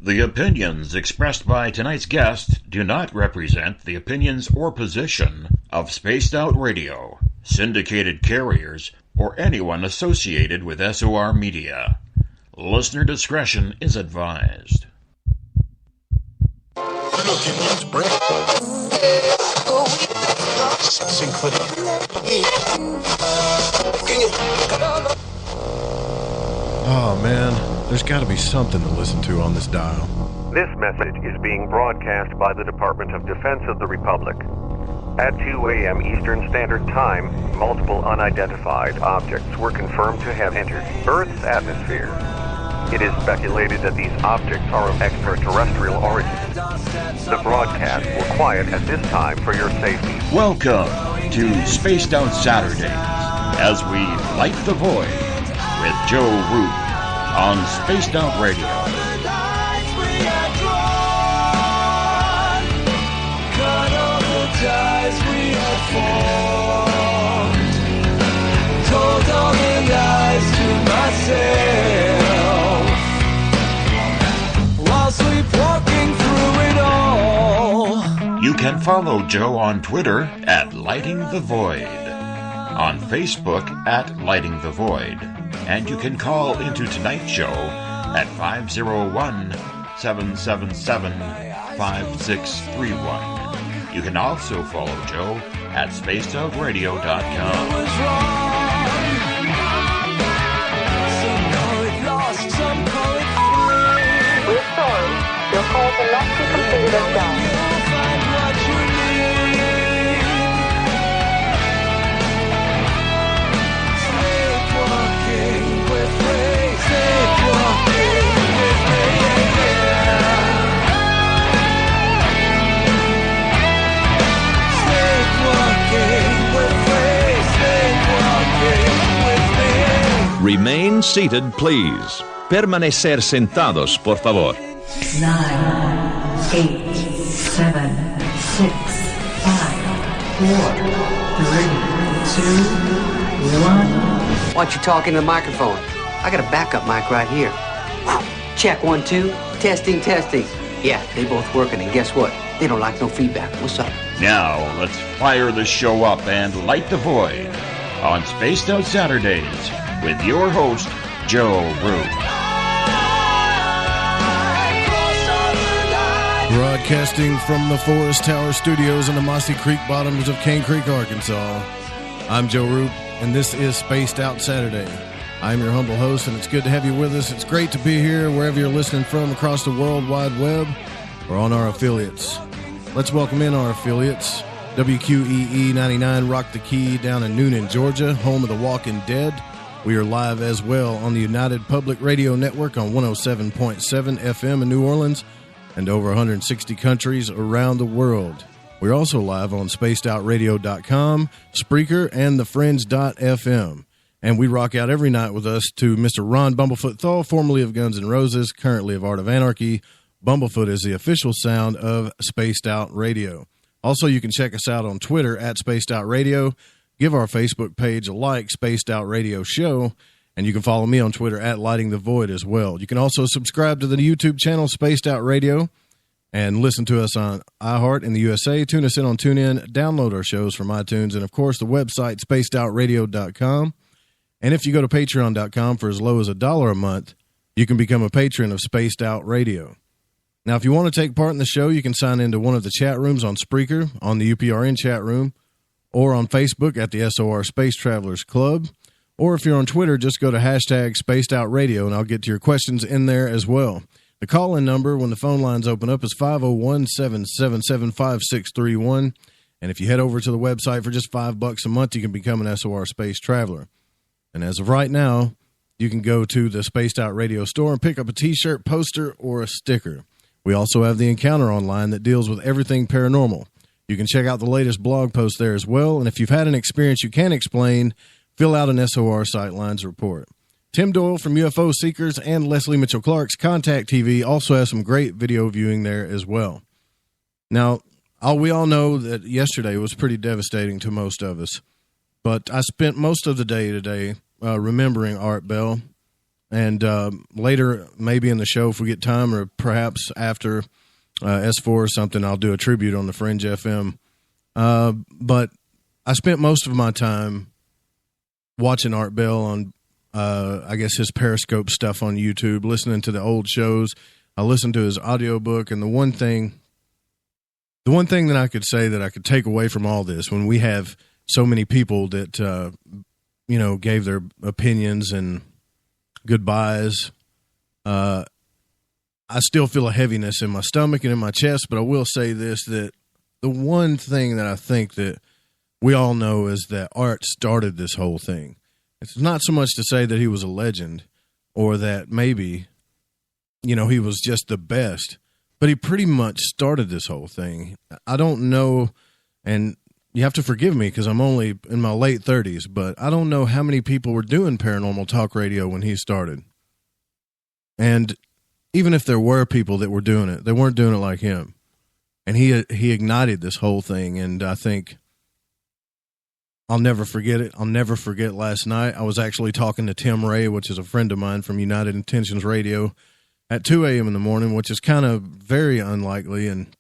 The opinions expressed by tonight's guest do not represent the opinions or position of Spaced Out Radio, syndicated carriers, or anyone associated with SOR Media. Listener discretion is advised. Oh man, there's got to be something to listen to on this dial. This message is being broadcast by the Department of Defense of the Republic. At 2 a.m. Eastern Standard Time, multiple unidentified objects were confirmed to have entered Earth's atmosphere. It is speculated that these objects are of extraterrestrial origin. The broadcast will quiet at this time for your safety. Welcome to Spaced Out Saturdays, as we light the void with Joe Root on Spaced Out Radio. Told all the lies to myself while sleepwalking through it all. You can follow Joe on Twitter at Lighting the Void, on Facebook at Lighting the Void, and you can call into tonight's show at 501-777-5631. You can also follow Joe at spacedoutradio.com. We're sorry. Your call cannot be completed as done. Remain seated, please. Permanecer sentados, por favor. 9, 8, 7, 6, 5, 4, 3, 2, 1. Why don't you talk into the microphone? I got a backup mic right here. Check 1, 2. Testing, testing. Yeah, they both working, and guess what? They don't like no feedback. What's up? Now, let's fire the show up and light the void on Spaced Out Saturdays with your host, Joe Root. Broadcasting from the Forest Tower Studios in the Mossy Creek bottoms of Cane Creek, Arkansas. I'm Joe Root, and this is Spaced Out Saturday. I'm your humble host, and it's good to have you with us. It's great to be here wherever you're listening from across the World Wide Web or on our affiliates. Let's welcome in our affiliates. WQEE 99 Rock the Key down in Noonan, Georgia, home of the Walking Dead. We are live as well on the United Public Radio Network on 107.7 FM in New Orleans and over 160 countries around the world. We're also live on spacedoutradio.com, Spreaker, and thefriends.fm. And we rock out every night with us to Mr. Ron Bumblefoot Thal, formerly of Guns N' Roses, currently of Art of Anarchy. Bumblefoot is the official sound of Spaced Out Radio. Also, you can check us out on Twitter at Spaced Out Radio. Give our Facebook page a like, Spaced Out Radio Show, and you can follow me on Twitter at Lighting the Void as well. You can also subscribe to the YouTube channel Spaced Out Radio and listen to us on iHeart in the USA. Tune us in on TuneIn, download our shows from iTunes, and of course the website spacedoutradio.com. And if you go to patreon.com for as low as $1 a month, you can become a patron of Spaced Out Radio. Now, if you want to take part in the show, you can sign into one of the chat rooms on Spreaker, on the UPRN chat room, or on Facebook at the SOR Space Travelers Club. Or if you're on Twitter, just go to hashtag Spaced Out Radio, and I'll get to your questions in there as well. The call-in number when the phone lines open up is 501-777-5631. And if you head over to the website for just $5 a month, you can become an SOR Space Traveler. And as of right now, you can go to the Spaced Out Radio store and pick up a T-shirt, poster, or a sticker. We also have the Encounter online that deals with everything paranormal. You can check out the latest blog post there as well, and if you've had an experience you can't explain, fill out an SOR Sightlines report. Tim Doyle from UFO Seekers and Leslie Mitchell Clark's Contact TV also has some great video viewing there as well. Now, we all know that yesterday was pretty devastating to most of us, but I spent most of the day today remembering Art Bell, And later, maybe in the show, if we get time, or perhaps after S4 or something, I'll do a tribute on the Fringe FM. But I spent most of my time watching Art Bell on, I guess, his Periscope stuff on YouTube, listening to the old shows. I listened to his audiobook, and the one thing that I could say that I could take away from all this, when we have so many people that, gave their opinions and goodbyes, I still feel a heaviness in my stomach and in my chest, but I will say this, that the one thing that I think that we all know is that Art started this whole thing. It's not so much to say that he was a legend or that maybe, he was just the best, but he pretty much started this whole thing. I don't know, and you have to forgive me because I'm only in my late 30s, but I don't know how many people were doing paranormal talk radio when he started. And even if there were people that were doing it, they weren't doing it like him. And he ignited this whole thing, and I think I'll never forget it. I'll never forget last night. I was actually talking to Tim Ray, which is a friend of mine from United Intentions Radio, at 2 a.m. in the morning, which is kind of very unlikely. And,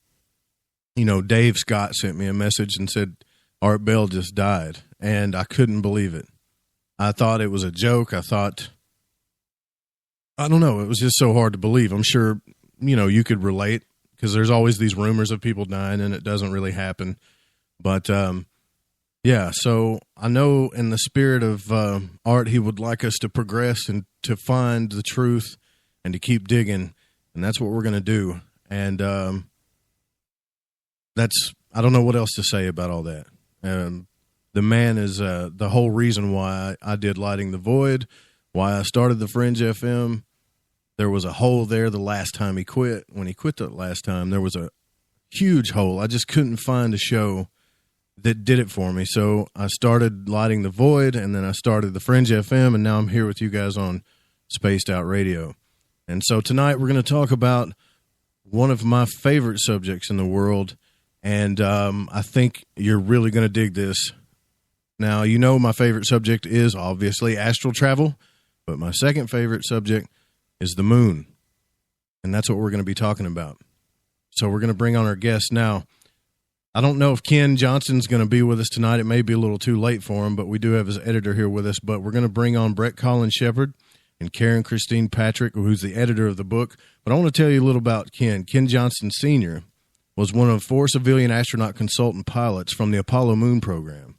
Dave Scott sent me a message and said, Art Bell just died. And I couldn't believe it. I thought it was a joke. I don't know. It was just so hard to believe. I'm sure, you could relate because there's always these rumors of people dying and it doesn't really happen. But, yeah, so I know in the spirit of Art, he would like us to progress and to find the truth and to keep digging, and that's what we're going to do. And I don't know what else to say about all that. The man is the whole reason why I did Lighting the Void, why I started the Fringe FM. There was a hole there the last time he quit. When he quit the last time, there was a huge hole. I just couldn't find a show that did it for me. So I started Lighting the Void, and then I started the Fringe FM, and now I'm here with you guys on Spaced Out Radio. And so tonight we're going to talk about one of my favorite subjects in the world, and I think you're really going to dig this. Now, my favorite subject is obviously astral travel, but my second favorite subject is the moon, and that's what we're going to be talking about. So we're going to bring on our guest now. I don't know if Ken Johnston's going to be with us tonight. It may be a little too late for him, but we do have his editor here with us. But we're going to bring on Colin Sheppard and Karen Christine Patrick, who's the editor of the book. But I want to tell you a little about Ken. Ken Johnston Sr. was one of 4 civilian astronaut consultant pilots from the Apollo Moon program.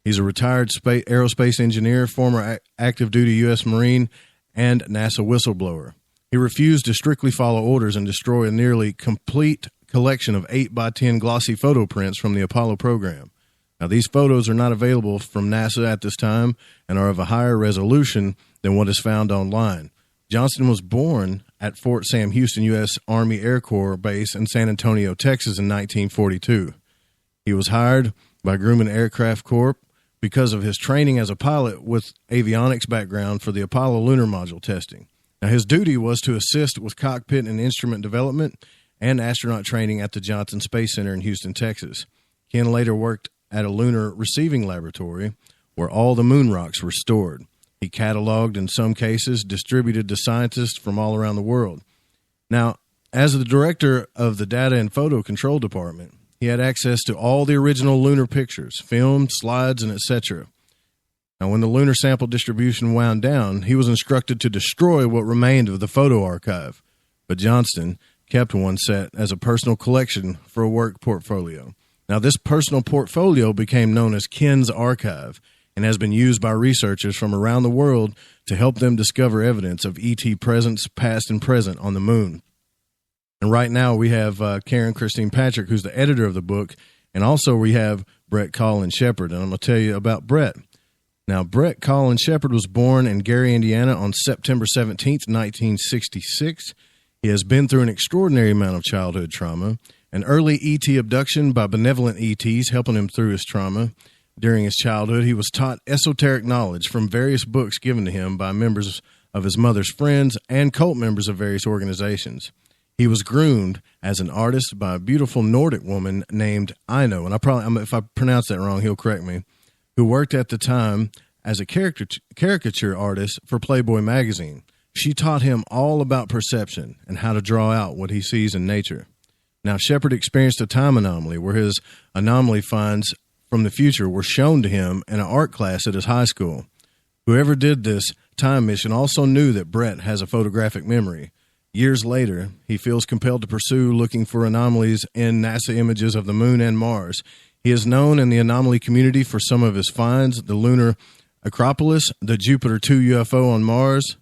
He's a retired aerospace engineer, former active duty U.S. Marine, and NASA whistleblower. He refused to strictly follow orders and destroy a nearly complete collection of 8x10 glossy photo prints from the Apollo program. Now, these photos are not available from NASA at this time and are of a higher resolution than what is found online. Johnston was born at Fort Sam Houston U.S. Army Air Corps Base in San Antonio, Texas in 1942. He was hired by Grumman Aircraft Corp because of his training as a pilot with avionics background for the Apollo Lunar Module testing. Now, his duty was to assist with cockpit and instrument development and astronaut training at the Johnston Space Center in Houston, Texas. Ken later worked at a Lunar Receiving Laboratory where all the moon rocks were stored. He cataloged, in some cases, distributed to scientists from all around the world. Now, as the director of the Data and Photo Control Department, he had access to all the original lunar pictures, film, slides, and etc. Now, when the lunar sample distribution wound down, he was instructed to destroy what remained of the photo archive. But Johnston kept one set as a personal collection for a work portfolio. Now, this personal portfolio became known as Ken's Archive and has been used by researchers from around the world to help them discover evidence of ET presence, past and present, on the moon. And right now we have Karen Christine Patrick, who's the editor of the book, and also we have Colin Sheppard. And I'm going to tell you about Brett. Now, Colin Sheppard was born in Gary, Indiana on September 17th, 1966. He has been through an extraordinary amount of childhood trauma, an early ET abduction by benevolent ETs helping him through his trauma. During his childhood, he was taught esoteric knowledge from various books given to him by members of his mother's friends and cult members of various organizations. He was groomed as an artist by a beautiful Nordic woman named Ino, and if I pronounce that wrong, he'll correct me, who worked at the time as a caricature artist for Playboy magazine. She taught him all about perception and how to draw out what he sees in nature. Now, Shepard experienced a time anomaly where his anomaly finds from the future were shown to him in an art class at his high school. Whoever did this time mission also knew that Brett has a photographic memory. Years later, he feels compelled to pursue looking for anomalies in NASA images of the moon and Mars. He is known in the anomaly community for some of his finds, the lunar Acropolis, the Jupiter 2 UFO on Mars,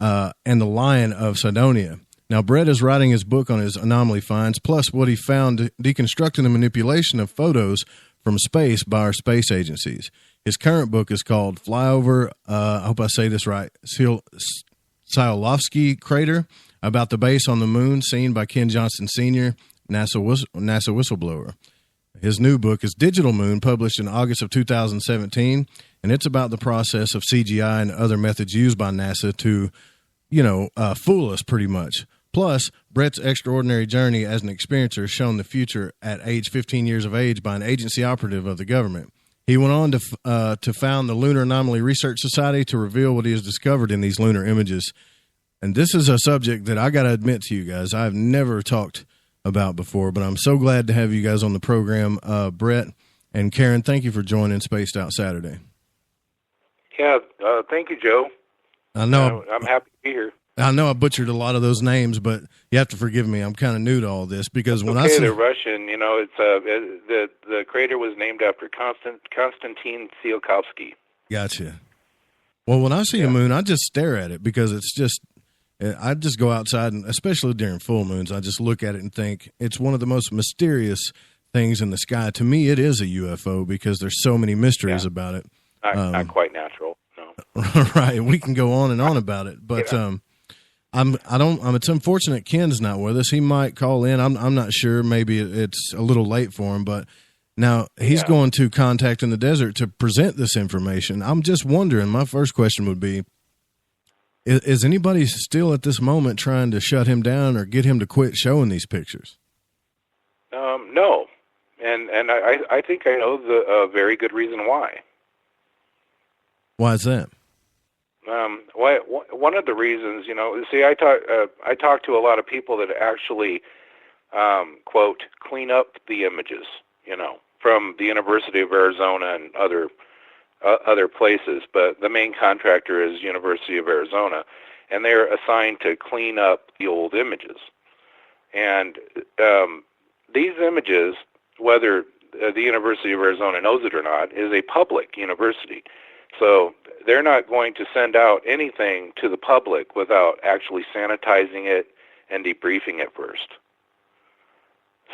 and the Lion of Sidonia. Now, Brett is writing his book on his anomaly finds, plus what he found deconstructing the manipulation of photos from space by our space agencies. His current book is called Flyover, I hope I say this right, Tsiolkovsky Crater, about the base on the moon seen by Ken Johnston Sr., NASA whistleblower. His new book is Digital Moon, published in August of 2017, and it's about the process of CGI and other methods used by NASA to, fool us pretty much. Plus, Brett's extraordinary journey as an experiencer is shown the future at age 15 years of age by an agency operative of the government. He went on to found the Lunar Anomaly Research Society to reveal what he has discovered in these lunar images. And this is a subject that I got to admit to you guys, I've never talked about before, but I'm so glad to have you guys on the program. Brett and Karen, thank you for joining Spaced Out Saturday. Yeah, thank you, Joe. I know. I'm happy to be here. I know I butchered a lot of those names, but you have to forgive me. I'm kind of new to all this because when I say they're Russian, it's the crater was named after Konstantin Tsiolkovsky. Gotcha. Well, when I see a moon, I just stare at it because it's just. I just go outside, and especially during full moons, I just look at it and think it's one of the most mysterious things in the sky. To me, it is a UFO because there's so many mysteries about it. Not quite natural, no. Right. We can go on and on about it, but it's unfortunate Ken's not with us. He might call in. I'm not sure. Maybe it's a little late for him, but now he's going to Contact in the Desert to present this information. I'm just wondering, my first question would be, is anybody still at this moment trying to shut him down or get him to quit showing these pictures? No. And I think I know the very good reason why. Why is that? One of the reasons, see, I talk to a lot of people that actually, quote, clean up the images, from the University of Arizona and other places, but the main contractor is University of Arizona, and they're assigned to clean up the old images. And these images, whether the University of Arizona knows it or not, is a public university. So they're not going to send out anything to the public without actually sanitizing it and debriefing it first.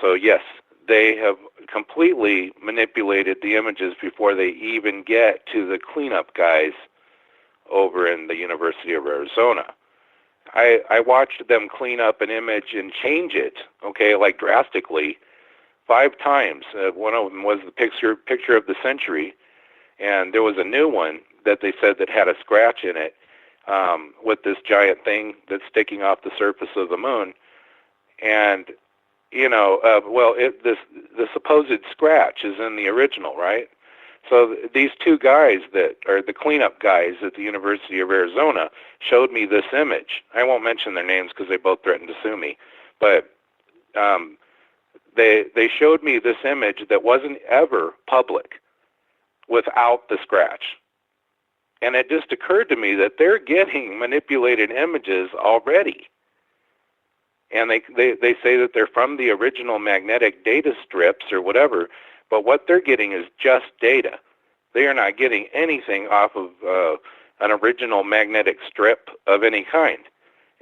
So yes, they have completely manipulated the images before they even get to the cleanup guys over in the University of Arizona. I watched them clean up an image and change it, like drastically, 5 times. One of them was the picture of the century, and there was a new one that they said that had a scratch in it with this giant thing that's sticking off the surface of the moon. And the supposed scratch is in the original, right? So these 2 guys that are the cleanup guys at the University of Arizona showed me this image. I won't mention their names because they both threatened to sue me, but they showed me this image that wasn't ever public without the scratch. And it just occurred to me that they're getting manipulated images already. And they say that they're from the original magnetic data strips or whatever, but what they're getting is just data. They are not getting anything off of an original magnetic strip of any kind.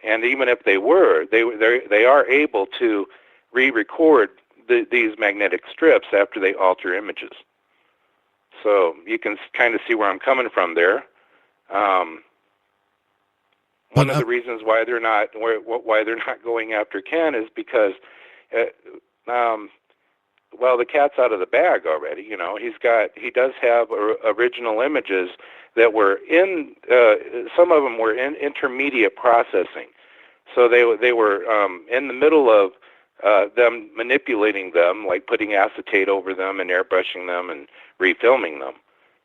And even if they were, they are able to re-record these magnetic strips after they alter images. So you can kind of see where I'm coming from there. One of the reasons why they're not going after Ken is because, the cat's out of the bag already. He does have original images that were in. Some of them were in intermediate processing, so they were in the middle of them manipulating them, like putting acetate over them and airbrushing them and refilming them.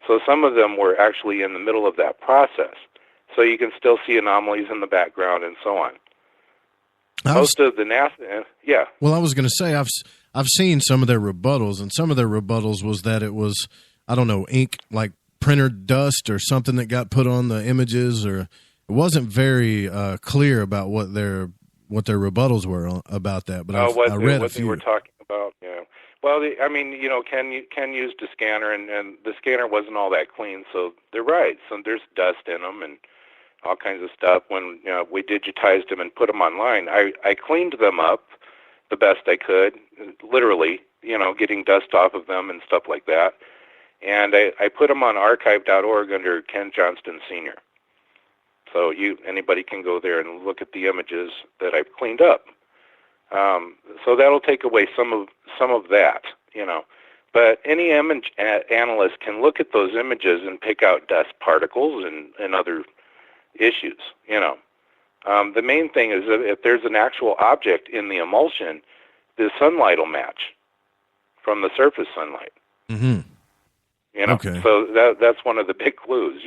So some of them were actually in the middle of that process. So you can still see anomalies in the background and so on. Most of the NASA, yeah. Well, I was going to say, I've seen some of their rebuttals, and some of their rebuttals was that it was, I don't know, ink, like printer dust or something that got put on the images, or it wasn't very clear about what their rebuttals were about that. But I read what they were talking about, yeah. Well, Ken used a scanner, and the scanner wasn't all that clean, so they're right. So there's dust in them and all kinds of stuff. When we digitized them and put them online, I cleaned them up the best I could, literally, getting dust off of them and stuff like that. And I put them on archive.org under Ken Johnston Sr. So anybody can go there and look at the images that I've cleaned up. So that'll take away some of that, But any image analyst can look at those images and pick out dust particles and other issues, The main thing is that if there's an actual object in the emulsion, the sunlight will match from the surface sunlight. Mm-hmm. Okay. So that's one of the big clues,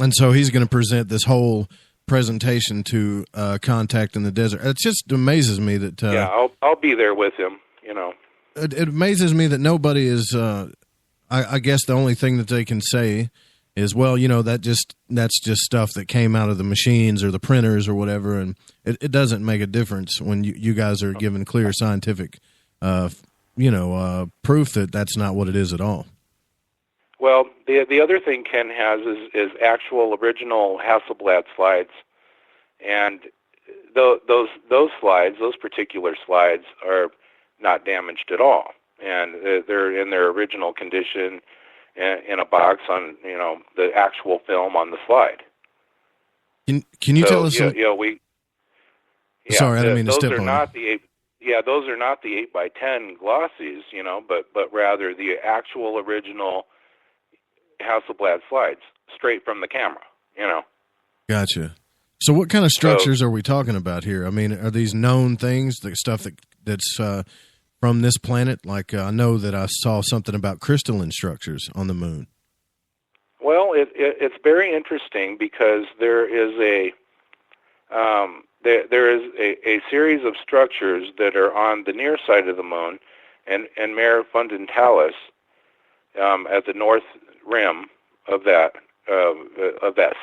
And so he's going to present this whole presentation to Contact in the Desert. It just amazes me that... I'll be there with him, It amazes me that nobody is... I guess the only thing that they can say is, well, that's just stuff that came out of the machines or the printers or whatever, and it doesn't make a difference when you guys are given clear scientific, proof that that's not what it is at all. Well, the other thing Ken has is actual original Hasselblad slides, and those slides, those particular slides, are not damaged at all, and they're in their original condition in a box on the actual film on the slide. Can you tell us? Sorry, I didn't mean to step on you. Those are not the 8x10 glossies, but rather the actual original Hasselblad slides, straight from the camera, Gotcha. So what kind of structures are we talking about here? I mean, are these known things, the stuff that's from this planet? Like I know that I saw something about crystalline structures on the moon. Well, it's very interesting because there is a series of structures that are on the near side of the moon, and Mare Fundamentalis at the north rim of that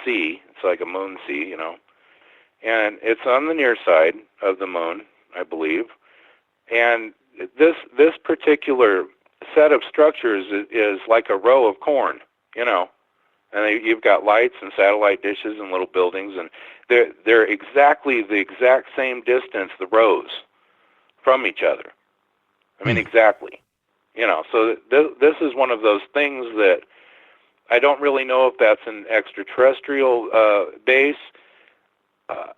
sea. It's like a moon sea, and it's on the near side of the moon, I believe. And this particular set of structures is like a row of corn, and you've got lights and satellite dishes and little buildings, and they're exactly the exact same distance, the rows, from each other. I mean, exactly. So this is one of those things that I don't really know if that's an extraterrestrial base,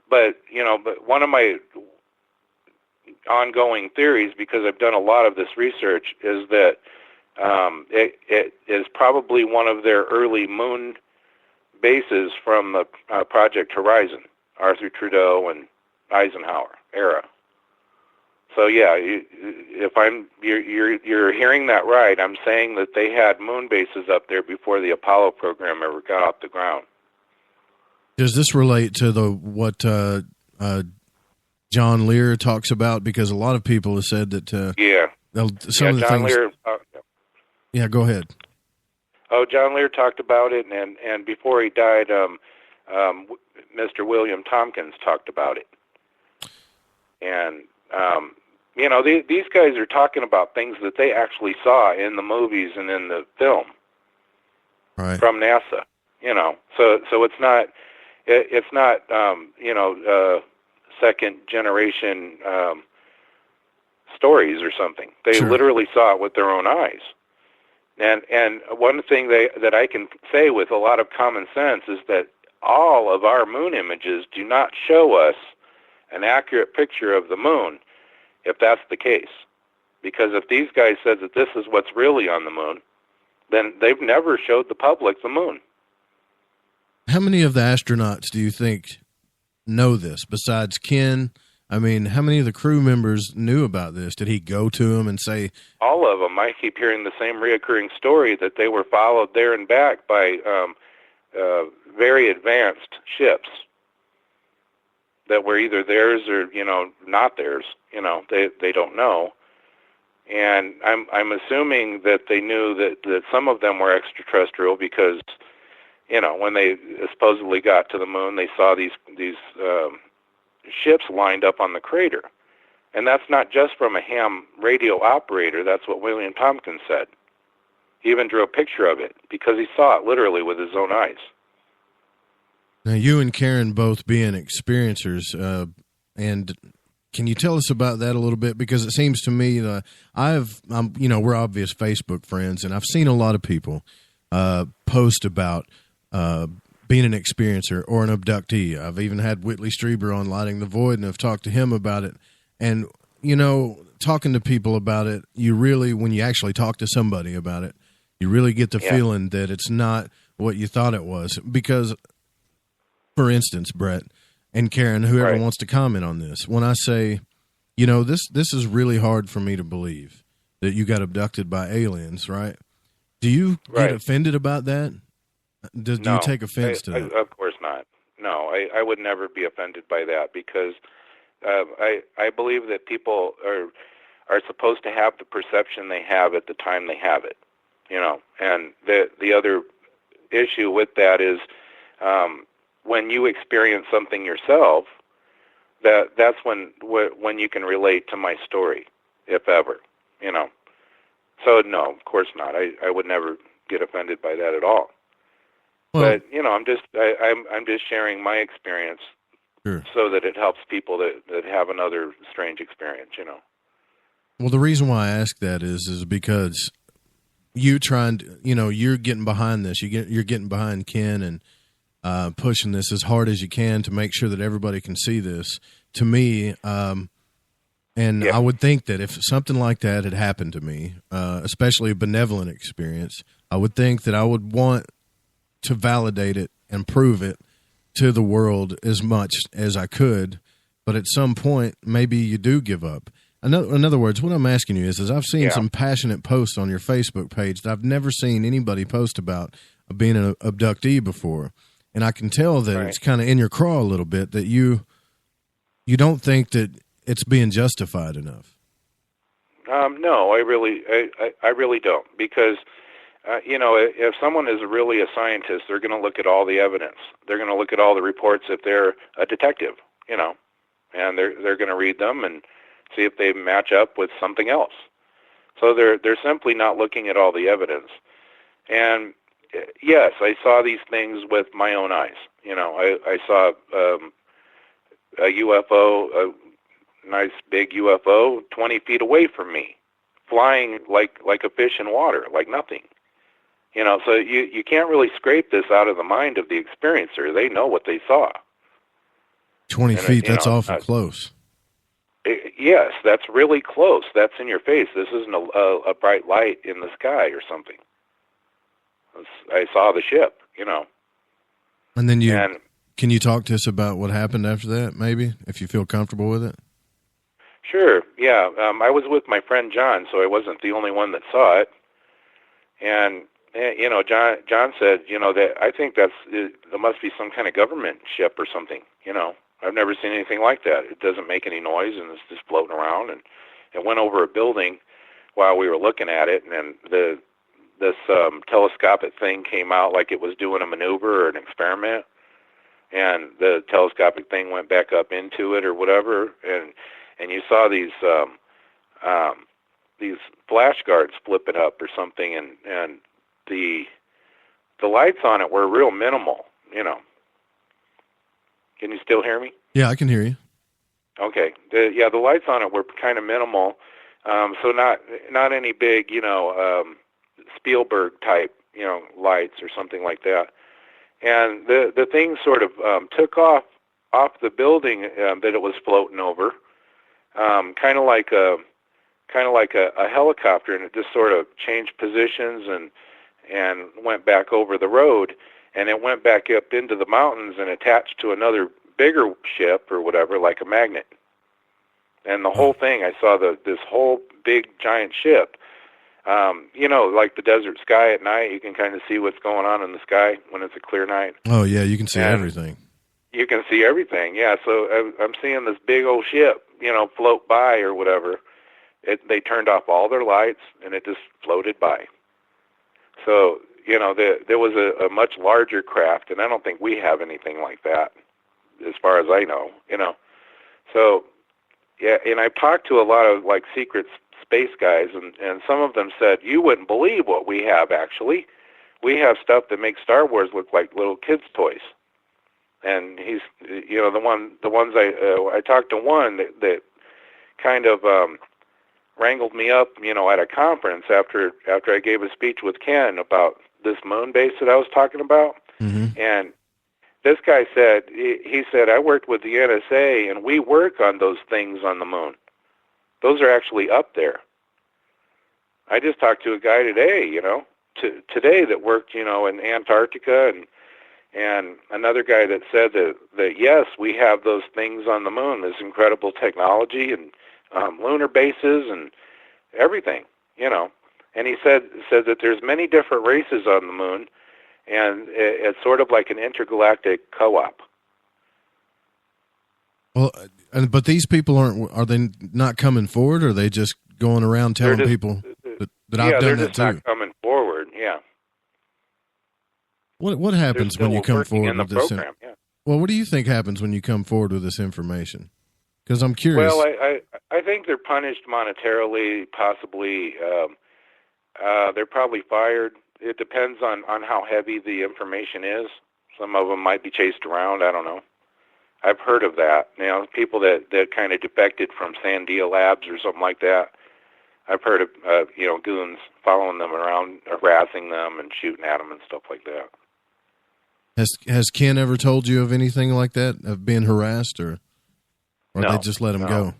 but one of my ongoing theories, because I've done a lot of this research, is that it is probably one of their early moon bases from the Project Horizon, Arthur Trudeau and Eisenhower era. So yeah, you're hearing that right. I'm saying that they had moon bases up there before the Apollo program ever got off the ground. Does this relate to what John Lear talks about? Because a lot of people have said that. Some of the John things. Lear. Yeah, go ahead. Oh, John Lear talked about it, and before he died, Mr. William Tompkins talked about it, and. These guys are talking about things that they actually saw in the movies and in the film from NASA. So it's not second generation stories or something. They literally saw it with their own eyes. And one thing that I can say with a lot of common sense is that all of our moon images do not show us an accurate picture of the moon, if that's the case. Because if these guys said that this is what's really on the moon, then they've never showed the public the moon. How many of the astronauts do you think know this, besides Ken? I mean, how many of the crew members knew about this? Did he go to them and say... All of them. I keep hearing the same reoccurring story that they were followed there and back by very advanced ships that were either theirs or, not theirs. They don't know. And I'm assuming that they knew that some of them were extraterrestrial because, when they supposedly got to the moon, they saw these ships lined up on the crater. And that's not just from a ham radio operator. That's what William Tompkins said. He even drew a picture of it because he saw it literally with his own eyes. Now, you and Karen both being experiencers, and can you tell us about that a little bit? Because it seems to me that we're obvious Facebook friends, and I've seen a lot of people post about being an experiencer or an abductee. I've even had Whitley Strieber on Lighting the Void, and I've talked to him about it. And, talking to people about it, you really, when you actually talk to somebody about it, you really get the feeling that it's not what you thought it was. Because, for instance, Brett and Karen, whoever wants to comment on this, when I say, this is really hard for me to believe that you got abducted by aliens, right? Do you get offended about that? Do you take offense to that? Of course not. No, I would never be offended by that because I believe that people are supposed to have the perception they have at the time they have it, And the other issue with that is when you experience something yourself, that's when you can relate to my story, if ever, So no, of course not. I would never get offended by that at all. Well, but I'm just sharing my experience. Sure. So that it helps people that have another strange experience, Well, the reason why I ask that is because you're getting behind this. You're getting behind Ken and pushing this as hard as you can to make sure that everybody can see this. To me, I would think that if something like that had happened to me, especially a benevolent experience, I would think that I would want to validate it and prove it to the world as much as I could, but at some point, maybe you do give up. In other words, what I'm asking you is I've seen some passionate posts on your Facebook page that I've never seen anybody post about being an abductee before, and I can tell that it's kind of in your craw a little bit that you don't think that it's being justified enough. No, I really don't, because if someone is really a scientist, they're going to look at all the evidence. They're going to look at all the reports if they're a detective, and they're going to read them and see if they match up with something else. So they're simply not looking at all the evidence. And yes, I saw these things with my own eyes. I saw a UFO, a nice big UFO, 20 feet away from me, flying like a fish in water, like nothing. So you can't really scrape this out of the mind of the experiencer. They know what they saw. 20 feet, that's awful close. Yes, that's really close. That's in your face. This isn't a bright light in the sky or something. I saw the ship, And then can you talk to us about what happened after that, maybe, if you feel comfortable with it? Sure, yeah. I was with my friend John, so I wasn't the only one that saw it. And John said, that I think there must be some kind of government ship or something. I've never seen anything like that. It doesn't make any noise, and it's just floating around. And it went over a building while we were looking at it, and this telescopic thing came out like it was doing a maneuver or an experiment, and the telescopic thing went back up into it or whatever, and you saw these flash guards flipping up or something, and the lights on it were real minimal, Can you still hear me? Yeah, I can hear you. Okay. The lights on it were kind of minimal, so not any big, Spielberg type, lights or something like that. And the thing sort of took off the building that it was floating over, kind of like a helicopter, and it just sort of changed positions and went back over the road, and it went back up into the mountains and attached to another bigger ship or whatever, like a magnet. And the whole thing, I saw this whole big giant ship Like the desert sky at night, you can kind of see what's going on in the sky when it's a clear night. Oh, yeah, you can see everything. You can see everything, yeah. So I'm seeing this big old ship, float by or whatever. They turned off all their lights, and it just floated by. So, there was a much larger craft, and I don't think we have anything like that, as far as I know, So, yeah, and I've talked to a lot of, like, secret space guys, and some of them said, you wouldn't believe what we have, actually. We have stuff that makes Star Wars look like little kids' toys. And he's, the ones I talked to one that kind of wrangled me up, at a conference after I gave a speech with Ken about this moon base that I was talking about. Mm-hmm. And this guy said, he said, I worked with the NSA, and we work on those things on the moon. Those are actually up there. I just talked to a guy today, today that worked, in Antarctica, and another guy that said that yes, we have those things on the moon, this incredible technology and lunar bases and everything, And he said that there's many different races on the moon, and it's sort of like an intergalactic co-op. Well, but these people are they not coming forward, or are they just going around telling people that I've done that too? Yeah, they're just not coming forward, yeah. What happens when you come forward with this? Program, yeah. Well, what do you think happens when you come forward with this information? Because I'm curious. Well, I think they're punished monetarily, possibly. They're probably fired. It depends on how heavy the information is. Some of them might be chased around. I don't know. I've heard of that. People that kind of defected from Sandia Labs or something like that. I've heard of, goons following them around, harassing them and shooting at them and stuff like that. Has Ken ever told you of anything like that, of being harassed, or no, they just let him go?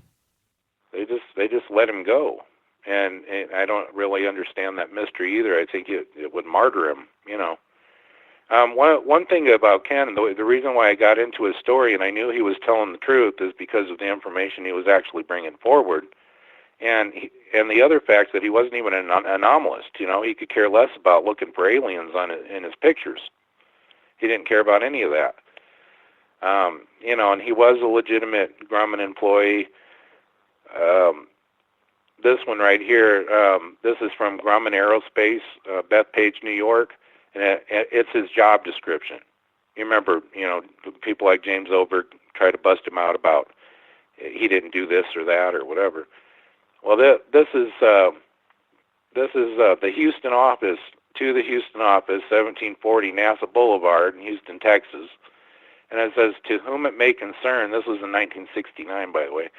They just let him go, and I don't really understand that mystery either. I think it would martyr him, One thing about Ken, the reason why I got into his story and I knew he was telling the truth is because of the information he was actually bringing forward, and the other fact that he wasn't even an anomalist. He could care less about looking for aliens in his pictures. He didn't care about any of that. And he was a legitimate Grumman employee. This one right here, this is from Grumman Aerospace, Bethpage, New York, and it's his job description. You remember, people like James Oberg try to bust him out about he didn't do this or that or whatever. Well, this is the Houston office. To the Houston office, 1740 NASA Boulevard in Houston, Texas. And it says, to whom it may concern, this was in 1969, by the way,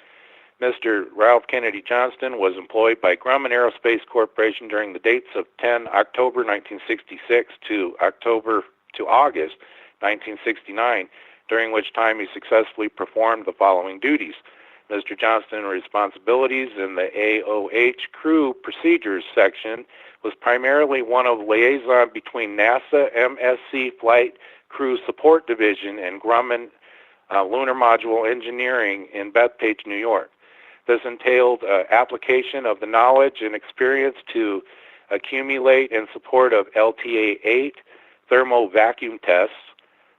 Mr. Ralph Kennedy Johnston was employed by Grumman Aerospace Corporation during the dates of 10 October 1966 to August 1969, during which time he successfully performed the following duties. Mr. Johnston's responsibilities in the AOH crew procedures section was primarily one of liaison between NASA MSC Flight Crew Support Division and Grumman Lunar Module Engineering in Bethpage, New York. This entailed application of the knowledge and experience to accumulate in support of LTA-8 thermal vacuum tests,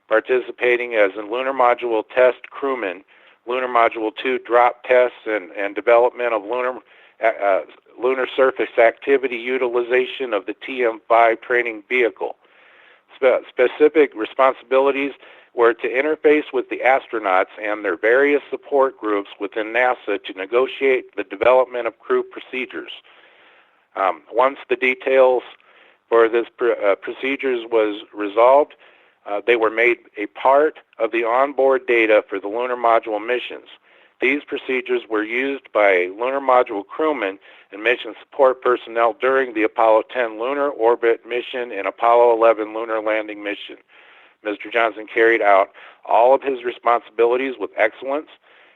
participating as a Lunar Module test crewman, Lunar Module 2 drop tests, and development of lunar surface activity utilization of the TM-5 training vehicle. Specific responsibilities were to interface with the astronauts and their various support groups within NASA to negotiate the development of crew procedures. Once the details for this procedures was resolved, they were made a part of the onboard data for the Lunar Module missions. These procedures were used by Lunar Module crewmen and mission support personnel during the Apollo 10 lunar orbit mission and Apollo 11 lunar landing mission. Mr. Johnston carried out all of his responsibilities with excellence.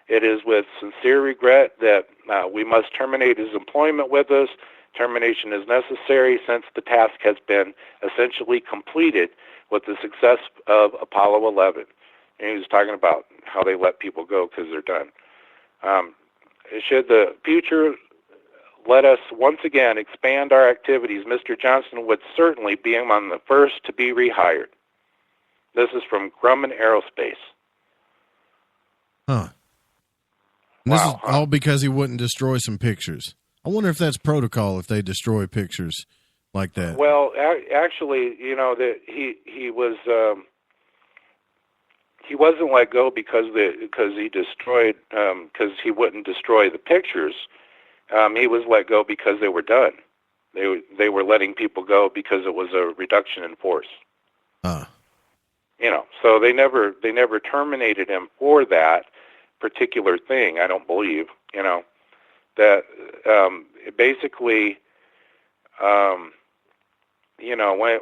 It is with sincere regret that we must terminate his employment with us. Termination is necessary since the task has been essentially completed with the success of Apollo 11. And he was talking about how they let people go because they're done. Should the future let us once again expand our activities. Mr. Johnston would certainly be among the first to be rehired. This is from Grumman Aerospace. Huh. And this is all because he wouldn't destroy some pictures. I wonder if that's protocol if they destroy pictures like that. Well, actually, you know, that he wasn't let go because he destroyed because he wouldn't destroy the pictures. He was let go because they were done. They were letting people go because it was a reduction in force. You know, so they never terminated him for that particular thing. I don't believe. You know, that basically, you know,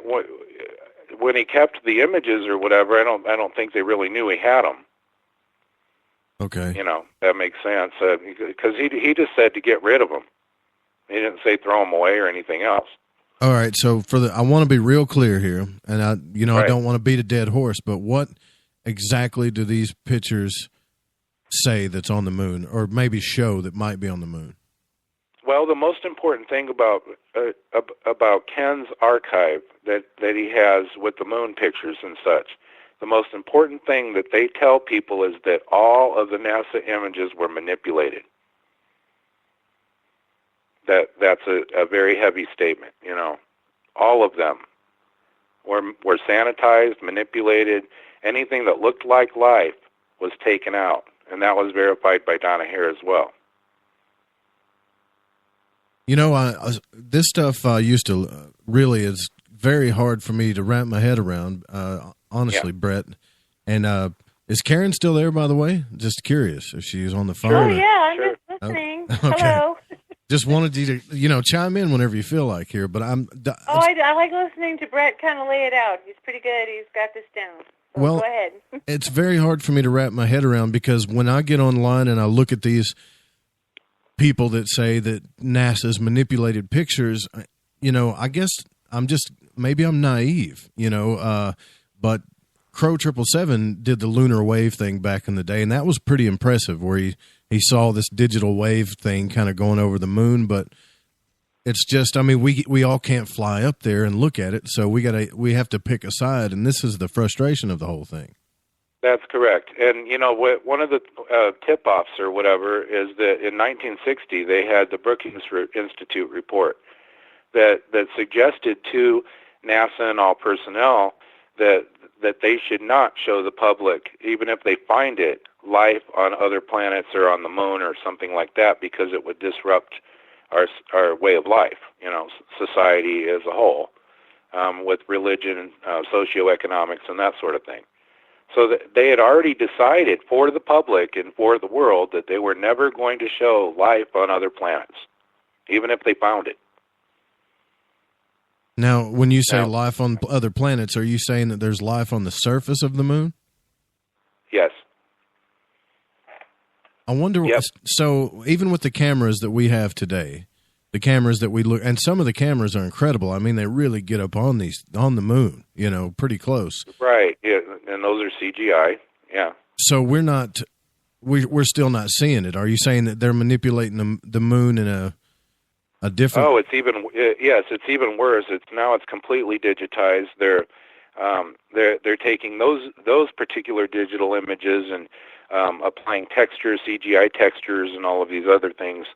when he kept the images or whatever, I don't think they really knew he had them. Okay. You know, that makes sense because he just said to get rid of them. He didn't say throw them away or anything else. All right. So I want to be real clear here, and I Right. don't want to beat a dead horse, but what exactly do these pictures say that's on the moon, or maybe show that might be on the moon? Well, the most important thing about Ken's archive that he has with the moon pictures and such, the most important thing that they tell people is that all of the NASA images were manipulated. That's a very heavy statement, you know. All of them were sanitized, manipulated. Anything that looked like life was taken out, and that was verified by Donna Hare as well. You know, this stuff used to really is very hard for me to wrap my head around, honestly, Yeah. Brett. And is Karen still there, by the way? Just curious if she's on the phone. Oh, or- yeah, I'm Sure. just listening. Okay. Hello. Just wanted you to, chime in whenever you feel like here, but I like listening to Brett kind of lay it out. He's pretty good. He's got this down. So Well, go ahead. it's very hard for me to wrap my head around because when I get online and I look at these people that say that NASA's manipulated pictures, I guess maybe I'm naive, but Crow 777 did the lunar wave thing back in the day, and that was pretty impressive where he saw this digital wave thing kind of going over the moon, but it's just, we all can't fly up there and look at it, so we have to pick a side, and this is the frustration of the whole thing. That's correct. And, one of the tip-offs or whatever is that in 1960 they had the Brookings Institute report that suggested to NASA and all personnel that they should not show the public, even if they find it, life on other planets or on the moon or something like that, because it would disrupt our way of life, society as a whole, with religion, socioeconomics, and that sort of thing. So that they had already decided for the public and for the world that they were never going to show life on other planets, even if they found it. Now, when you say life on other planets, are you saying that there's life on the surface of the moon? Yes. I wonder. Yep. So even with the cameras that we have today, the cameras that we look, and some of the cameras are incredible. I mean, they really get up on the moon, pretty close. Right. Yeah. And those are CGI. Yeah. So we're still not seeing it. Are you saying that they're manipulating the moon in a different? Oh, it's even worse. It's completely digitized. They're taking those particular digital images and applying textures, CGI textures, and all of these other things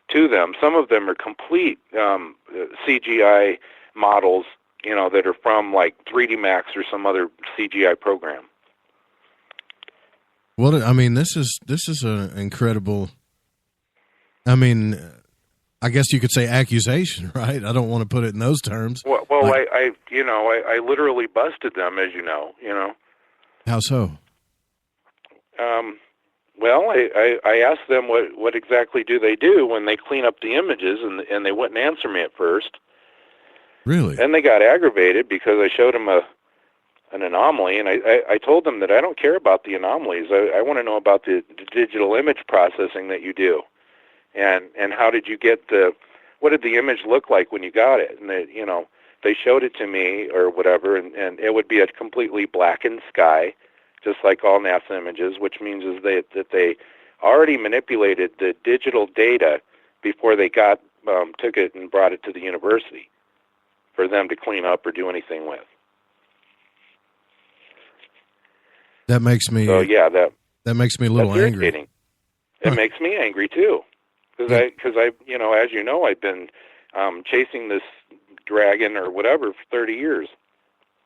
to them. Some of them are complete CGI models, that are from like 3D Max or some other CGI program. Well, this is an incredible. I guess you could say accusation, right? I don't want to put it in those terms. Well, I literally busted them, as you know. How so? Well, I asked them what exactly do they do when they clean up the images, and they wouldn't answer me at first. Really? And they got aggravated because I showed them an anomaly, and I told them that I don't care about the anomalies. I want to know about the digital image processing that you do, and how did you get what did the image look like when you got it? And they showed it to me or whatever, and it would be a completely blackened sky, just like all NASA images, which means is that they already manipulated the digital data before they got took it and brought it to the university for them to clean up or do anything with. That makes me. So yeah, that makes me a little angry. Irritating. It makes me angry too, because I, you know, as you know, I've been chasing this dragon or whatever for 30 years.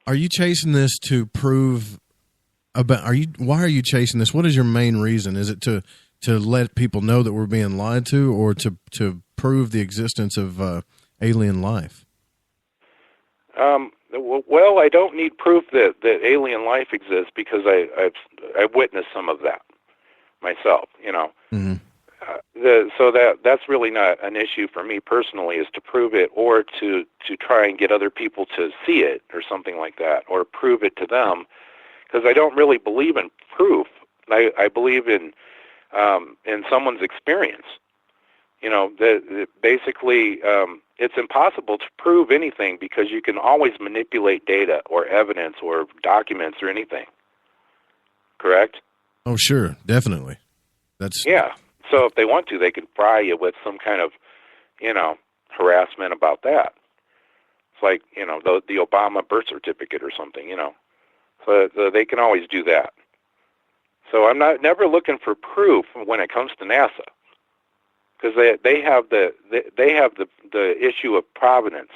Are you chasing this to prove about? Why are you chasing this? What is your main reason? Is it to let people know that we're being lied to, or to prove the existence of alien life? Well, I don't need proof that alien life exists because I've witnessed some of that myself. You know, so that's really not an issue for me personally, is to prove it or to try and get other people to see it or something like that, or prove it to them, because I don't really believe in proof. I believe in someone's experience. You know, basically, it's impossible to prove anything because you can always manipulate data or evidence or documents or anything. Correct? Oh, sure. Definitely. Yeah. So if they want to, they can fry you with some kind of, you know, harassment about that. It's like, you know, the Obama birth certificate or something, you know. So they can always do that. So I'm never looking for proof when it comes to NASA, because they have the issue of provenance,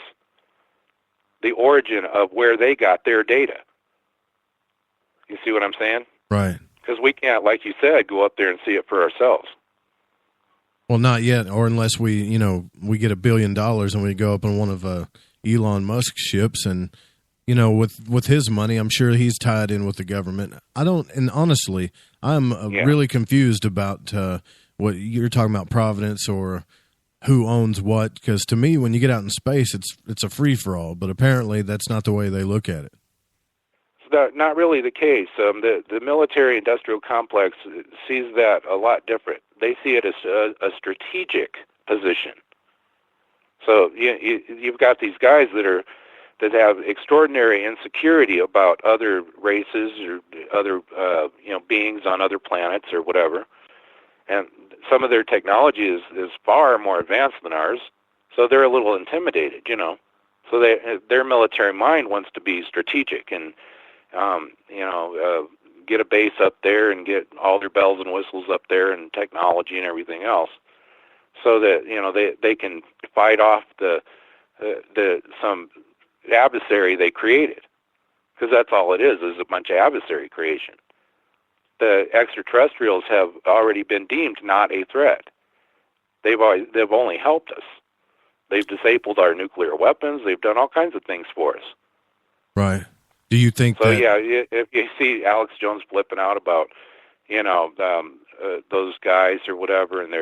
the origin of where they got their data. You see what I'm saying? Right. Because we can't, like you said, go up there and see it for ourselves. Well, not yet, or unless we get $1 billion and we go up on one of Elon Musk's ships, and with his money, I'm sure he's tied in with the government. And honestly, I'm really confused about what you're talking about, provenance or who owns what. Because to me, when you get out in space, it's a free for all. But apparently, that's not the way they look at it. It's not really the case. The military-industrial complex sees that a lot different. They see it as a strategic position. So you've got these guys that have extraordinary insecurity about other races or other beings on other planets or whatever, and some of their technology is far more advanced than ours. So they're a little intimidated, you know. So their military mind wants to be strategic and get a base up there and get all their bells and whistles up there and technology and everything else, so that they can fight off some adversary they created, because that's all it is a bunch of adversary creation. The extraterrestrials have already been deemed not a threat. They've only helped us. They've disabled our nuclear weapons. They've done all kinds of things for us. Right. Do you think so? Yeah, if you see Alex Jones flipping out about, those guys or whatever, and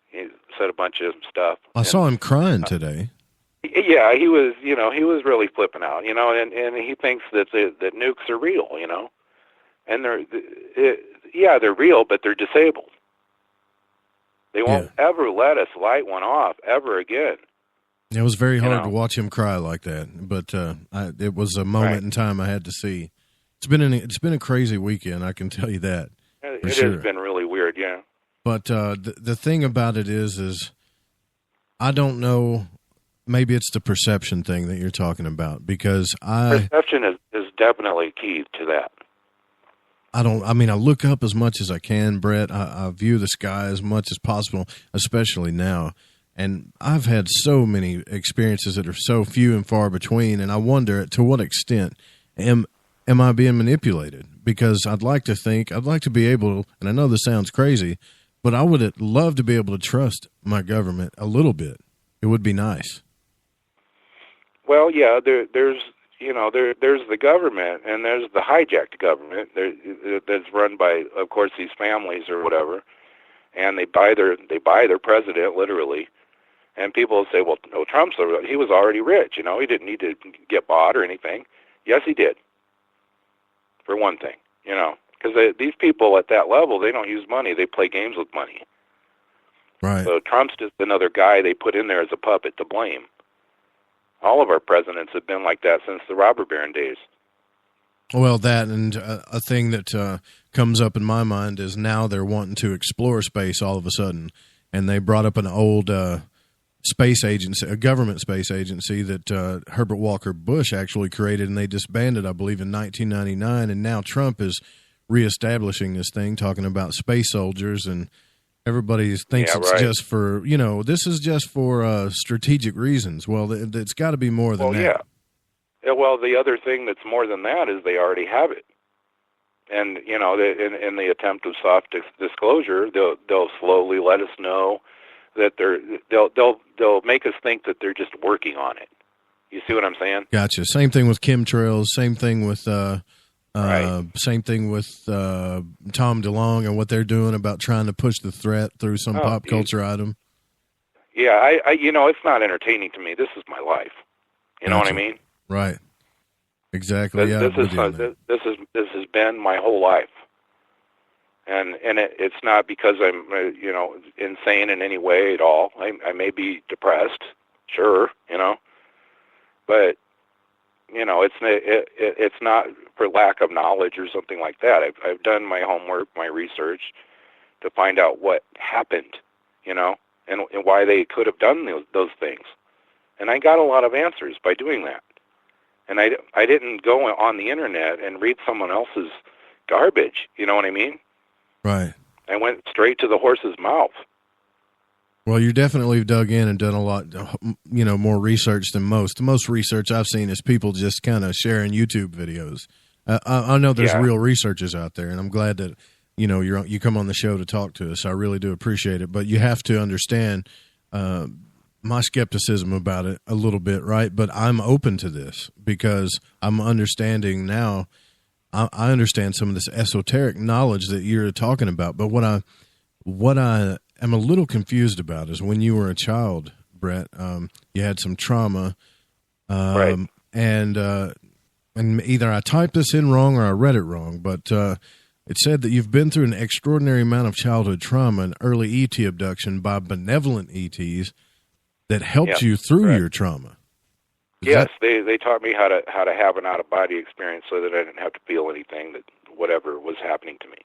he said a bunch of stuff. I saw him crying today. Yeah, he was really flipping out, and he thinks that nukes are real, and they're real, but they're disabled. They won't ever let us light one off ever again. It was very hard to watch him cry like that, but it was a moment in time I had to see. It's been a crazy weekend, I can tell you that. It has been really weird, yeah. But the thing about it is I don't know. Maybe it's the perception thing that you're talking about, because perception is definitely key to that. I look up as much as I can, Brett. I view the sky as much as possible, especially now. And I've had so many experiences that are so few and far between, and I wonder to what extent am I being manipulated? Because I'd like to be able, and I know this sounds crazy, but I would love to be able to trust my government a little bit. It would be nice. Well, yeah, there's the government, and there's the hijacked government that's run by, of course, these families or whatever, and they buy their president literally. And people will say, well, no, he was already rich, he didn't need to get bought or anything. Yes, he did, for one thing, because these people at that level, they don't use money, they play games with money. Right. So Trump's just another guy they put in there as a puppet to blame. All of our presidents have been like that since the robber baron days. Well, that, and a thing that comes up in my mind is now they're wanting to explore space all of a sudden, and they brought up an old space agency, a government space agency that Herbert Walker Bush actually created, and they disbanded, I believe, in 1999. And now Trump is reestablishing this thing, talking about space soldiers, and everybody thinks it's just for, this is just for strategic reasons. Well, it's got to be more than that. Yeah, well, the other thing that's more than that is they already have it. And, in the attempt of soft disclosure, they'll slowly let us know that they'll make us think that they're just working on it. You see what I'm saying? Gotcha. Same thing with chemtrails. Same thing with Tom DeLonge and what they're doing about trying to push the threat through some pop culture item. Yeah, I it's not entertaining to me. This is my life. You know what I mean? Right. Exactly. This has been my whole life. And it's not because I'm, insane in any way at all. I may be depressed, sure, but, it's not for lack of knowledge or something like that. I've done my homework, my research to find out what happened, and why they could have done those things. And I got a lot of answers by doing that. And I didn't go on the internet and read someone else's garbage, you know what I mean? Right. I went straight to the horse's mouth. Well, you definitely dug in and done a lot, more research than most. The most research I've seen is people just kind of sharing YouTube videos. I know there's real researchers out there, and I'm glad that, you come on the show to talk to us. I really do appreciate it. But you have to understand my skepticism about it a little bit, right? But I'm open to this because I'm understanding now. I understand some of this esoteric knowledge that you're talking about. But what I am a little confused about is when you were a child, Brett, you had some trauma, right? And either I typed this in wrong or I read it wrong, but it said that you've been through an extraordinary amount of childhood trauma and early ET abduction by benevolent ETs that helped you through your trauma. Yes, they taught me how to have an out of body experience so that I didn't have to feel anything, that whatever was happening to me.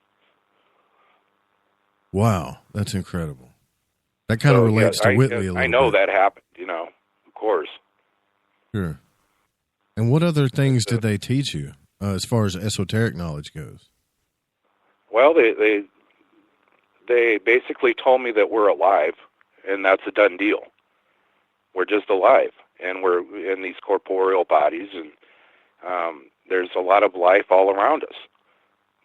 Wow, that's incredible. That kind of relates to Whitley a little bit. I know that happened, of course. Sure. And what other things did they teach you as far as esoteric knowledge goes? Well, they basically told me that we're alive, and that's a done deal. We're just alive, and we're in these corporeal bodies, and there's a lot of life all around us,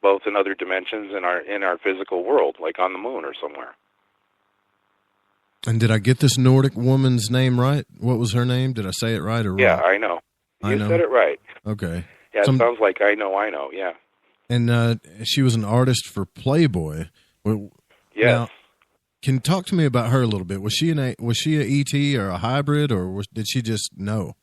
both in other dimensions and in our physical world, like on the moon or somewhere. And did I get this Nordic woman's name right? What was her name? Did I say it right or wrong? Yeah, I know. You said it right. Okay. Yeah, it sounds like I know, yeah. And she was an artist for Playboy. Yes. Now, can you talk to me about her a little bit? Was she an ET or a hybrid, or did she just know?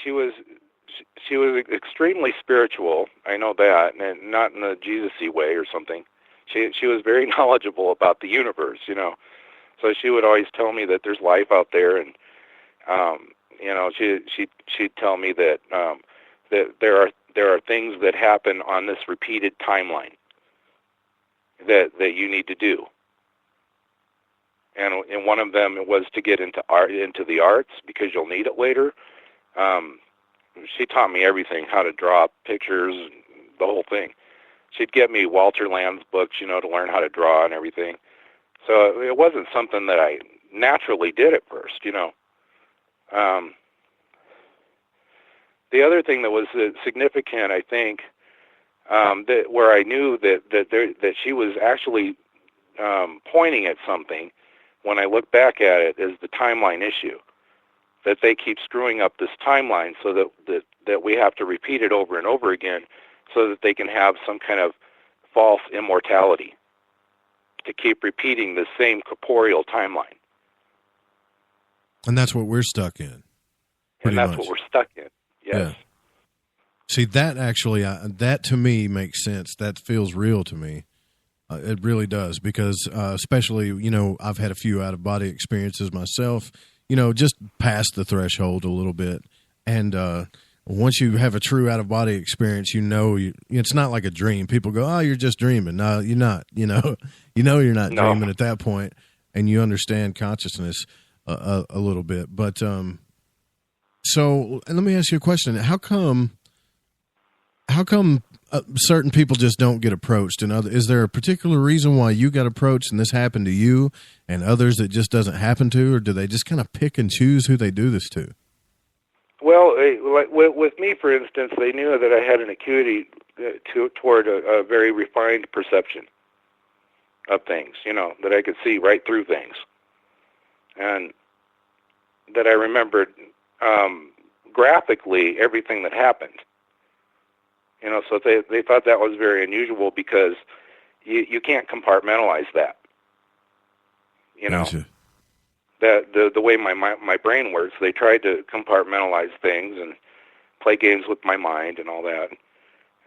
She was extremely spiritual. I know that, and not in a Jesus-y way or something. She was very knowledgeable about the universe, So she would always tell me that there's life out there, and she'd tell me that that there are things that happen on this repeated timeline that you need to do. And one of them was to get into the arts, because you'll need it later. She taught me everything, how to draw pictures, the whole thing. She'd get me Walter Land's books, to learn how to draw and everything. So it wasn't something that I naturally did at first, The other thing that was significant, I think, that where I knew that she was actually pointing at something, when I look back at it, is the timeline issue. That they keep screwing up this timeline so that we have to repeat it over and over again, so that they can have some kind of false immortality, to keep repeating the same corporeal timeline. And that's what we're stuck in. And that's what we're stuck in. Yes. Yeah. See, that actually, that to me makes sense. That feels real to me. It really does, because especially, I've had a few out-of-body experiences myself, just past the threshold a little bit. And once you have a true out-of-body experience, it's not like a dream. People go, oh, you're just dreaming. No, you're not. You're not dreaming at that point. and you understand consciousness a little bit. But so, and let me ask you a question: How come certain people just don't get approached, and is there a particular reason why you got approached and this happened to you, and others that just doesn't happen to, or do they just kind of pick and choose who they do this to? Well, with me, for instance, they knew that I had an acuity toward a very refined perception of things, that I could see right through things, and that I remembered graphically everything that happened. So they thought that was very unusual because you can't compartmentalize that. Gotcha. That the way my brain works, they tried to compartmentalize things and play games with my mind and all that,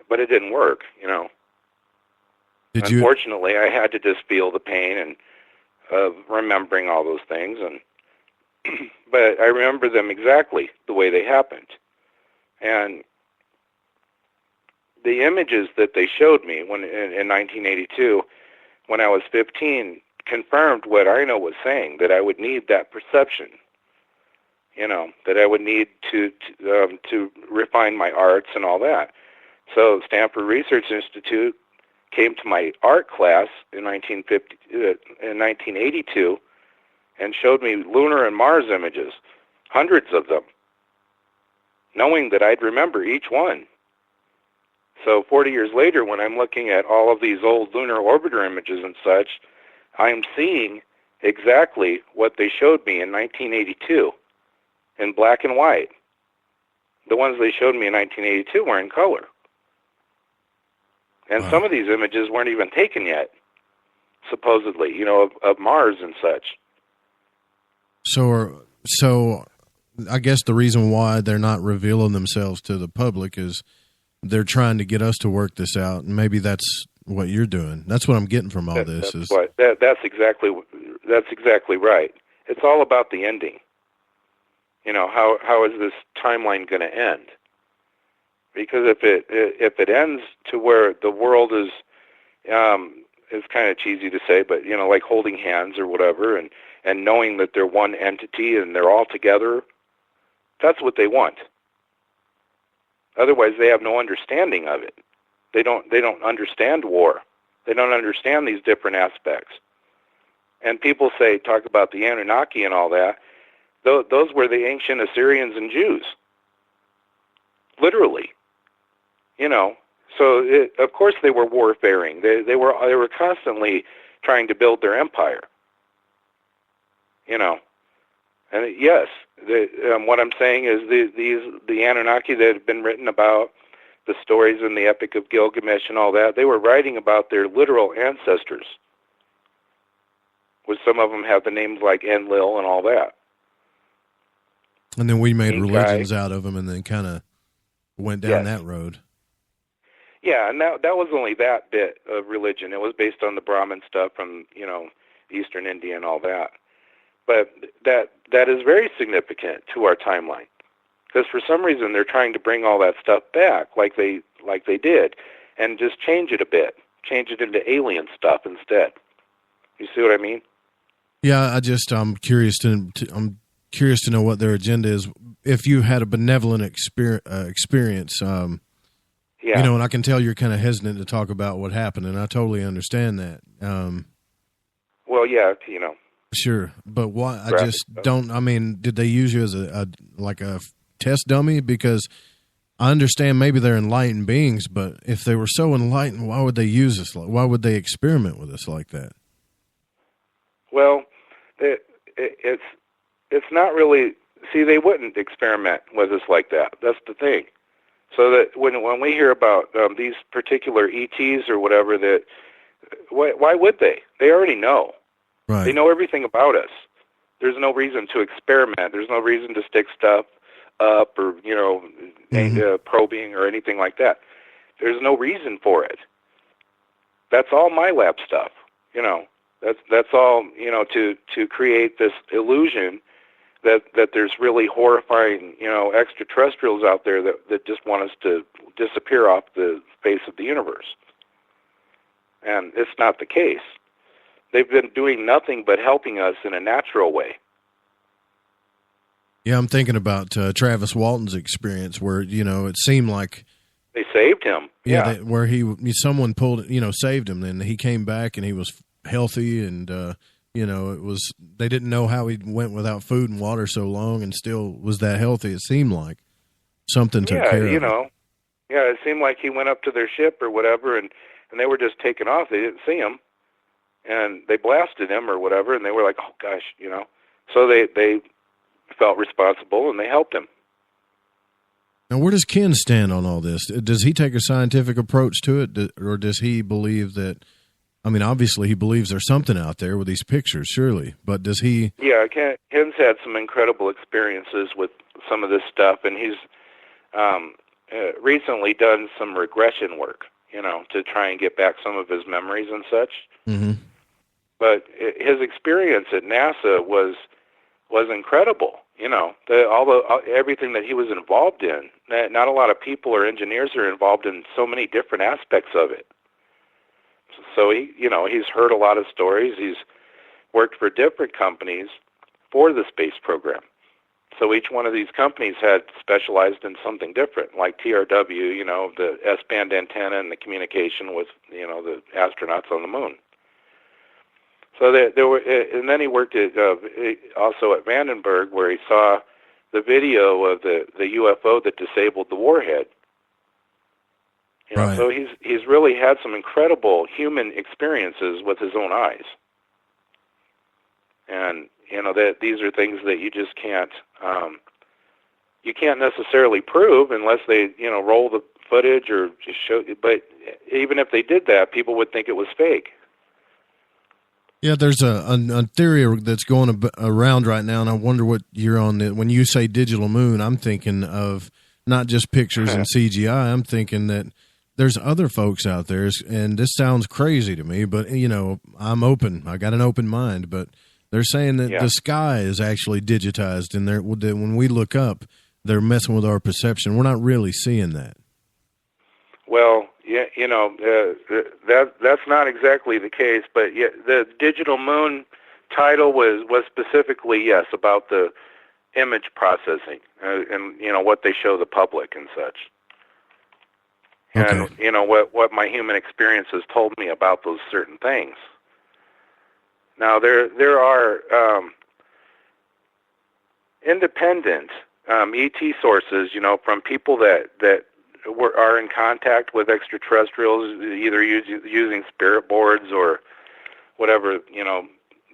but it didn't work. Unfortunately, I had to just feel the pain and of remembering all those things, and but I remember them exactly the way they happened, and the images that they showed me in 1982, when I was 15, confirmed what Ino was saying, that I would need that perception, that I would need to refine my arts and all that. So Stanford Research Institute came to my art class in 1982 and showed me lunar and Mars images, hundreds of them, knowing that I'd remember each one. So 40 years later, when I'm looking at all of these old lunar orbiter images and such, I'm seeing exactly what they showed me in 1982 in black and white. The ones they showed me in 1982 were in color. And some of these images weren't even taken yet, supposedly, of Mars and such. So I guess the reason why they're not revealing themselves to the public is they're trying to get us to work this out, and maybe that's what you're doing. That's what I'm getting from all this. That's exactly right. It's all about the ending. How is this timeline going to end? Because if it ends to where the world is kind of cheesy to say, but like holding hands or whatever, and knowing that they're one entity and they're all together, that's what they want. Otherwise, they have no understanding of it. They don't understand war. They don't understand these different aspects. And people talk about the Anunnaki and all that. Those were the ancient Assyrians and Jews, literally. So of course they were warfaring. They were constantly trying to build their empire. And yes, what I'm saying is the Anunnaki that have been written about, the stories in the Epic of Gilgamesh and all that, they were writing about their literal ancestors, which some of them have the names like Enlil and all that. And then we made religions out of them and then kind of went down that road. Yeah, and that was only that bit of religion. It was based on the Brahmin stuff from, Eastern India and all that. But that is very significant to our timeline, because for some reason they're trying to bring all that stuff back, like they did, and just change it a bit, change it into alien stuff instead. You see what I mean? Yeah, I'm curious to know what their agenda is. If you had a benevolent experience, and I can tell you're kind of hesitant to talk about what happened, and I totally understand that. Well, yeah, Sure, but why? I just don't. I mean, did they use you as a test dummy? Because I understand maybe they're enlightened beings, but if they were so enlightened, why would they use us? Why would they experiment with us like that? Well, it's not really. See, they wouldn't experiment with us like that. That's the thing. So that when we hear about these particular ETs or whatever, why would they? They already know. Right. They know everything about us. There's no reason to experiment. There's no reason to stick stuff up or, probing or anything like that. There's no reason for it. That's all my lab stuff. That's all, to create this illusion that there's really horrifying, extraterrestrials out there that just want us to disappear off the face of the universe. And it's not the case. they've been doing nothing but helping us in a natural way. Yeah, I'm thinking about Travis Walton's experience where, it seemed like they saved him. Yeah. Where someone saved him, and he came back and he was healthy, and, they didn't know how he went without food and water so long and still was that healthy. It seemed like something took care of him. Yeah, it seemed like he went up to their ship or whatever, and they were just taking off. They didn't see him, and they blasted him or whatever, and they were like, oh, gosh, So they felt responsible, and they helped him. Now, where does Ken stand on all this? Does he take a scientific approach to it, or does he believe that, obviously he believes there's something out there with these pictures, surely, but does he... Yeah, Ken's had some incredible experiences with some of this stuff, and he's recently done some regression work, to try and get back some of his memories and such. Mm-hmm. But his experience at NASA was incredible. Everything that he was involved in. Not a lot of people or engineers are involved in so many different aspects of it. So he's heard a lot of stories. He's worked for different companies for the space program. So each one of these companies had specialized in something different, like TRW, the S-band antenna and the communication with, the astronauts on the moon. So there were, and then he worked also at Vandenberg, where he saw the video of the UFO that disabled the warhead. Right. So he's really had some incredible human experiences with his own eyes, and that these are things that you just can't necessarily prove unless they roll the footage or just show. But even if they did that, people would think it was fake. Yeah, there's a theory that's going around right now, and I wonder what you're on. When you say digital moon, I'm thinking of not just pictures and CGI. I'm thinking that there's other folks out there, and this sounds crazy to me, but, I'm open. I got an open mind, but they're saying that the sky is actually digitized, and when we look up, they're messing with our perception. We're not really seeing that. Well, yeah, that's not exactly the case, but the digital moon title was specifically, yes, about the image processing and what they show the public and such. Okay. And what my human experience has told me about those certain things. Now there are independent ET sources, from people that are in contact with extraterrestrials, either using spirit boards or whatever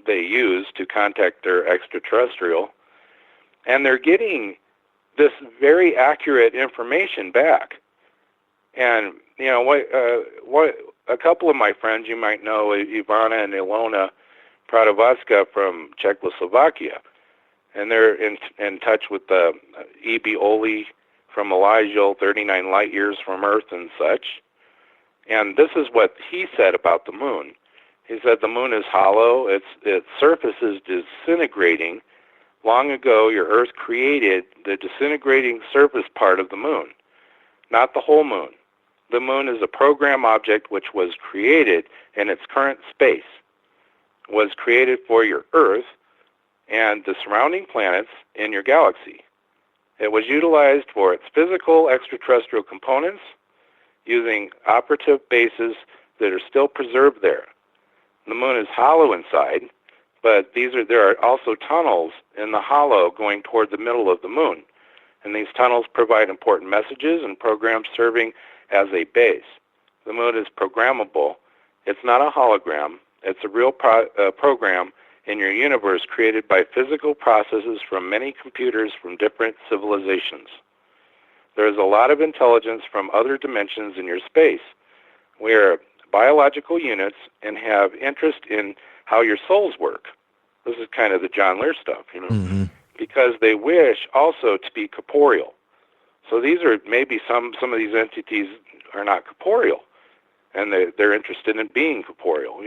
they use to contact their extraterrestrial, and they're getting this very accurate information back. And what a couple of my friends you might know, Ivana and Ilona Pradovaska from Czechoslovakia, and they're in touch with E.B. Oli from Elijah, 39 light years from Earth and such. And this is what he said about the moon. He said the moon is hollow, its surface is disintegrating. Long ago, your Earth created the disintegrating surface part of the moon, not the whole moon. The moon is a program object which was created in its current space, was created for your Earth and the surrounding planets in your galaxy. It was utilized for its physical extraterrestrial components using operative bases that are still preserved there. The moon is hollow inside, but there are also tunnels in the hollow going toward the middle of the moon. And these tunnels provide important messages and programs serving as a base. The moon is programmable. It's not a hologram. It's a real program in your universe created by physical processes from many computers from different civilizations. There is a lot of intelligence from other dimensions in your space. We are biological units and have interest in how your souls work. This is kind of the John Lear stuff, Mm-hmm. Because they wish also to be corporeal. So these are maybe some of these entities are not corporeal, and they're interested in being corporeal,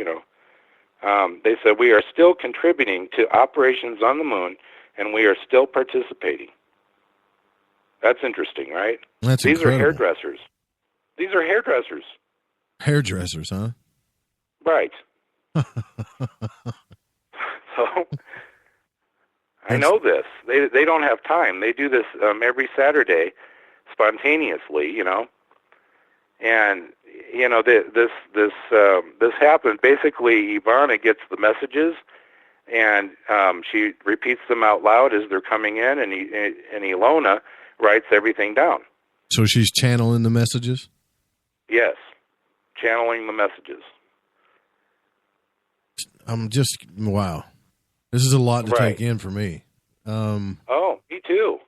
They said we are still contributing to operations on the moon, and we are still participating. That's interesting, right? That's These incredible. are hairdressers. These are hairdressers. Hairdressers, huh? Right. So I know this. They don't have time. They do this every Saturday spontaneously, you know. And you know, this happens. Basically, Ivana gets the messages, and she repeats them out loud as they're coming in, and Ilona writes everything down. So she's channeling the messages? Yes, channeling the messages. I'm just, wow. This is a lot to take in for me. Oh, me too.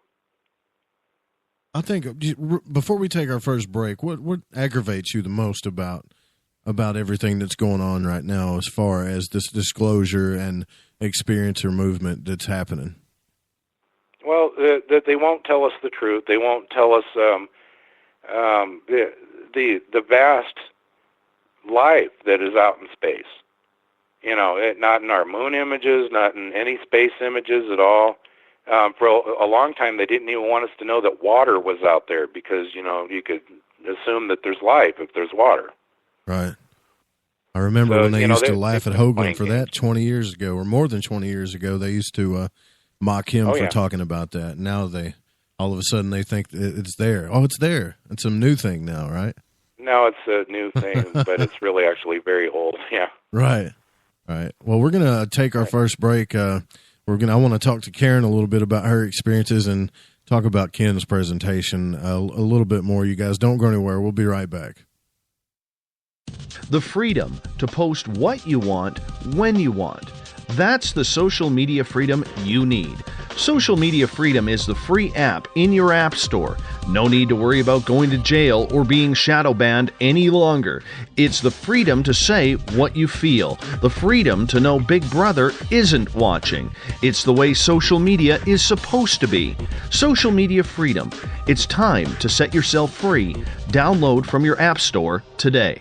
I think, before we take our first break, what aggravates you the most about everything that's going on right now as far as this disclosure and experiencer movement that's happening? Well, that they won't tell us the truth. They won't tell us the vast life that is out in space. You know, not in our moon images, not in any space images at all. For a long time, they didn't even want us to know that water was out there because, you know, you could assume that there's life if there's water. Right. I remember when they used to laugh at Hoagland for that 20 years ago, or more than 20 years ago. They used to mock him for talking about that. Now all of a sudden, they think it's there. Oh, it's there. It's a new thing now, right? No, it's a new thing, but it's really actually very old. Yeah. Right. Right. Well, we're going to take our first break. I want to talk to Karen a little bit about her experiences and talk about Ken's presentation a little bit more. You guys don't go anywhere. We'll be right back. The freedom to post what you want, when you want. That's the social media freedom you need. Social Media Freedom is the free app in your app store. No need to worry about going to jail or being shadow banned any longer. It's the freedom to say what you feel. The freedom to know Big Brother isn't watching. It's the way social media is supposed to be. Social Media Freedom. It's time to set yourself free. Download from your app store today.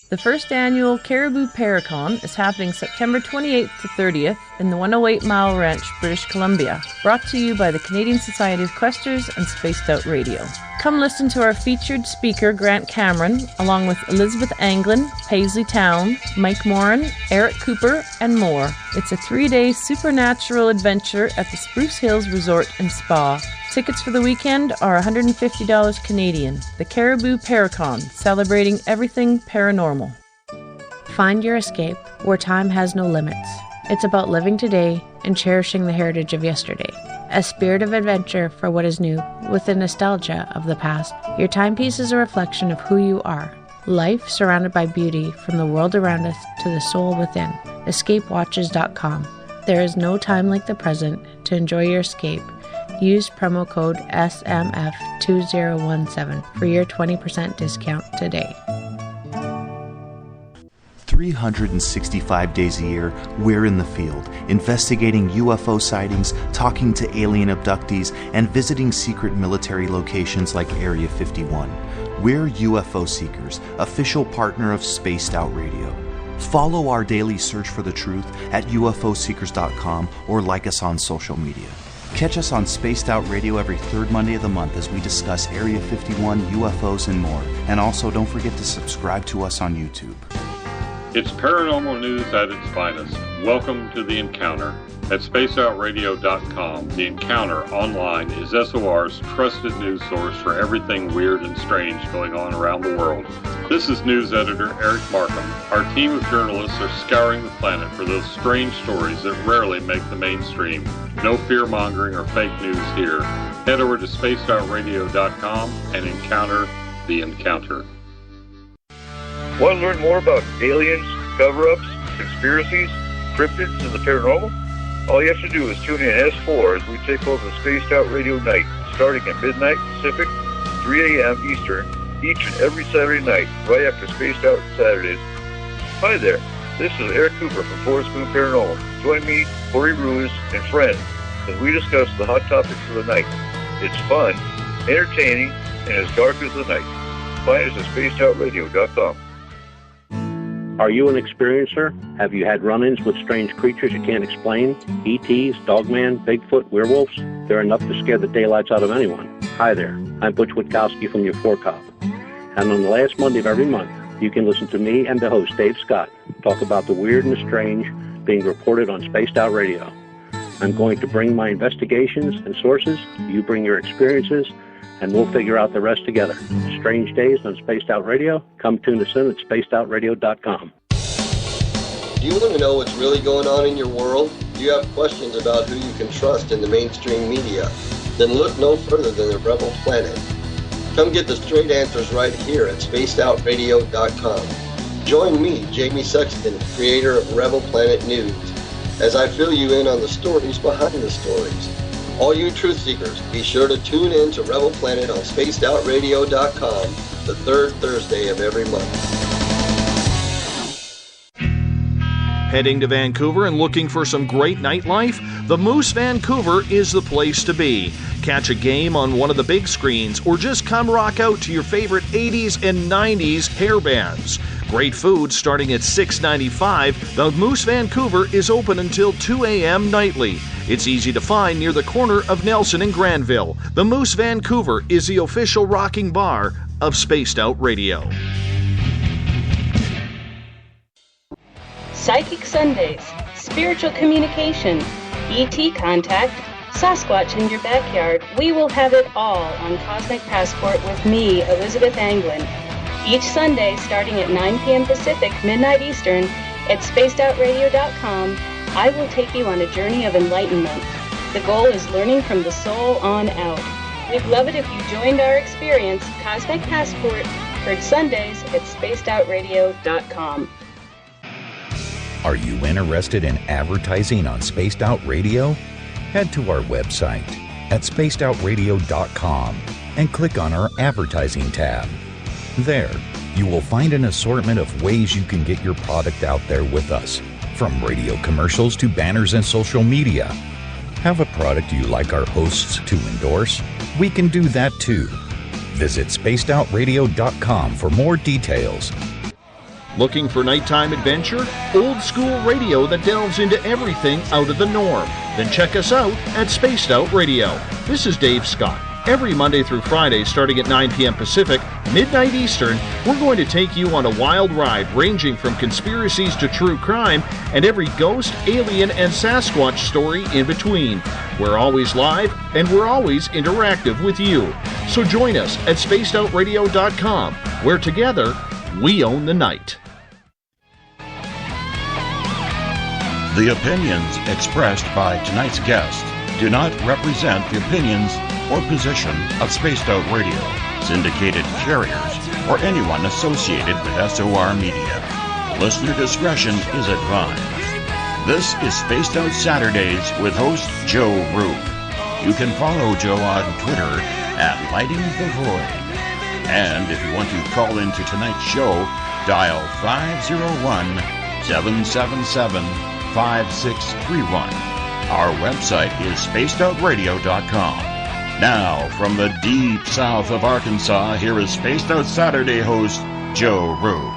The first annual Caribou Paracon is happening September 28th to 30th in the 108 Mile Ranch, British Columbia. Brought to you by the Canadian Society of Questers and Spaced Out Radio. Come listen to our featured speaker, Grant Cameron, along with Elizabeth Anglin, Paisley Town, Mike Moran, Eric Cooper, and more. It's a 3-day supernatural adventure at the Spruce Hills Resort and Spa. Tickets for the weekend are $150 Canadian. The Caribou Paracon, celebrating everything paranormal. Find your escape where time has no limits. It's about living today and cherishing the heritage of yesterday. A spirit of adventure for what is new, with the nostalgia of the past. Your timepiece is a reflection of who you are. Life surrounded by beauty from the world around us to the soul within. EscapeWatches.com. There is no time like the present to enjoy your escape. Use promo code SMF2017 for your 20% discount today. 365 days a year, we're in the field, investigating UFO sightings, talking to alien abductees, and visiting secret military locations like Area 51. We're UFO Seekers, official partner of Spaced Out Radio. Follow our daily search for the truth at UFOseekers.com or like us on social media. Catch us on Spaced Out Radio every third Monday of the month as we discuss Area 51, UFOs, and more. And also, don't forget to subscribe to us on YouTube. It's paranormal news at its finest. Welcome to The Encounter. At spaceoutradio.com, The Encounter online is SOR's trusted news source for everything weird and strange going on around the world. This is news editor Eric Markham. Our team of journalists are scouring the planet for those strange stories that rarely make the mainstream. No fear-mongering or fake news here. Head over to spaceoutradio.com and encounter The Encounter. Want to learn more about aliens, cover-ups, conspiracies, cryptids, and the paranormal? All you have to do is tune in S4 as we take over the Spaced Out Radio night, starting at midnight Pacific, 3 a.m. Eastern, each and every Saturday night, right after Spaced Out Saturdays. Hi there, this is Eric Cooper from Forest Moon Paranormal. Join me, Corey Ruiz, and friends as we discuss the hot topics of the night. It's fun, entertaining, and as dark as the night. Find us at spacedoutradio.com. Are you an experiencer? Have you had run-ins with strange creatures you can't explain? ETs, Dogman, Bigfoot, werewolves? They're enough to scare the daylights out of anyone. Hi there, I'm Butch Witkowski from your 4-Cop. And on the last Monday of every month, you can listen to me and the host, Dave Scott, talk about the weird and the strange, being reported on Spaced Out Radio. I'm going to bring my investigations and sources, you bring your experiences, and we'll figure out the rest together. Strange Days on Spaced Out Radio. Come tune us in at spacedoutradio.com. Do you want to know what's really going on in your world? Do you have questions about who you can trust in the mainstream media? Then look no further than the Rebel Planet. Come get the straight answers right here at spacedoutradio.com. Join me, Jamie Sexton, creator of Rebel Planet News, as I fill you in on the stories behind the stories. All you truth seekers, be sure to tune in to Rebel Planet on spacedoutradio.com the third Thursday of every month. Heading to Vancouver and looking for some great nightlife? The Moose Vancouver is the place to be. Catch a game on one of the big screens or just come rock out to your favorite 80s and 90s hair bands. Great food starting at $6.95. The Moose Vancouver is open until 2 a.m. nightly. It's easy to find near the corner of Nelson and Granville. The Moose Vancouver is the official rocking bar of Spaced Out Radio. Psychic Sundays, spiritual communication, ET contact, Sasquatch in your backyard. We will have it all on Cosmic Passport with me, Elizabeth Anglin. Each Sunday, starting at 9 p.m. Pacific, midnight Eastern, at spacedoutradio.com, I will take you on a journey of enlightenment. The goal is learning from the soul on out. We'd love it if you joined our experience. Cosmic Passport, heard Sundays at spacedoutradio.com. Are you interested in advertising on Spaced Out Radio? Head to our website at spacedoutradio.com and click on our advertising tab. There, you will find an assortment of ways you can get your product out there with us, from radio commercials to banners and social media. Have a product you like our hosts to endorse? We can do that too. Visit spacedoutradio.com for more details. Looking for nighttime adventure? Old school radio that delves into everything out of the norm? Then check us out at Spaced Out Radio. This is Dave Scott. Every Monday through Friday, starting at 9 p.m. Pacific, midnight Eastern, we're going to take you on a wild ride ranging from conspiracies to true crime and every ghost, alien, and Sasquatch story in between. We're always live and we're always interactive with you. So join us at spacedoutradio.com, where together we own the night. The opinions expressed by tonight's guest do not represent the opinions or position of Spaced Out Radio, syndicated carriers, or anyone associated with SOR Media. Listener discretion is advised. This is Spaced Out Saturdays with host Joe Roop. You can follow Joe on Twitter at Lighting the Void. And if you want to call into tonight's show, dial 501-777-5631. Our website is spacedoutradio.com. Now, from the deep south of Arkansas, here is Spaced Out Saturday host Joe Roop.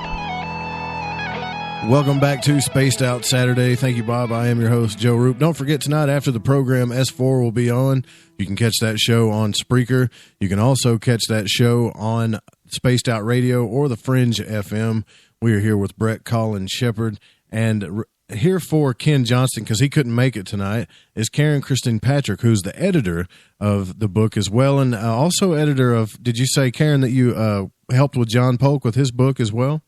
Welcome back to Spaced Out Saturday. Thank you, Bob. I am your host, Joe Roop. Don't forget, tonight after the program, S4 will be on. You can catch that show on Spreaker. You can also catch that show on Spaced Out Radio or the Fringe FM. We are here with Brett, Colin Sheppard, and here for Ken Johnston, because he couldn't make it tonight, is Karen Christine Patrick, who's the editor of the book as well, and also editor of, did you say, Karen, that you helped with John Polk with his book as well?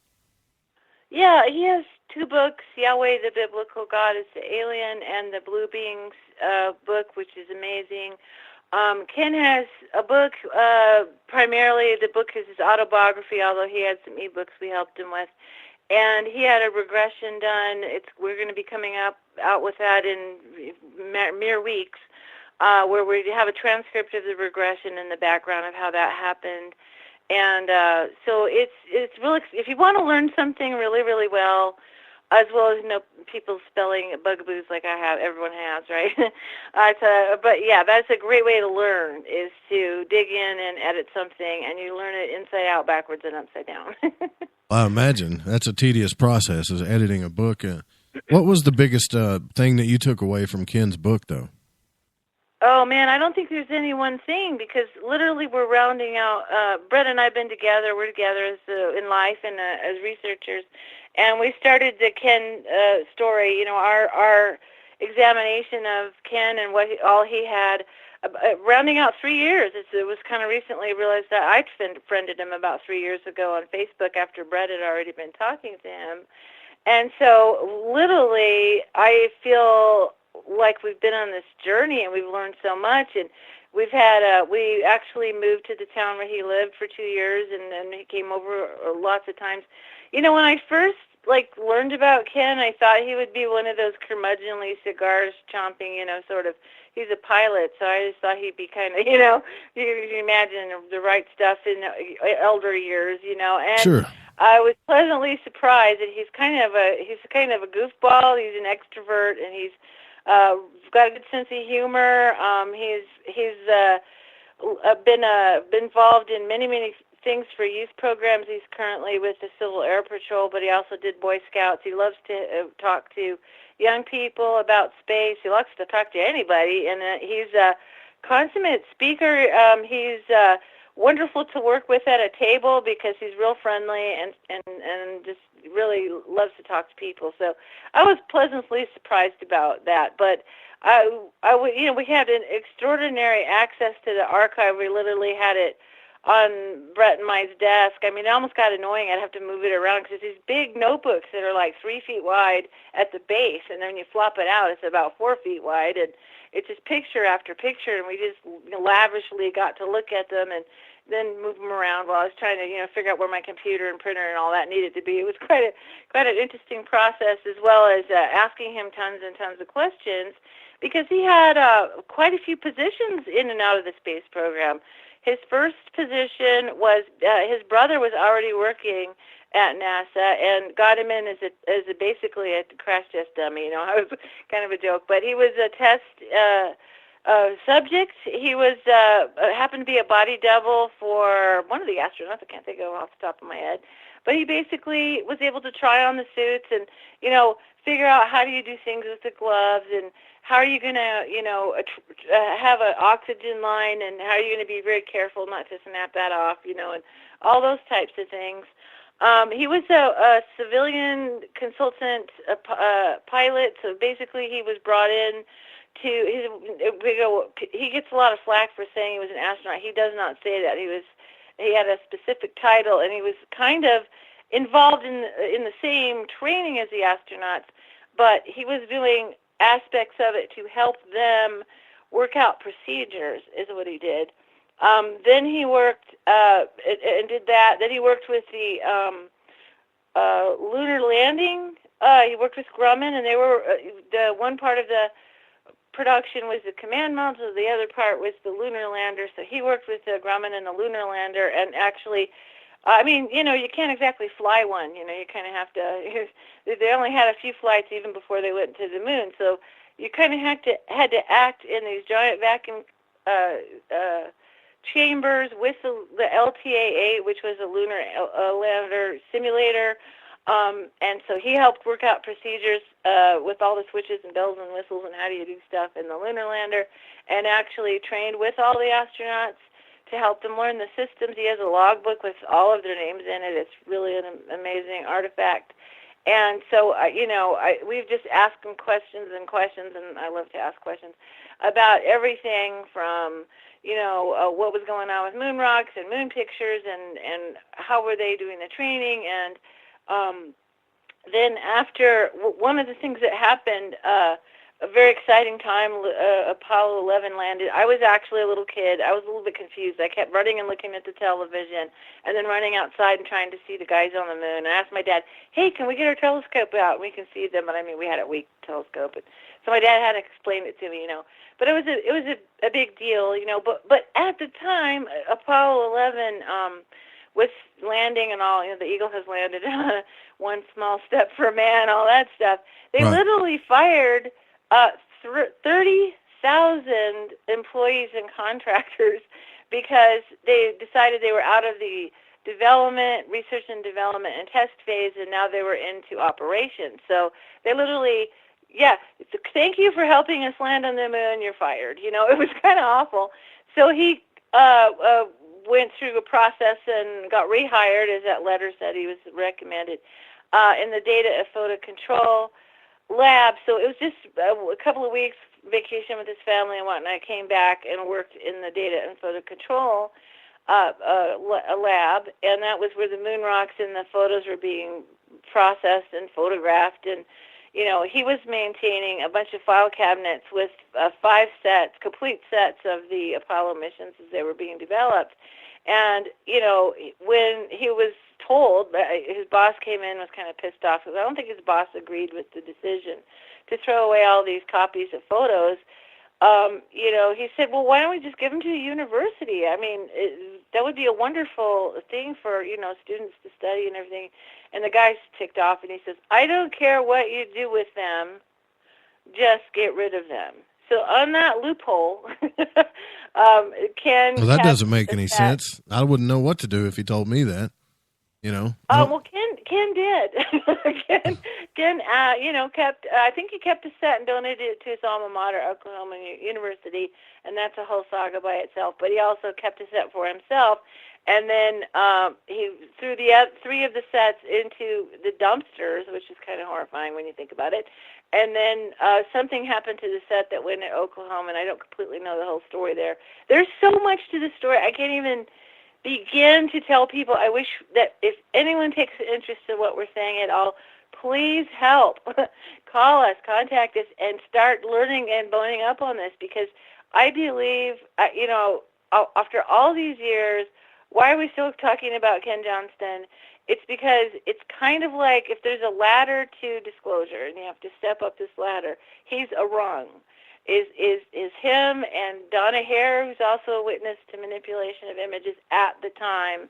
Yeah, he has two books, Yahweh, the Biblical God is the Alien, and the Blue Beings book, which is amazing. Ken has a book, primarily the book is his autobiography, although he had some e-books we helped him with. And he had a regression done. We're going to be coming out with that in mere weeks, where we have a transcript of the regression in the background of how that happened. And so it's really, if you want to learn something really, really well as people spelling bugaboos like everyone has, right? But yeah, that's a great way to learn, is to dig in and edit something, and you learn it inside out, backwards, and upside down. I imagine that's a tedious process, is editing a book. What was the biggest thing that you took away from Ken's book, though? Oh, man, I don't think there's any one thing, because literally we're rounding out, Brett and I have been together, we're together in life and as researchers, And we started the Ken story, our examination of Ken and all he had, rounding out 3 years. It was kind of recently realized that I'd friended him about 3 years ago on Facebook after Brett had already been talking to him. And so literally I feel like we've been on this journey and we've learned so much. And we've had, we actually moved to the town where he lived for 2 years, and then he came over lots of times. When I first learned about Ken, I thought he would be one of those curmudgeonly cigars chomping, sort of. He's a pilot, so I just thought he'd be kind of, you imagine the right stuff in elder years, and sure. I was pleasantly surprised that he's kind of a goofball. He's an extrovert, and he's got a good sense of humor. He's been involved in many things for youth programs. He's currently with the Civil Air Patrol, but he also did Boy Scouts. He loves to talk to young people about space. He likes to talk to anybody, and he's a consummate speaker. He's wonderful to work with at a table because he's real friendly and just really loves to talk to people. So I was pleasantly surprised about that. But we had an extraordinary access to the archive. We literally had it on Brett and my desk. I mean, it almost got annoying. I'd have to move it around because it's these big notebooks that are like 3 feet wide at the base, and then when you flop it out, it's about 4 feet wide, and it's just picture after picture, and we just lavishly got to look at them and then move them around while I was trying to, figure out where my computer and printer and all that needed to be. It was quite an interesting process, as well as asking him tons and tons of questions, because he had quite a few positions in and out of the space program. His first position was his brother was already working at NASA and got him in as basically a crash test dummy. It was kind of a joke, but he was a test subject. He was happened to be a body double for one of the astronauts. I can't think of it off the top of my head, but he basically was able to try on the suits and figure out how do you do things with the gloves, and how are you going to, have an oxygen line, and how are you going to be very careful not to snap that off, and all those types of things. He was a civilian consultant pilot, so basically he was brought in he gets a lot of flack for saying he was an astronaut. He does not say that. He had a specific title, and he was kind of involved in the same training as the astronauts, but he was doing aspects of it to help them work out procedures, is what he did. Then he worked and did that. Then he worked with the lunar landing. He worked with Grumman, and they were the one part of the production was the command module, the other part was the lunar lander. So he worked with the Grumman and the lunar lander, and actually, you can't exactly fly one. You kind of have to. They only had a few flights even before they went to the moon. So you kind of had to act in these giant vacuum chambers with the LTA-8, which was a lunar lander simulator. And so he helped work out procedures with all the switches and bells and whistles and how do you do stuff in the lunar lander, and actually trained with all the astronauts to help them learn the systems. He has a logbook with all of their names in it. It's really an amazing artifact. And so, we've just asked him questions and questions, and I love to ask questions about everything from, what was going on with moon rocks and moon pictures, and how were they doing the training. And then after, one of the things that happened, a very exciting time, Apollo 11 landed. I was actually a little kid. I was a little bit confused. I kept running and looking at the television and then running outside and trying to see the guys on the moon. I asked my dad, hey, can we get our telescope out? We can see them. But we had a weak telescope. So my dad had to explain it to me, But it was a big deal, But at the time, Apollo 11 with landing and all, the Eagle has landed, one small step for man, all that stuff. They literally fired 30,000 employees and contractors because they decided they were out of the research and development and test phase, and now they were into operations. So they literally, thank you for helping us land on the moon, you're fired. It was kind of awful. So he went through a process and got rehired, as that letter said. He was recommended. in the data and photo control lab. So it was just a couple of weeks vacation with his family and whatnot. I came back and worked in the data and photo control a lab, and that was where the moon rocks and the photos were being processed and photographed. And he was maintaining a bunch of file cabinets with 5 sets, complete sets of the Apollo missions as they were being developed. And when he was told, his boss came in, was kind of pissed off because I don't think his boss agreed with the decision to throw away all these copies of photos. He said, well, why don't we just give them to a university? I mean, that would be a wonderful thing for, students to study and everything. And the guy's ticked off, and he says, I don't care what you do with them, just get rid of them. So on that loophole, Ken... Well, that doesn't make any sense. I wouldn't know what to do if he told me that, Well, Ken did. Ken, kept. I think he kept a set and donated it to his alma mater, Oklahoma University, and that's a whole saga by itself. But he also kept a set for himself, and then he threw the 3 of the sets into the dumpsters, which is kind of horrifying when you think about it. And then something happened to the set that went to Oklahoma, and I don't completely know the whole story there. There's so much to the story. I can't even begin to tell people. I wish that if anyone takes an interest in what we're saying at all, please help. Call us, contact us, and start learning and boning up on this, because I believe, after all these years, why are we still talking about Ken Johnston? It's because it's kind of like if there's a ladder to disclosure and you have to step up this ladder, he's a rung. Is him and Donna Hare, who's also a witness to manipulation of images at the time,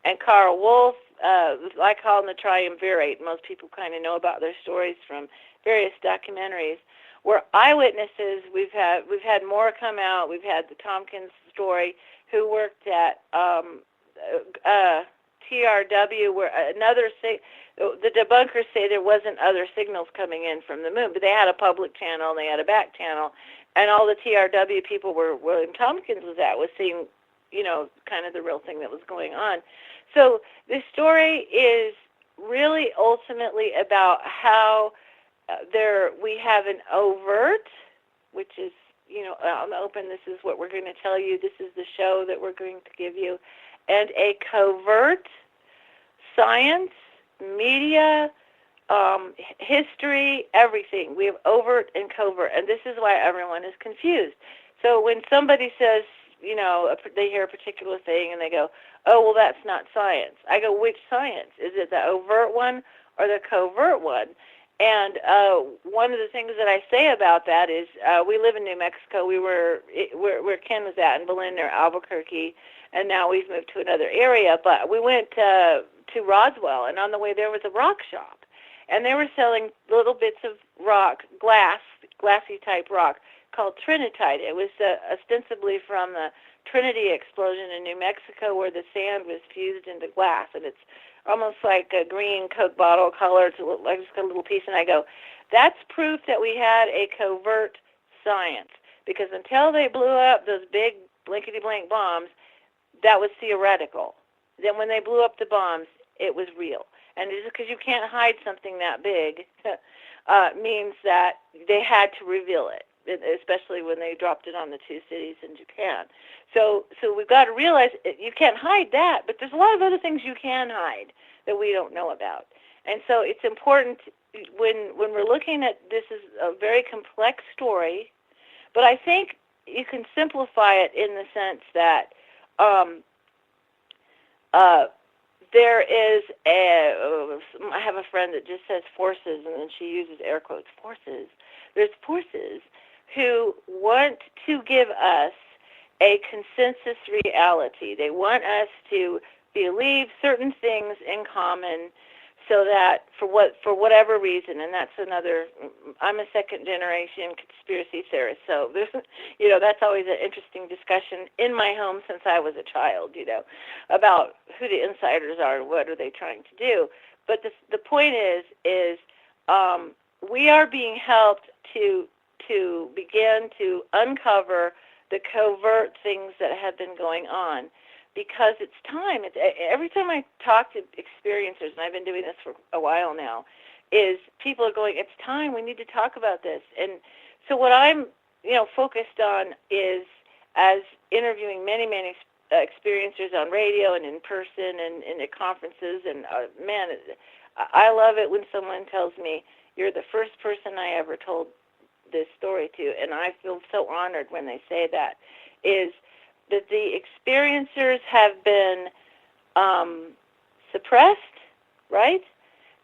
and Carl Wolf, I call them the triumvirate. Most people kind of know about their stories from various documentaries. We're eyewitnesses. We've had more come out. We've had the Tompkins story, who worked at TRW, where the debunkers say there wasn't other signals coming in from the moon, but they had a public channel and they had a back channel, and all the TRW people where William Tompkins was at was seeing, kind of the real thing that was going on. So this story is really ultimately about how we have an overt, which is, on the open, this is what we're going to tell you, this is the show that we're going to give you, and a covert science, media, history, everything. We have overt and covert, and this is why everyone is confused. So when somebody says, they hear a particular thing and they go, oh, well, that's not science. I go, which science? Is it the overt one or the covert one? And one of the things that I say about that is we live in New Mexico. We were where Ken was at in Berlin or Albuquerque, and now we've moved to another area. But we went to Roswell, and on the way there was a rock shop, and they were selling little bits of rock, glassy type rock, called Trinitite. It was ostensibly from the Trinity explosion in New Mexico, where the sand was fused into glass, and it's almost like a green Coke bottle color to look like just a little piece. And I go, that's proof that we had a covert science, because until they blew up those big blankety-blank bombs, that was theoretical. Then when they blew up the bombs, it was real. And just because you can't hide something that big means that they had to reveal it, especially when they dropped it on the 2 cities in Japan. So we've got to realize you can't hide that, but there's a lot of other things you can hide that we don't know about. And so it's important when we're looking at this is a very complex story, but I think you can simplify it in the sense that there is I have a friend that just says forces, and then she uses air quotes, forces. There's forces who want to give us a consensus reality. They want us to believe certain things in common, so that for whatever reason, and that's another. I'm a second-generation conspiracy theorist, so there's, that's always an interesting discussion in my home since I was a child, about who the insiders are and what are they trying to do. But the point is we are being helped to begin to uncover the covert things that have been going on. because it's time. Every time I talk to experiencers, and I've been doing this for a while now, is people are going, it's time, we need to talk about this. And so what I'm, focused on is, as interviewing many experiencers on radio and in person and at conferences, and man, I love it when someone tells me, you're the first person I ever told this story to, and I feel so honored when they say that, is that the experiencers have been suppressed, right?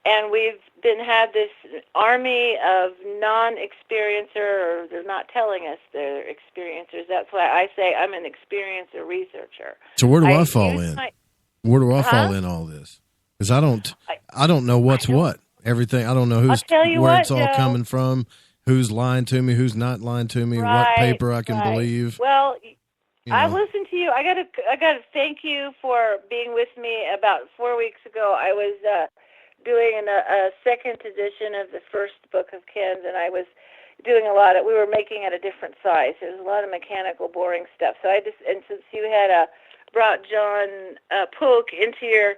And we've had this army of non-experiencer, or they're not telling us they're experiencers. That's why I say I'm an experiencer researcher. So where do I fall in? Where do I fall in all this? Because I don't know what's what. Everything, I don't know where it's all coming from, who's lying to me, who's not lying to me, what paper I can believe. Well, I listened to you. I gotta thank you for being with me. About 4 weeks ago, I was doing a second edition of the first book of Ken's, and I was doing we were making it a different size. There was a lot of mechanical, boring stuff. So and since you had brought John Pook into your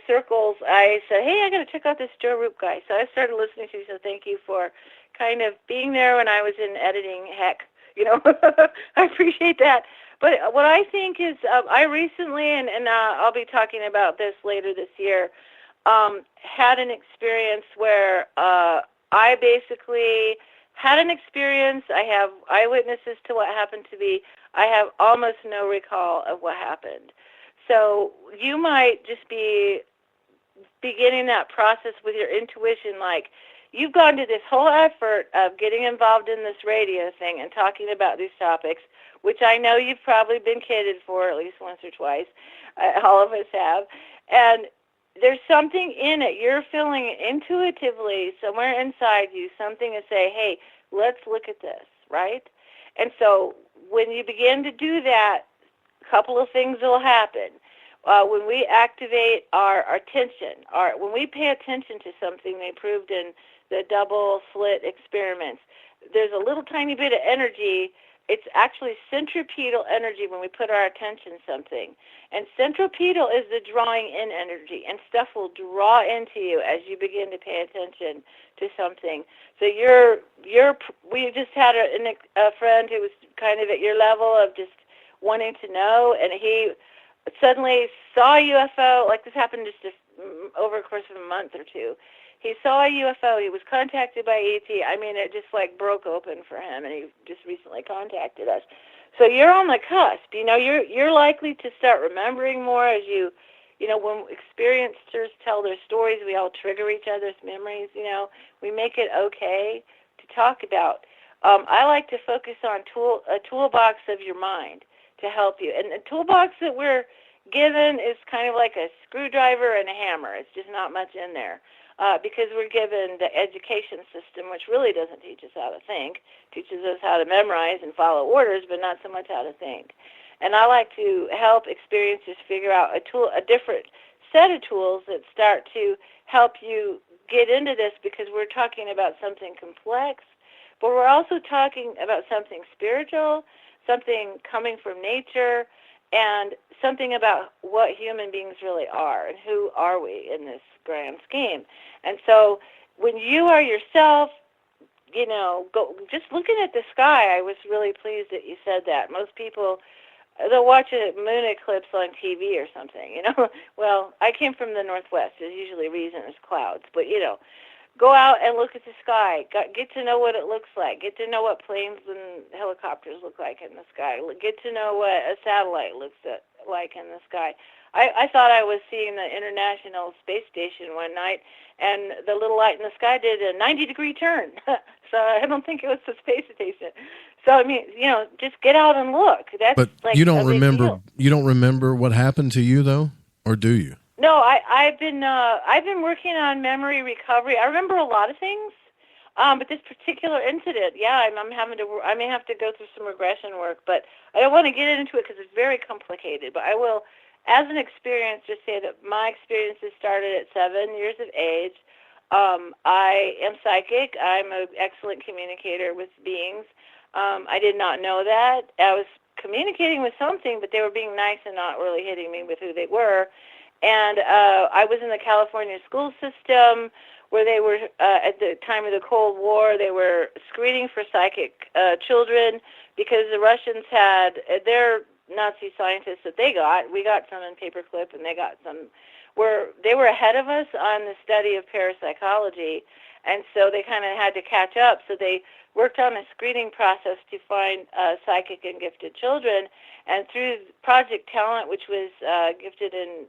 circles, I said, hey, I got to check out this Joe Roop guy. So I started listening to you, so thank you for kind of being there when I was in editing. Heck, I appreciate that. But what I think is, I recently, and I'll be talking about this later this year, had an experience where I basically had an experience. I have eyewitnesses to what happened to me. I have almost no recall of what happened. So you might just be beginning that process with your intuition, like you've gone to this whole effort of getting involved in this radio thing and talking about these topics, which I know you've probably been kidded for at least once or twice. All of us have. And there's something in it. You're feeling intuitively somewhere inside you, something to say, hey, let's look at this, right? And so when you begin to do that, a couple of things will happen. When we activate our attention, when we pay attention to something they proved in the double slit experiments, there's a little tiny bit of energy. It's actually centripetal energy when we put our attention to something. And centripetal is the drawing in energy, and stuff will draw into you as you begin to pay attention to something. So we just had a friend who was kind of at your level of just wanting to know, and he suddenly saw a UFO, like this happened just over the course of a month or two. He saw a UFO. He was contacted by ET. I mean, it just broke open for him, and he just recently contacted us. So you're on the cusp. You're likely to start remembering more as when experiencers tell their stories, we all trigger each other's memories. We make it okay to talk about. I like to focus on a toolbox of your mind to help you. And the toolbox that we're given is kind of like a screwdriver and a hammer. It's just not much in there. Because we're given the education system, which really doesn't teach us how to think. It teaches us how to memorize and follow orders, but not so much how to think. And I like to help experiencers figure out a different set of tools that start to help you get into this, because we're talking about something complex, but we're also talking about something spiritual, something coming from nature, and something about what human beings really are and who are we in this grand scheme. And so when you are yourself, just looking at the sky, I was really pleased that you said that. Most people, they'll watch a moon eclipse on TV or something, Well, I came from the Northwest. There's usually reason there's clouds, but, go out and look at the sky. Get to know what it looks like. Get to know what planes and helicopters look like in the sky. Get to know what a satellite looks like in the sky. I thought I was seeing the International Space Station one night, and the little light in the sky did a 90-degree turn. So I don't think it was the space station. So I mean, just get out and look. That's you don't remember. You don't remember what happened to you though, or do you? No, I've been working on memory recovery. I remember a lot of things, but this particular incident, I may have to go through some regression work, but I don't want to get into it because it's very complicated. But I will, as an experience, just say that my experiences started at 7 years of age. I am psychic. I'm an excellent communicator with beings. I did not know that. I was communicating with something, but they were being nice and not really hitting me with who they were. And I was in the California school system where they were, at the time of the Cold War, they were screening for psychic children because the Russians had their Nazi scientists that they got. We got some in paperclip, and they got some. They were ahead of us on the study of parapsychology, and so they kind of had to catch up. So they worked on a screening process to find psychic and gifted children, and through Project Talent, which was gifted and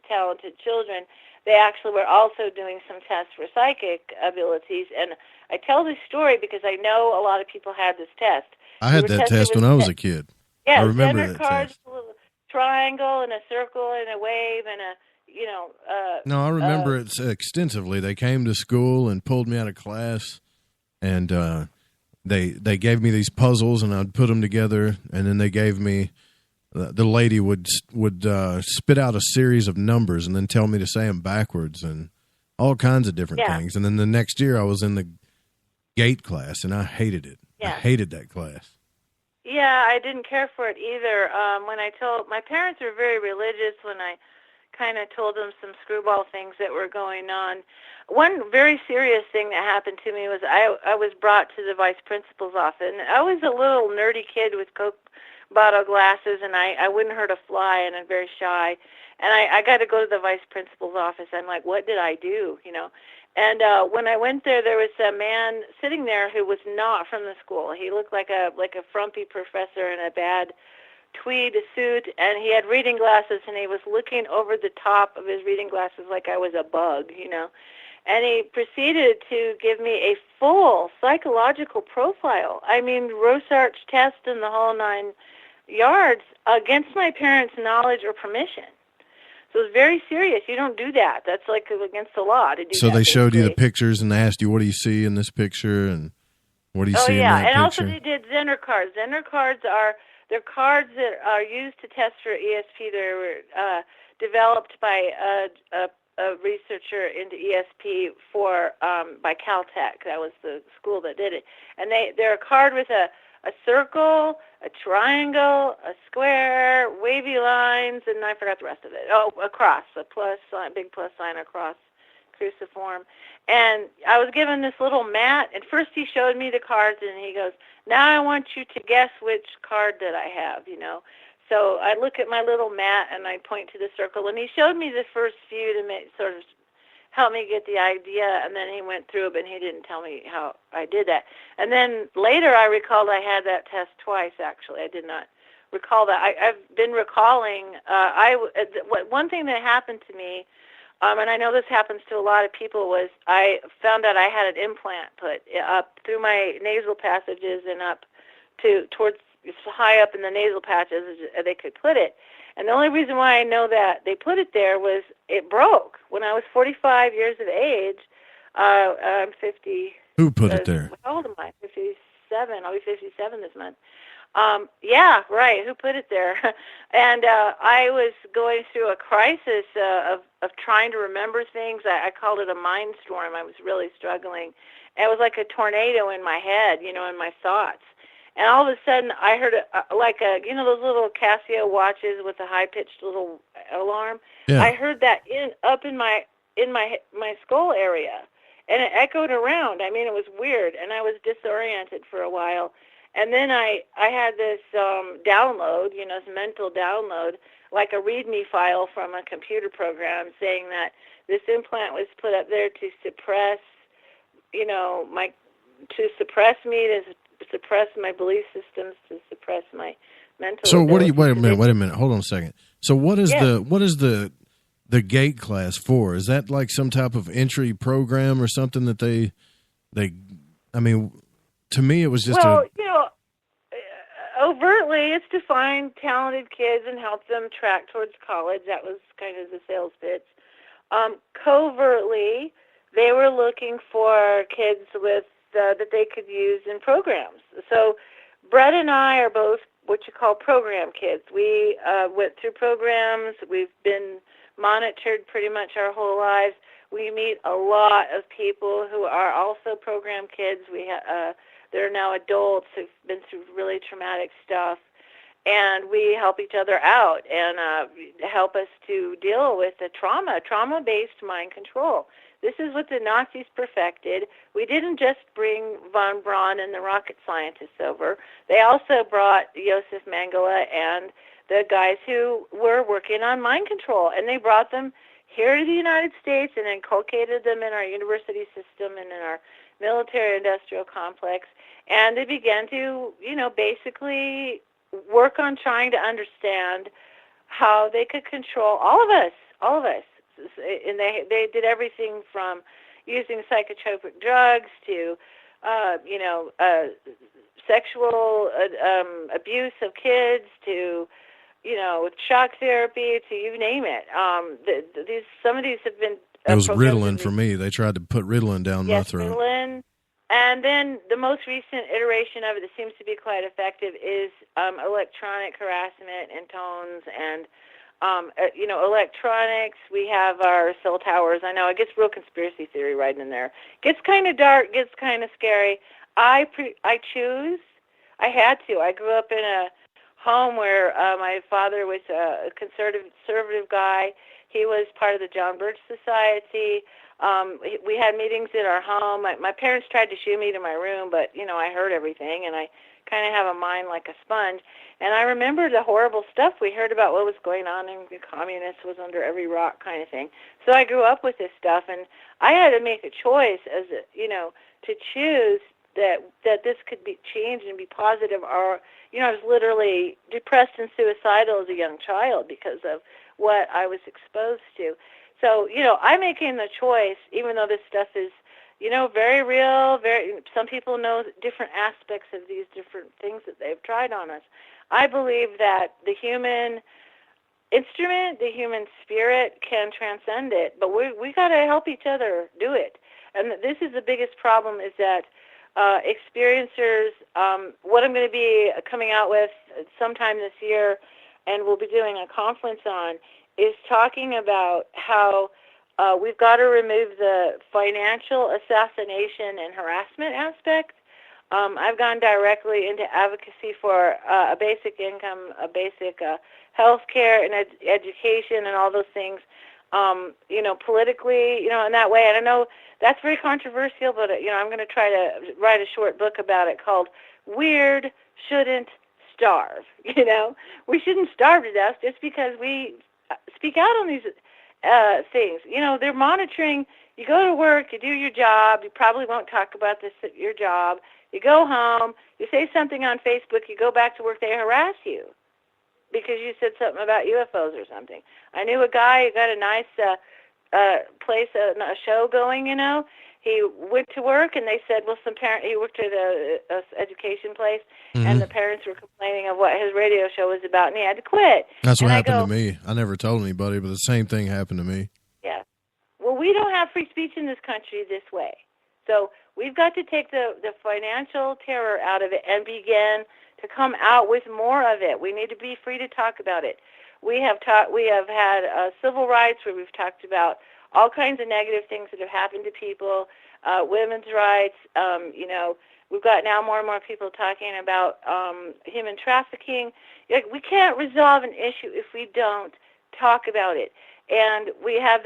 talented children, they actually were also doing some tests for psychic abilities. And I tell this story because I know a lot of people had this test. I had that test when I was a kid. Yeah, I remember center that cards, test. a little triangle and a circle and a wave and a, No, I remember it extensively. They came to school and pulled me out of class, and they gave me these puzzles, and I'd put them together, and then they gave me the lady would spit out a series of numbers and then tell me to say them backwards and all kinds of different things. And then the next year I was in the gate class, and I hated it. I hated that class. Yeah, I didn't care for it either. When I told my parents were very religious, when I kind of told them some screwball things that were going on. One very serious thing that happened to me was I was brought to the vice principal's office, and I was a little nerdy kid with Coke bottle glasses, and I wouldn't hurt a fly, and I'm very shy. And I got to go to the vice principal's office. I'm like, what did I do, And when I went there, there was a man sitting there who was not from the school. He looked like a frumpy professor in a bad tweed suit, and he had reading glasses, and he was looking over the top of his reading glasses like I was a bug, And he proceeded to give me a full psychological profile. I mean, Rorschach test and the whole 9 yards against my parents' knowledge or permission. So it was very serious. You don't do that. That's like against the law to do that. So they showed you the pictures and they asked you, what do you see in this picture, and what do you see in that picture? And also they did Zener cards. Zener cards they're cards that are used to test for ESP. They were developed by a researcher into ESP by Caltech. That was the school that did it. And they're a card with a circle, a triangle, a square, wavy lines, and I forgot the rest of it. Oh, a cross, a plus sign, big plus sign, a cross, cruciform. And I was given this little mat, and first he showed me the cards, and he goes, now I want you to guess which card that I have, So I look at my little mat, and I point to the circle, and he showed me the first few to sort of help me get the idea, and then he went through it, but he didn't tell me how I did that. And then later I recalled I had that test twice, actually. I did not recall that. I've been recalling, one thing that happened to me, and I know this happens to a lot of people, was I found out I had an implant put up through my nasal passages and up towards high up in the nasal patches as they could put it. And the only reason why I know that they put it there was it broke. When I was 45 years of age, I'm 50. Who put it there? How old am I? 57. I'll be 57 this month. Yeah, right. Who put it there? And I was going through a crisis of trying to remember things. I called it a mind storm. I was really struggling. And it was like a tornado in my head, in my thoughts. And all of a sudden, I heard those little Casio watches with a high-pitched little alarm. Yeah. I heard that up in my skull area, and it echoed around. I mean, it was weird, and I was disoriented for a while. And then I had this download, this mental download, like a README file from a computer program, saying that this implant was put up there to suppress, suppress me, to suppress my belief systems, to suppress my mental. So wait a minute, hold on a second. So what is the gate class for? Is that like some type of entry program or something that they I mean, to me it was just overtly it's to find talented kids and help them track towards college. That was kind of the sales pitch. Covertly, they were looking for kids with that they could use in programs. So Brett and I are both what you call program kids. We went through programs. We've been monitored pretty much our whole lives. We meet a lot of people who are also program kids. They're now adults who've been through really traumatic stuff. and we help each other out and help us to deal with the trauma-based mind control. This is what the Nazis perfected. We didn't just bring von Braun and the rocket scientists over. They also brought Josef Mengele and the guys who were working on mind control, and they brought them here to the United States and inculcated them in our university system and in our military-industrial complex, and they began to, basically work on trying to understand how they could control all of us. And they did everything from using psychotropic drugs to, sexual abuse of kids to, shock therapy to you name it. Some of these have been. It was Ritalin for me. They tried to put Ritalin down my throat. Ritalin. And then the most recent iteration of it that seems to be quite effective is electronic harassment and tones and, electronics. We have our cell towers. I know it gets real conspiracy theory right in there. Gets kind of dark, gets kind of scary. I choose. I had to. I grew up in a home where my father was a conservative guy. He was part of the John Birch Society. We had meetings in our home. My parents tried to shoo me to my room, but, I heard everything, and I kind of have a mind like a sponge. And I remember the horrible stuff we heard about what was going on, and the communists was under every rock kind of thing. So I grew up with this stuff, and I had to make a choice as to choose that this could be changed and be positive. Or, I was literally depressed and suicidal as a young child because of what I was exposed to. So, I'm making the choice, even though this stuff is, very real. Some people know different aspects of these different things that they've tried on us. I believe that the human instrument, the human spirit can transcend it, but we got to help each other do it. And this is the biggest problem is that experiencers, what I'm going to be coming out with sometime this year, and we'll be doing a conference on, is talking about how we've got to remove the financial assassination and harassment aspect. I've gone directly into advocacy for a basic income, a basic health care and education and all those things, politically, in that way. And I know that's very controversial, but, I'm going to try to write a short book about it called Weird Shouldn't Starve. We shouldn't starve to death just because we speak out on these things. They're monitoring. You go to work, you do your job, you probably won't talk about this at your job. You go home, you say something on Facebook, you go back to work, they harass you because you said something about UFOs or something. I knew a guy who got a nice place, a show going, He went to work, and they said, well, he worked at a education place, and the parents were complaining of what his radio show was about, and he had to quit. That's what happened to me. I never told anybody, but the same thing happened to me. Yeah. Well, we don't have free speech in this country this way. So we've got to take the financial terror out of it and begin to come out with more of it. We need to be free to talk about it. We have had civil rights where we've talked about all kinds of negative things that have happened to people, women's rights. We've got now more and more people talking about human trafficking. We can't resolve an issue if we don't talk about it. And we have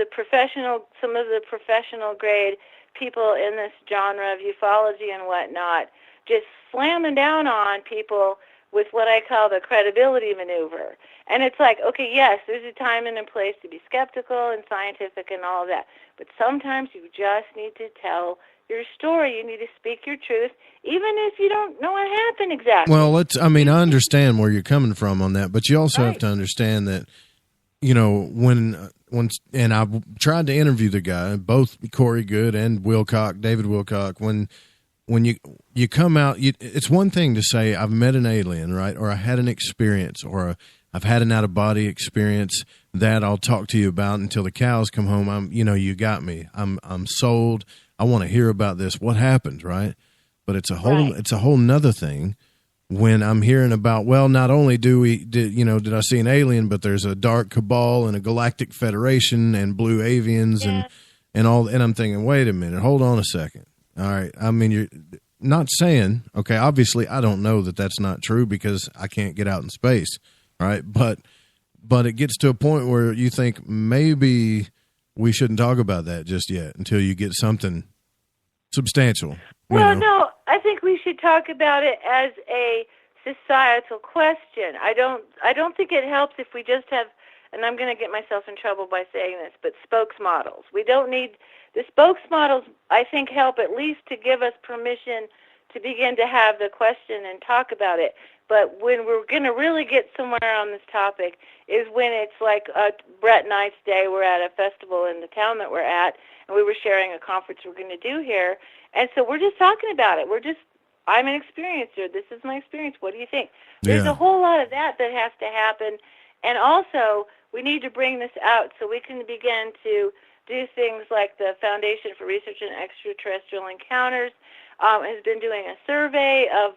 some of the professional grade people in this genre of ufology and whatnot just slamming down on people with what I call the credibility maneuver. And it's like, okay, yes, there's a time and a place to be skeptical and scientific and all of that, but sometimes you just need to tell your story. You need to speak your truth, even if you don't know what happened exactly. Well, I understand where you're coming from on that, but you also have to understand that, when and I tried to interview the guy, both Corey Good and David Wilcock, when you come out, it's one thing to say, I've met an alien, right? Or I had an experience, or I've had an out-of-body experience that I'll talk to you about until the cows come home. You got me. I'm sold. I want to hear about this. What happened, right? But it's a whole nother thing when I'm hearing about, well, not only did I see an alien, but there's a dark cabal and a galactic federation and blue avians and all, and I'm thinking, wait a minute, hold on a second. All right. not saying, okay, obviously I don't know that that's not true because I can't get out in space, right? But it gets to a point where you think maybe we shouldn't talk about that just yet until you get something substantial. Well, no, I think we should talk about it as a societal question. I don't think it helps if we just have, and I'm going to get myself in trouble by saying this, but spokesmodels. We don't need the spokesmodels. I think help at least to give us permission to begin to have the question and talk about it. But when we're going to really get somewhere on this topic is when it's like Brett and I's day. We're at a festival in the town that we're at, and we were sharing a conference we're going to do here. And so we're just talking about it. I'm an experiencer. This is my experience. What do you think? There's a whole lot of that has to happen. And also, we need to bring this out so we can begin to do things like the Foundation for Research in Extraterrestrial Encounters has been doing a survey of,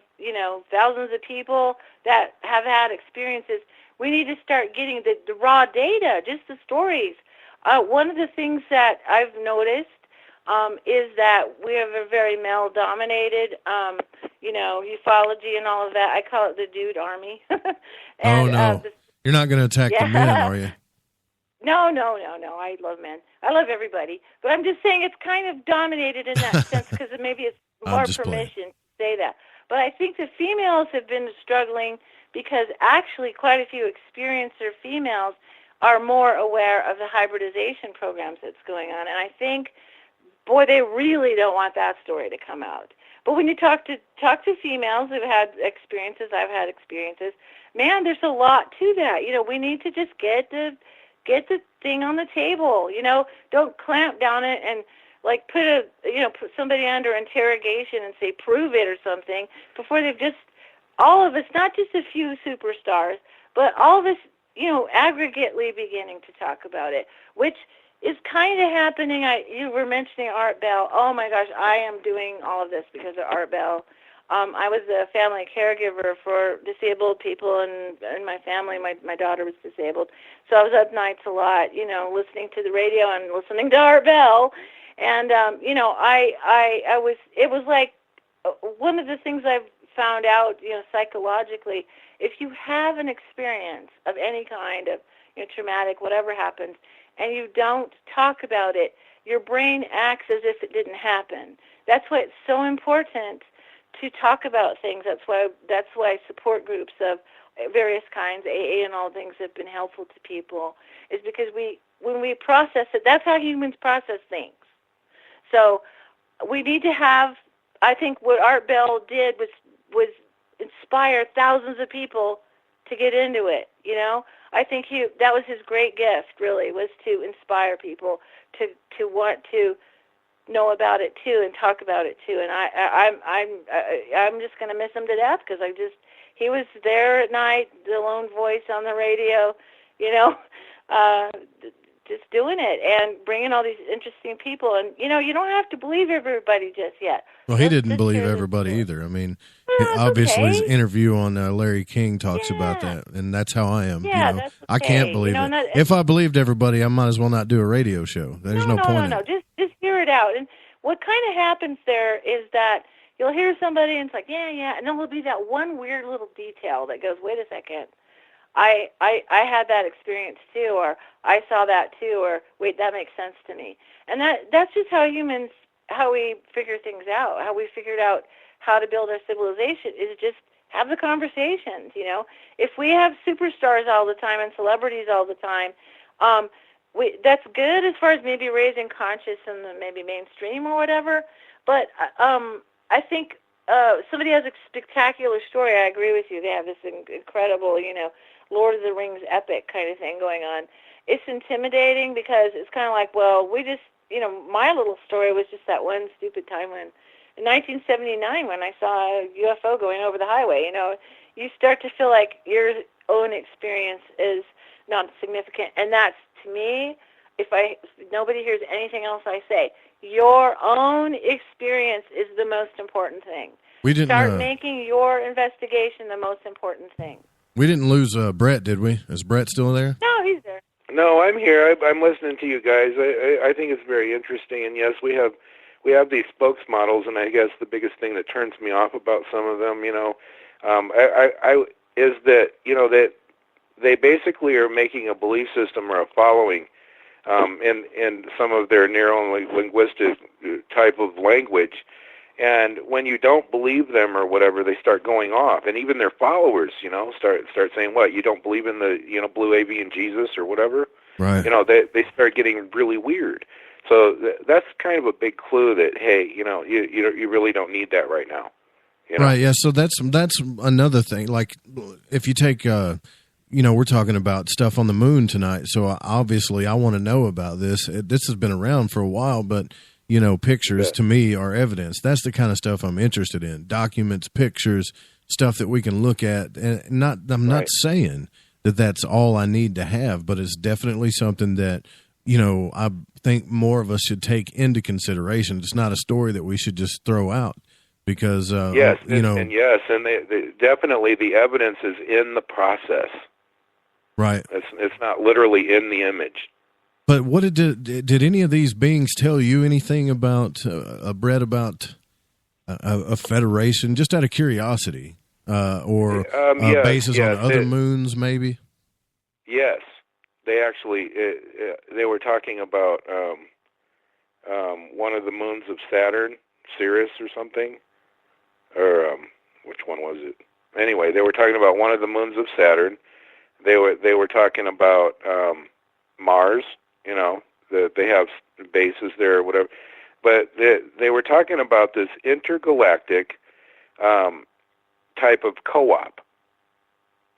thousands of people that have had experiences. We need to start getting the raw data, just the stories. One of the things that I've noticed is that we have a very male-dominated, ufology and all of that. I call it the dude army. And, no. You're not going to attack the men, are you? No. I love men. I love everybody. But I'm just saying it's kind of dominated in that sense because maybe it's more permission to say that. But I think the females have been struggling because actually quite a few experiencer females are more aware of the hybridization programs that's going on. And I think, boy, they really don't want that story to come out. But when you talk to females who've had experiences, I've had experiences, man, there's a lot to that. We need to just get the thing on the table. Don't clamp down it and like put somebody under interrogation and say prove it or something before they've just all of us, not just a few superstars, but all of us, aggregately beginning to talk about it, which is kind of happening. You were mentioning Art Bell. Oh my gosh, I am doing all of this because of Art Bell. I was a family caregiver for disabled people in my family. My daughter was disabled. So I was up nights a lot, listening to the radio and listening to Art Bell. And, it was like one of the things I've found out, psychologically, if you have an experience of any kind of, traumatic, whatever happens, and you don't talk about it, your brain acts as if it didn't happen. That's why it's so important to talk about things. That's why support groups of various kinds, AA and all things, have been helpful to people, is because when we process it, that's how humans process things. So we need to have, I think what Art Bell did was inspire thousands of people to get into it, I think that was his great gift, really, was to inspire people to want to know about it too and talk about it too. And I'm just going to miss him to death because he was there at night, the lone voice on the radio, just doing it and bringing all these interesting people. And you don't have to believe everybody just yet. Well, he didn't believe everybody either. I mean, obviously his interview on Larry King talks about that, and that's how I am. Yeah, that's okay. I can't believe it. If I believed everybody, I might as well not do a radio show. There's no point. No. Just hear it out. And what kind of happens there is that you'll hear somebody and it's like, yeah, and then there'll be that one weird little detail that goes, wait a second, I had that experience too, or I saw that too, or wait, that makes sense to me. And that's just how we figure things out, how we figured out how to build our civilization, is just have the conversations, If we have superstars all the time and celebrities all the time, that's good as far as maybe raising conscious in the maybe mainstream or whatever. But I think somebody has a spectacular story. I agree with you. They have this incredible, Lord of the Rings epic kind of thing going on. It's intimidating because it's kind of like, well, we just, my little story was just that one stupid time when, in 1979, when I saw a UFO going over the highway, you start to feel like your own experience is not significant. And that's, to me, if nobody hears anything else I say, your own experience is the most important thing. We didn't start making your investigation the most important thing. We didn't lose Brett, did we? Is Brett still there? No, he's there. No, I'm here. I'm listening to you guys. I think it's very interesting, and yes, we have we have these spokesmodels, and I guess the biggest thing that turns me off about some of them, is that that they basically are making a belief system or a following in some of their neuro-linguistic type of language. And when you don't believe them or whatever, they start going off. And even their followers, start saying, what, you don't believe in the, blue avian Jesus or whatever? Right. They start getting really weird. So that's kind of a big clue that, hey, you really don't need that right now. Right, yeah, so that's another thing. Like, if you take, we're talking about stuff on the moon tonight, so obviously I want to know about this. This has been around for a while, but, pictures to me are evidence. That's the kind of stuff I'm interested in. Documents, pictures, stuff that we can look at. And I'm not saying that that's all I need to have, but it's definitely something that, I think more of us should take into consideration. It's not a story that we should just throw out. Because yes, and definitely the evidence is in the process. Right. It's not literally in the image. But what did any of these beings tell you anything about Brett, about a federation? Just out of curiosity, or bases on other moons, maybe. Yes, they actually they were talking about one of the moons of Saturn, Sirius or something. Or which one was it? Anyway, they were talking about one of the moons of Saturn. They were talking about Mars. That they have bases there or whatever. But they were talking about this intergalactic type of co-op,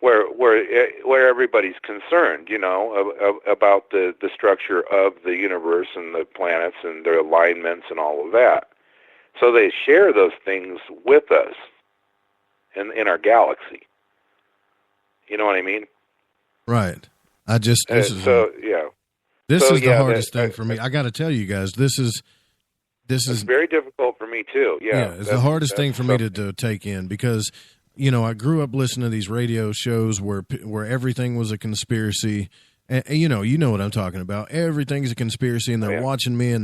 where everybody's concerned, about the structure of the universe and the planets and their alignments and all of that. So they share those things with us in our galaxy. You know what I mean? Right. This is the hardest thing for me. I got to tell you guys, this is very difficult for me too. Yeah, it's the hardest thing for me to take in because I grew up listening to these radio shows where everything was a conspiracy. And you know what I'm talking about. Everything's a conspiracy, and they're watching me, and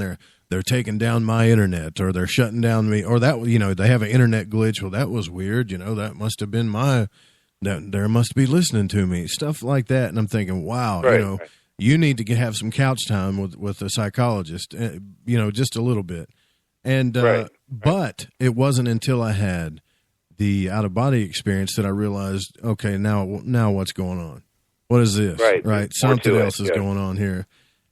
they're taking down my internet, or they're shutting down me, or that they have an internet glitch. Well, that was weird. That must have been there must be listening to me, stuff like that. And I'm thinking, wow, you need to have some couch time with a psychologist, just a little bit. And but it wasn't until I had the out of body experience that I realized, okay, now what's going on? What is this? Right. Something else is going on here.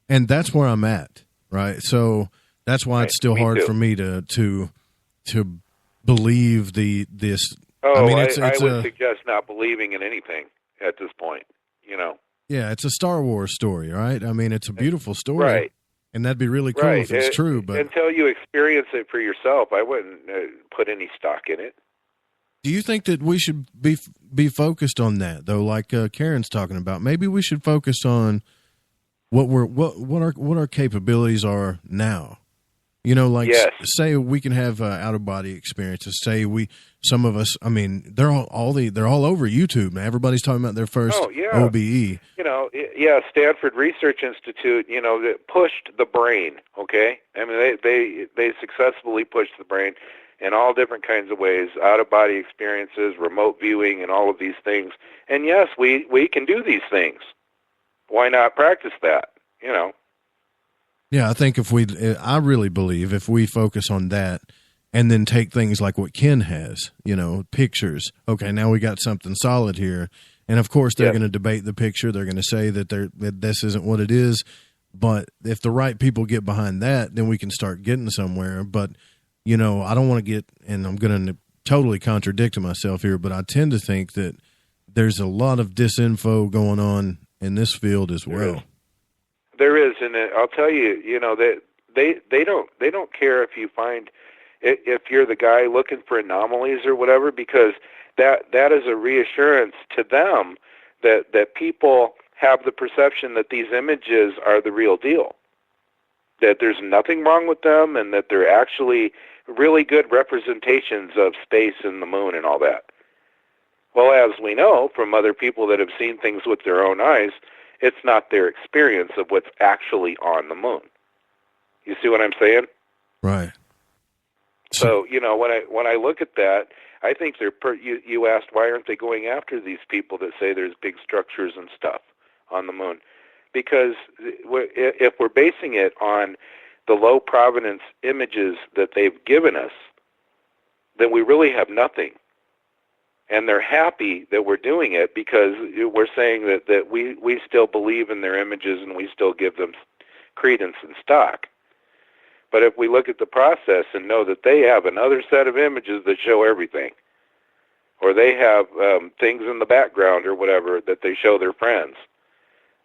And that's where I'm at. Right. So that's why it's still hard for me to believe this. Oh, I would suggest not believing in anything at this point, Yeah, it's a Star Wars story, right? I mean, it's a beautiful story. Right. And that'd be really cool if it's true. But until you experience it for yourself, I wouldn't put any stock in it. Do you think that we should be focused on that though, like Karen's talking about? Maybe we should focus on what our capabilities are now. Say we can have out of body experiences. Say some of us. I mean, they're all over YouTube. Now everybody's talking about their first OBE. Stanford Research Institute. That pushed the brain. Okay, I mean they successfully pushed the brain in all different kinds of ways, out-of-body experiences, remote viewing, and all of these things. And yes, we can do these things. Why not practice that, Yeah, I think I really believe if we focus on that and then take things like what Ken has, pictures. Okay, now we got something solid here. And, of course, they're going to debate the picture. They're going to say that this isn't what it is. But if the right people get behind that, then we can start getting somewhere. But I don't want to get, and I'm going to totally contradict myself here, but I tend to think that there's a lot of disinfo going on in this field as well. There is, and I'll tell you, that they don't care if you're the guy looking for anomalies or whatever, because that is a reassurance to them that people have the perception that these images are the real deal, that there's nothing wrong with them, and that they're actually really good representations of space and the moon and all that. Well, as we know from other people that have seen things with their own eyes, it's not their experience of what's actually on the moon. You see what I'm saying? Right. So, when I look at that, I think you asked why aren't they going after these people that say there's big structures and stuff on the moon? Because if we're basing it on the low provenance images that they've given us, then we really have nothing. And they're happy that we're doing it because we're saying that we still believe in their images and we still give them credence and stock. But if we look at the process and know that they have another set of images that show everything, or they have things in the background or whatever that they show their friends.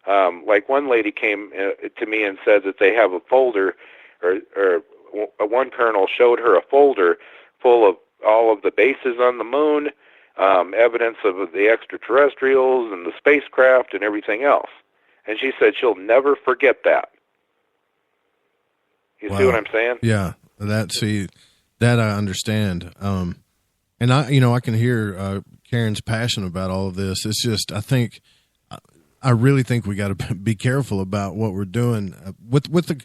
Like one lady came to me and said that they have a folder, or one colonel showed her a folder full of all of the bases on the moon, evidence of the extraterrestrials and the spacecraft and everything else. And she said she'll never forget that. You see what I'm saying? Yeah, that I understand. And I can hear Karen's passion about all of this. It's just, I really think we got to be careful about what we're doing with the,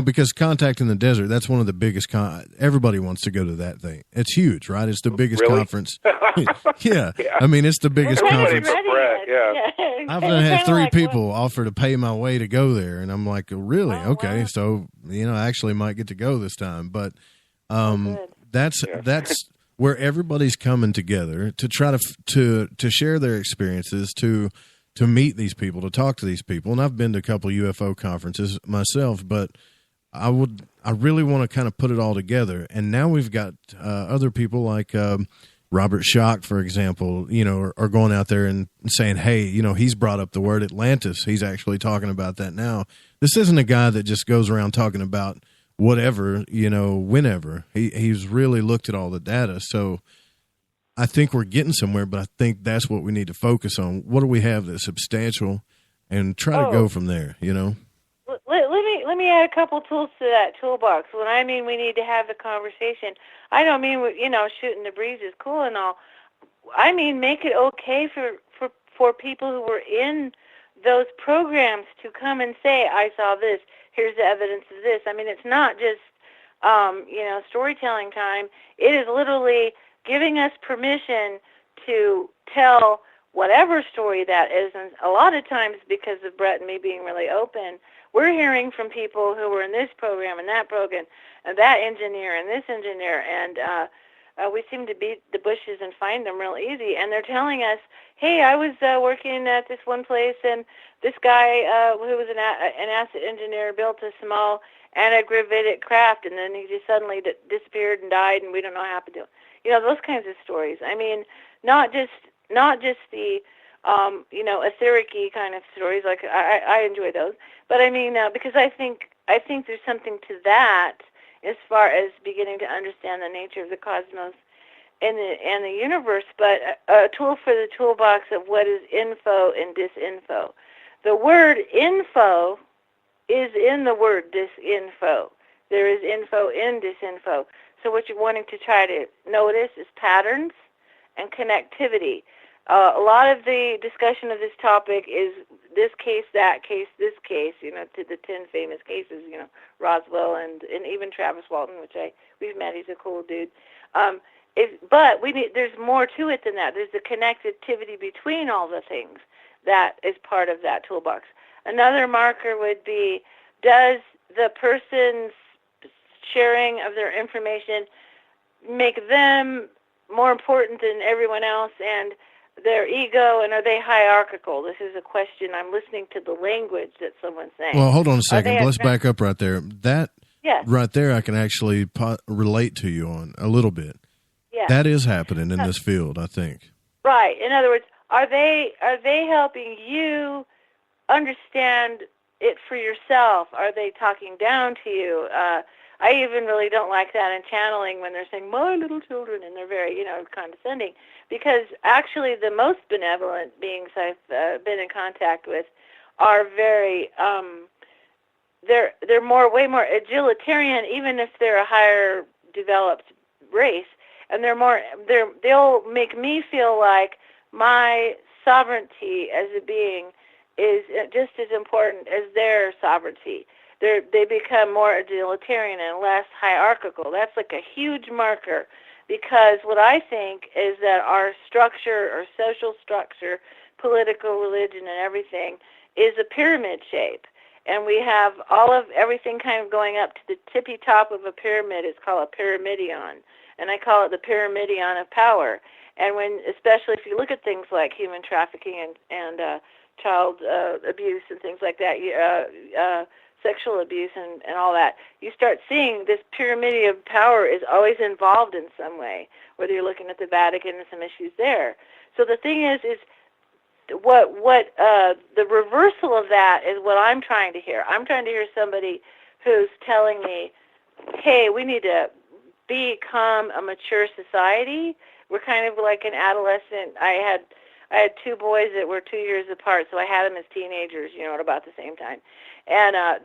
because Contact in the Desert, that's one of the biggest, everybody wants to go to that thing. It's huge, right? It's the biggest conference. Yeah. I mean, it's the biggest conference. I've had three people offer to pay my way to go there. And I'm like, really? Okay. Wow. So, I actually might get to go this time, but, that's where everybody's coming together to try to share their experiences, to meet these people, to talk to these people. And I've been to a couple of UFO conferences myself, but I really want to kind of put it all together. And now we've got other people like Robert Schoch, for example, are going out there and saying, hey, he's brought up the word Atlantis. He's actually talking about that now. This isn't a guy that just goes around talking about whatever, whenever. He's really looked at all the data. So I think we're getting somewhere, but I think that's what we need to focus on. What do we have that's substantial, and try to go from there, Let me add a couple tools to that toolbox. When I mean we need to have the conversation, I don't mean, shooting the breeze is cool and all. I mean make it okay for people who were in those programs to come and say, I saw this, here's the evidence of this. I mean, it's not just, storytelling time. It is literally giving us permission to tell whatever story that is. And a lot of times, because of Brett and me being really open, we're hearing from people who were in this program and that program and that engineer and this engineer, and we seem to beat the bushes and find them real easy. And they're telling us, hey, I was working at this one place, and this guy who was an asset engineer built a small anti-gravitic craft, and then he just suddenly disappeared and died, and we don't know what happened to him. Those kinds of stories. I mean, not just the etheric-y kind of stories. Like I enjoy those, but I mean because I think there's something to that as far as beginning to understand the nature of the cosmos and the universe. But a tool for the toolbox of what is info and disinfo. The word info is in the word disinfo. There is info in disinfo. So what you're wanting to try to notice is patterns and connectivity. A lot of the discussion of this topic is this case, that case, this case, to the 10 famous cases, Roswell and even Travis Walton, which we've met. He's a cool dude. But there's more to it than that. There's the connectivity between all the things that is part of that toolbox. Another marker would be, does the person's sharing of their information make them more important than everyone else and their ego, and are they hierarchical? This is a question. I'm listening to the language that someone's saying. Well, hold on a second. Let's back up right there. That right there I can actually relate to you on a little bit. Yeah. That is happening in this field, I think. Right. In other words, are they helping you understand it for yourself? Are they talking down to you? I even really don't like that in channeling when they're saying, my little children, and they're very, condescending, because actually the most benevolent beings I've been in contact with are very, they're way more egalitarian, even if they're a higher developed race, and they'll make me feel like my sovereignty as a being is just as important as their sovereignty. they become more egalitarian and less hierarchical. That's like a huge marker, because what I think is that our structure, our social structure, political, religion, and everything is a pyramid shape. And we have all of everything kind of going up to the tippy top of a pyramid. It's called a pyramidion, and I call it the pyramidion of power. And especially if you look at things like human trafficking and child abuse and things like that, sexual abuse and all that, you start seeing this pyramid of power is always involved in some way, whether you're looking at the Vatican and some issues there. So the thing is what the reversal of that is what I'm trying to hear. I'm trying to hear somebody who's telling me, hey, we need to become a mature society. We're kind of like an adolescent. I had two boys that were 2 years apart, so I had them as teenagers, at about the same time. And I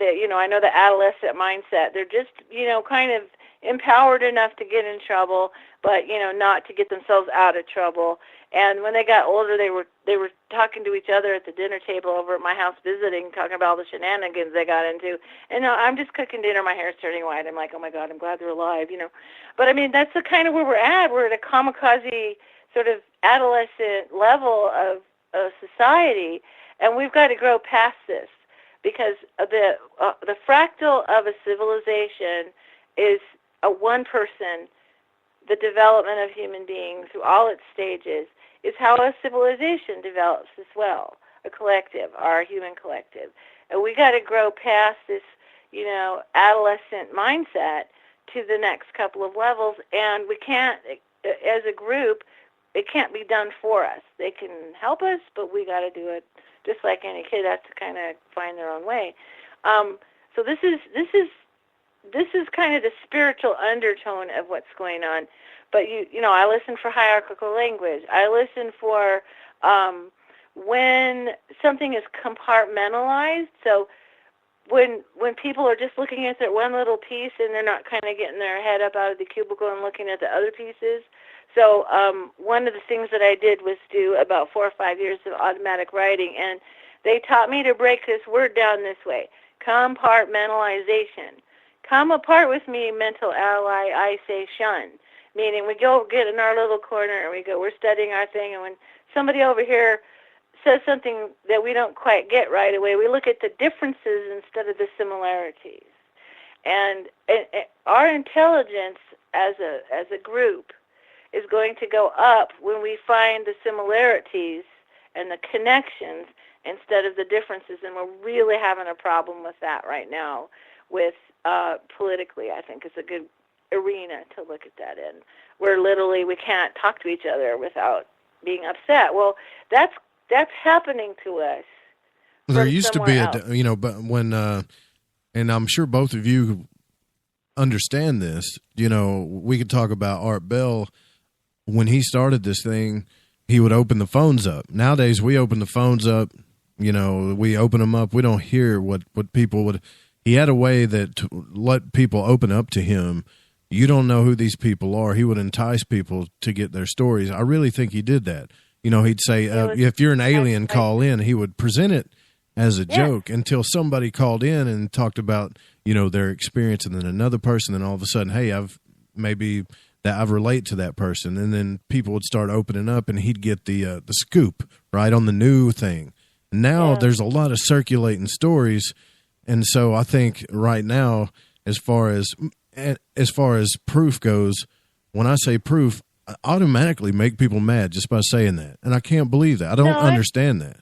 know the adolescent mindset. They're just, kind of empowered enough to get in trouble, but not to get themselves out of trouble. And when they got older, they were talking to each other at the dinner table over at my house visiting, talking about all the shenanigans they got into. And I'm just cooking dinner, my hair's turning white. I'm like, oh my God, I'm glad they're alive, But I mean, that's the kind of where we're at. We're at a kamikaze sort of adolescent level of society, and we've got to grow past this, because the fractal of a civilization is a one person. The development of human beings through all its stages is how a civilization develops as well, a collective, our human collective. And we got to grow past this, adolescent mindset to the next couple of levels, and we can't, as a group, it can't be done for us. They can help us, but we got to do it just like any kid has to kind of find their own way. So this is kind of the spiritual undertone of what's going on. But I listen for hierarchical language. I listen for when something is compartmentalized. So when people are just looking at their one little piece and they're not kind of getting their head up out of the cubicle and looking at the other pieces. So one of the things that I did was do about 4 or 5 years of automatic writing, and they taught me to break this word down this way: compartmentalization. Come apart with me, mental ally, I say shun. Meaning we go get in our little corner and we're studying our thing, and when somebody over here says something that we don't quite get right away, we look at the differences instead of the similarities. And our intelligence as a group is going to go up when we find the similarities and the connections instead of the differences, and we're really having a problem with that right now with politically. I think it's a good arena to look at that in, where literally we can't talk to each other without being upset. Well, that's happening to us. There used to be else. But when and I'm sure both of you understand this, we could talk about Art Bell. When he started this thing, he would open the phones up. Nowadays, we open the phones up, we open them up. We don't hear what people would. He had a way that to let people open up to him. You don't know who these people are. He would entice people to get their stories. I really think he did that. He'd say, if you're an alien, call in. He would present it as a joke until somebody called in and talked about, their experience, and then another person, and all of a sudden, hey, I relate to that person. And then people would start opening up, and he'd get the scoop right on the new thing. Now there's a lot of circulating stories. And so I think right now, as far as proof goes, when I say proof, I automatically make people mad just by saying that. And I can't believe that. I don't understand that.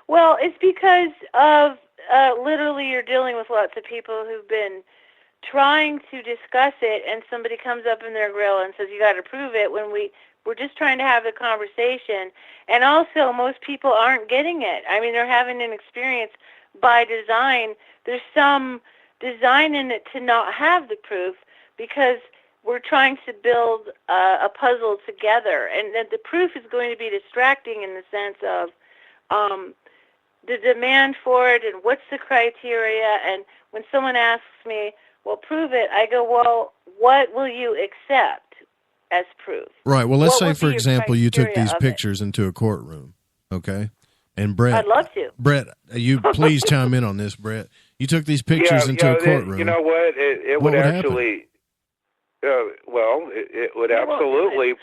Well, it's because of literally you're dealing with lots of people who've been trying to discuss it, and somebody comes up in their grill and says, you got to prove it, when we're just trying to have the conversation. And also, most people aren't getting it. I mean, they're having an experience by design. There's some design in it to not have the proof, because we're trying to build a puzzle together. And that the proof is going to be distracting in the sense of the demand for it and what's the criteria. And when someone asks me, well, prove it, I go, well, what will you accept as proof? Right. Well, let's say, for example, you took these pictures into a courtroom, okay? And Brett, I'd love to. Brett, you please chime in on this, Brett. You took these pictures into a courtroom. You know what? It would actually. It would absolutely.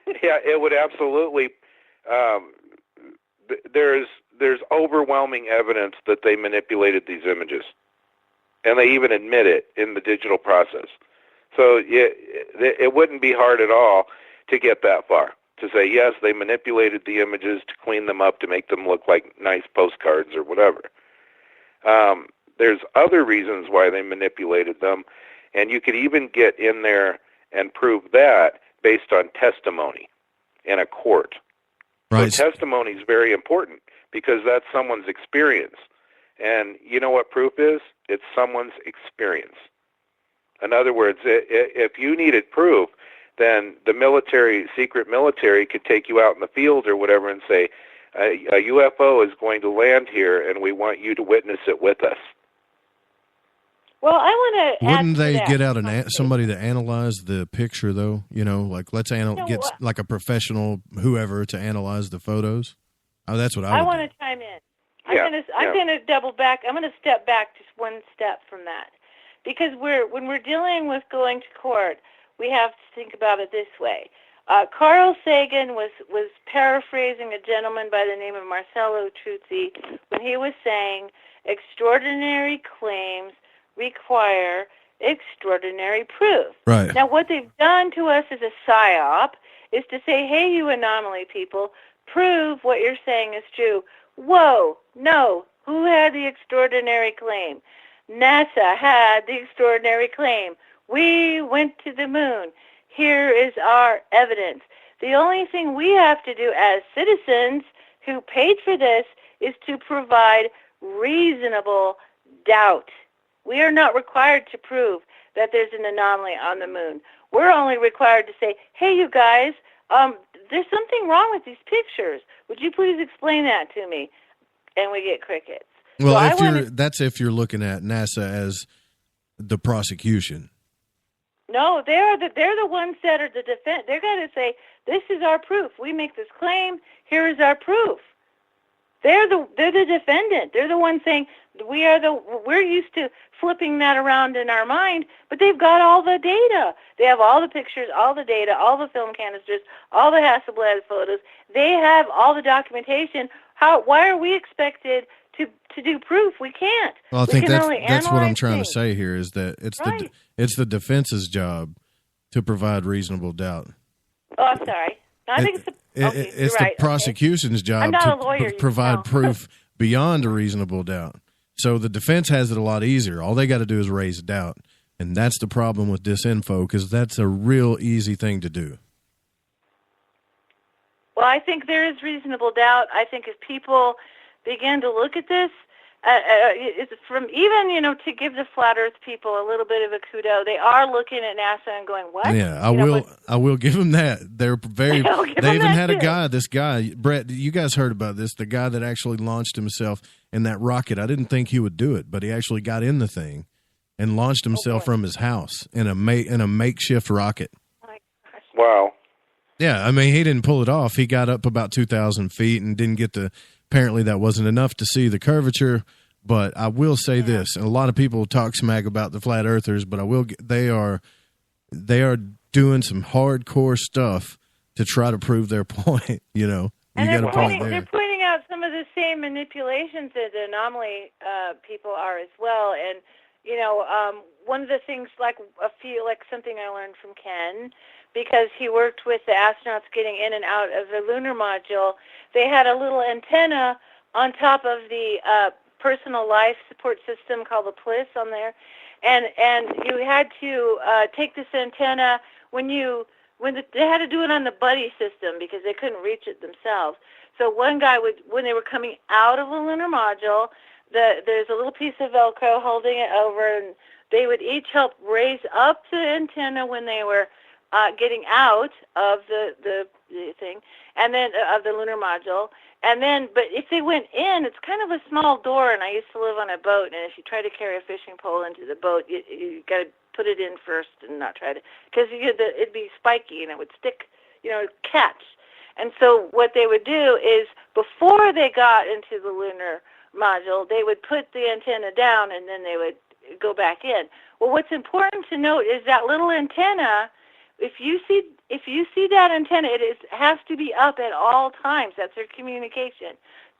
It would absolutely. There's overwhelming evidence that they manipulated these images, and they even admit it in the digital process. So it wouldn't be hard at all to get that far, to say, yes, they manipulated the images to clean them up to make them look like nice postcards or whatever. There's other reasons why they manipulated them, and you could even get in there and prove that based on testimony in a court. Right. So testimony is very important because that's someone's experience. And you know what proof is? It's someone's experience. In other words, if you needed proof, then the secret military could take you out in the field or whatever and say, a UFO is going to land here and we want you to witness it with us. Well, I want to. Wouldn't they get out somebody to analyze the picture, though? You know, like let's get like a professional, whoever, to analyze the photos. Oh, that's what I want to chime in. I'm going to double back. I'm going to step back just one step from that, because when we're dealing with going to court, we have to think about it this way. Carl Sagan was paraphrasing a gentleman by the name of Marcello Truzzi when he was saying, extraordinary claims require extraordinary proof. Right. Now, what they've done to us as a psyop is to say, hey, you anomaly people, prove what you're saying is true. Whoa, no. Who had the extraordinary claim? NASA had the extraordinary claim. We went to the moon. Here is our evidence. The only thing we have to do as citizens who paid for this is to provide reasonable doubt. We are not required to prove that there's an anomaly on the moon. We're only required to say, hey, you guys, there's something wrong with these pictures. Would you please explain that to me? And we get crickets. Well, so that's if you're looking at NASA as the prosecution. No, they're the ones that are the defense. They're going to say, this is our proof. We make this claim. Here is our proof. They're the defendant. They're the ones saying we're used to flipping that around in our mind, but they've got all the data. They have all the pictures, all the data, all the film canisters, all the Hasselblad photos. They have all the documentation. Why are we expected to do proof? We can't. Well, I think that's what I'm trying to say here is that it's the defense's job to provide reasonable doubt. Oh, I'm sorry. I think it's the prosecution's job to provide proof beyond a reasonable doubt. So the defense has it a lot easier. All they got to do is raise doubt. And that's the problem with disinfo, because that's a real easy thing to do. Well, I think there is reasonable doubt. I think if people begin to look at this, from even, to give the flat earth people a little bit of a kudo, they are looking at NASA and going, what? Yeah, I will give them that. They're very, they even had this guy, Brett, you guys heard about this, the guy that actually launched himself in that rocket. I didn't think he would do it, but he actually got in the thing and launched himself from his house in a makeshift rocket. Wow. Yeah, I mean, he didn't pull it off. He got up about 2,000 feet and didn't get apparently that wasn't enough to see the curvature, but I will say this, and a lot of people talk smack about the flat earthers, but they are doing some hardcore stuff to try to prove their point, You got a point there. They're pointing out some of the same manipulations that the anomaly people are as well, and one of the things, like something I learned from Ken, because he worked with the astronauts getting in and out of the lunar module, they had a little antenna on top of the personal life support system called the PLIS on there, and you had to take this antenna when they had to do it on the buddy system because they couldn't reach it themselves. So one guy when they were coming out of the lunar module, there's a little piece of Velcro holding it over, and they would each help raise up the antenna when they were getting out of the thing, and then of the lunar module, and then, but if they went in, it's kind of a small door, and I used to live on a boat, and if you try to carry a fishing pole into the boat, you got to put it in first and not try to, because it'd be spiky and it would stick, catch. And so what they would do is, before they got into the lunar module, they would put the antenna down and then they would go back in. Well, what's important to note is that little antenna, if you see that antenna, has to be up at all times. That's their communication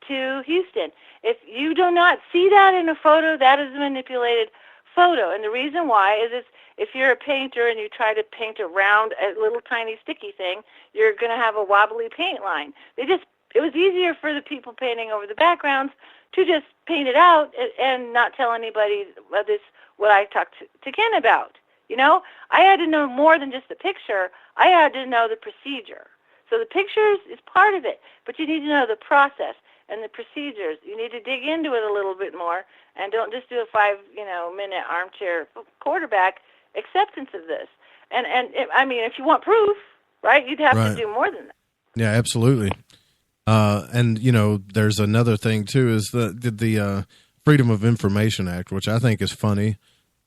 to Houston. If you do not see that in a photo, that is a manipulated photo. And the reason why is if you're a painter and you try to paint around a little tiny sticky thing, you're going to have a wobbly paint line. It was easier for the people painting over the backgrounds to just paint it out and not tell anybody what I talked to Ken about. You know, I had to know more than just the picture. I had to know the procedure. So the pictures is part of it, but you need to know the process and the procedures. You need to dig into it a little bit more, and don't just do a 5-minute armchair quarterback acceptance of this. And I mean, if you want proof, right, you'd have to do more than that. Yeah, absolutely. And there's another thing too, is the Freedom of Information Act, which I think is funny.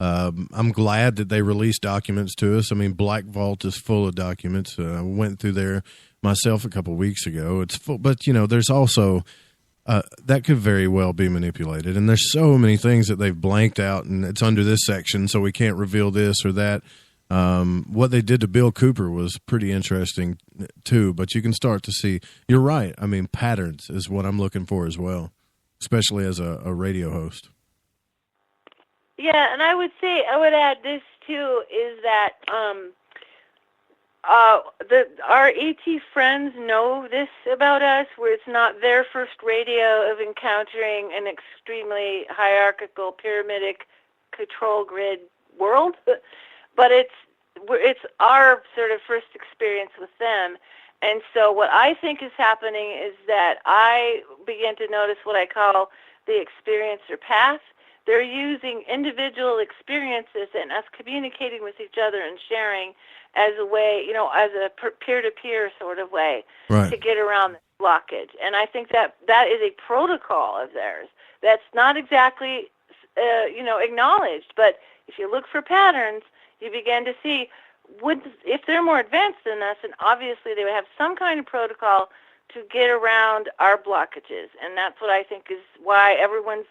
I'm glad that they released documents to us. I mean, Black Vault is full of documents. I went through there myself a couple of weeks ago. It's full, but there's also that could very well be manipulated. And there's so many things that they've blanked out, and it's under this section, so we can't reveal this or that. What they did to Bill Cooper was pretty interesting too. But you can start to see. You're right. I mean, patterns is what I'm looking for as well, especially as a radio host. Yeah, and I would add this too, is that our ET friends know this about us, where it's not their first radio of encountering an extremely hierarchical, pyramidic control grid world, but it's our sort of first experience with them. And so what I think is happening is that I begin to notice what I call the experiencer path. They're using individual experiences and us communicating with each other and sharing as a way, as a peer-to-peer sort of way to get around the blockage. And I think that is a protocol of theirs that's not exactly, acknowledged. But if you look for patterns, you begin to see, if they're more advanced than us, and obviously they would have some kind of protocol to get around our blockages. And that's what I think is why everyone's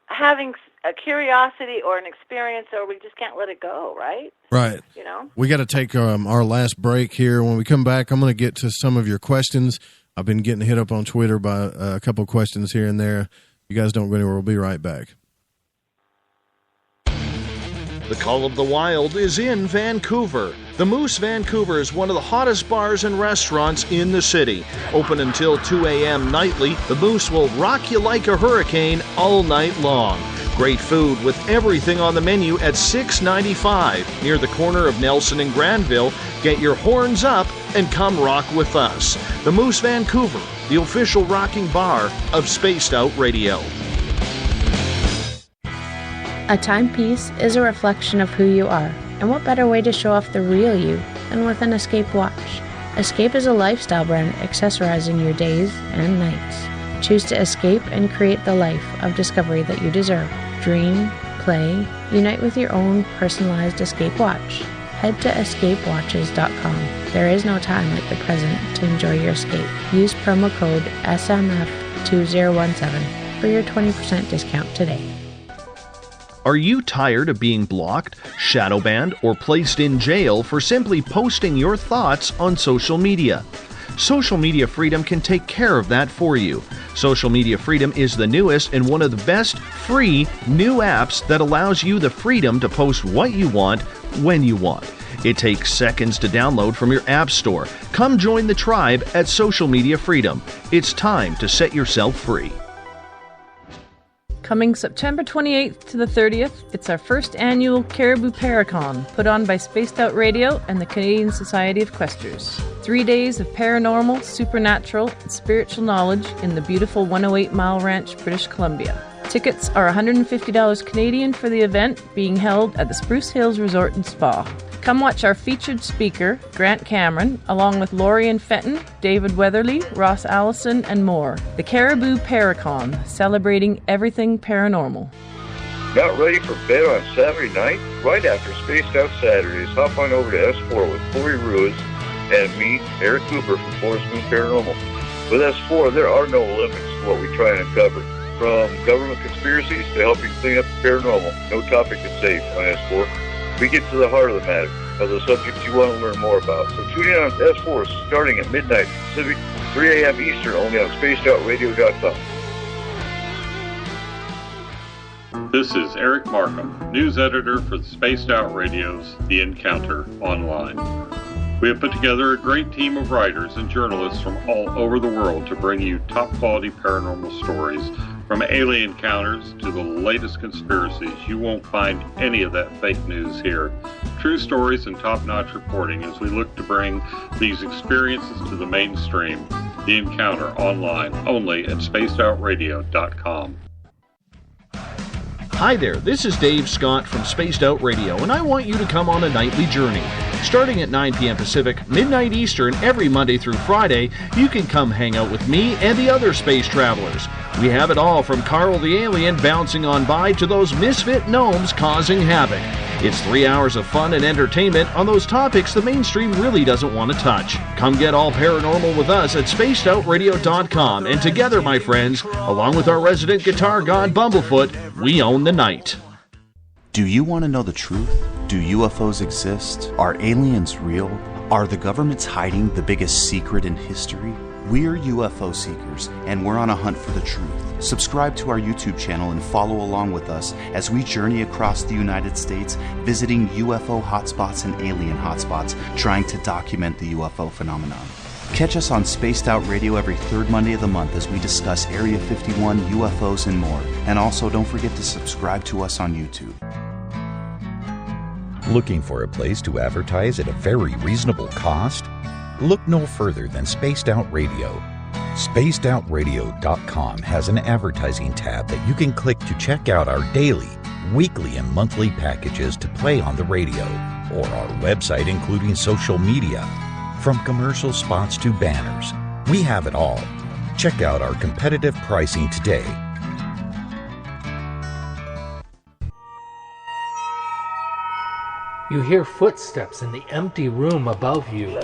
having a curiosity or an experience, or we just can't let it go, right? Right. We got to take our last break here. When we come back, I'm going to get to some of your questions. I've been getting hit up on Twitter by a couple of questions here and there. You guys don't go anywhere. We'll be right back. The Call of the Wild is in Vancouver. The Moose Vancouver is one of the hottest bars and restaurants in the city. Open until 2 a.m. nightly, the Moose will rock you like a hurricane all night long. Great food with everything on the menu at $6.95 near the corner of Nelson and Granville. Get your horns up and come rock with us. The Moose Vancouver, the official rocking bar of Spaced Out Radio. A timepiece is a reflection of who you are, and what better way to show off the real you than with an Escape watch? Escape is a lifestyle brand accessorizing your days and nights. Choose to escape and create the life of discovery that you deserve. Dream, play, unite with your own personalized Escape watch. Head to escapewatches.com. There is no time like the present to enjoy your escape. Use promo code SMF2017 for your 20% discount today. Are you tired of being blocked, shadow banned, or placed in jail for simply posting your thoughts on social media? Social Media Freedom can take care of that for you. Social Media Freedom is the newest and one of the best free new apps that allows you the freedom to post what you want, when you want. It takes seconds to download from your app store. Come join the tribe at Social Media Freedom. It's time to set yourself free. Coming September 28th to the 30th, it's our first annual Caribou Paracon, put on by Spaced Out Radio and the Canadian Society of Questers. 3 days of paranormal, supernatural, and spiritual knowledge in the beautiful 108 Mile Ranch, British Columbia. Tickets are $150 Canadian for the event, being held at the Spruce Hills Resort and Spa. Come watch our featured speaker, Grant Cameron, along with Lorian Fenton, David Weatherly, Ross Allison, and more. The Caribou Paracon, celebrating everything paranormal. Not ready for bed on Saturday night? Right after Spaced Out Saturdays, hop on over to S4 with Corey Ruiz and me, Eric Cooper from Forest Moon Paranormal. With S4, there are no limits to what we try and uncover. From government conspiracies to helping clean up the paranormal, no topic is safe on S4. We get to the heart of the matter, of the subjects you want to learn more about. So tune in on S4 starting at midnight Pacific, 3 a.m. Eastern, only on spacedoutradio.com. This is Eric Markham, news editor for the Spaced Out Radio's The Encounter Online. We have put together a great team of writers and journalists from all over the world to bring you top-quality paranormal stories, from alien encounters to the latest conspiracies. You won't find any of that fake news here. True stories and top-notch reporting as we look to bring these experiences to the mainstream. The Encounter Online, only at spacedoutradio.com. Hi there, this is Dave Scott from Spaced Out Radio, and I want you to come on a nightly journey. Starting at 9 p.m. Pacific, midnight Eastern, every Monday through Friday, you can come hang out with me and the other space travelers. We have it all from Carl the Alien bouncing on by to those misfit gnomes causing havoc. It's 3 hours of fun and entertainment on those topics the mainstream really doesn't want to touch. Come get all paranormal with us at spacedoutradio.com, and together, my friends, along with our resident guitar god Bumblefoot, we own the night. Do you want to know the truth? Do UFOs exist? Are aliens real? Are the governments hiding the biggest secret in history? We're UFO seekers, and we're on a hunt for the truth. Subscribe to our YouTube channel and follow along with us as we journey across the United States, visiting UFO hotspots and alien hotspots, trying to document the UFO phenomenon. Catch us on Spaced Out Radio every third Monday of the month as we discuss Area 51, UFOs, and more. And also, don't forget to subscribe to us on YouTube. Looking for a place to advertise at a very reasonable cost? Look no further than Spaced Out Radio. SpacedOutRadio.com has an advertising tab that you can click to check out our daily, weekly, and monthly packages to play on the radio, or our website including social media. From commercial spots to banners, we have it all. Check out our competitive pricing today. You hear footsteps in the empty room above you.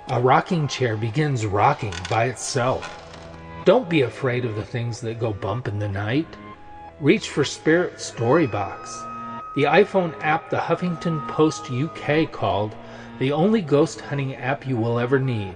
A rocking chair begins rocking by itself. Don't be afraid of the things that go bump in the night. Reach for Spirit Storybox, the iPhone app the Huffington Post UK called the only ghost hunting app you will ever need.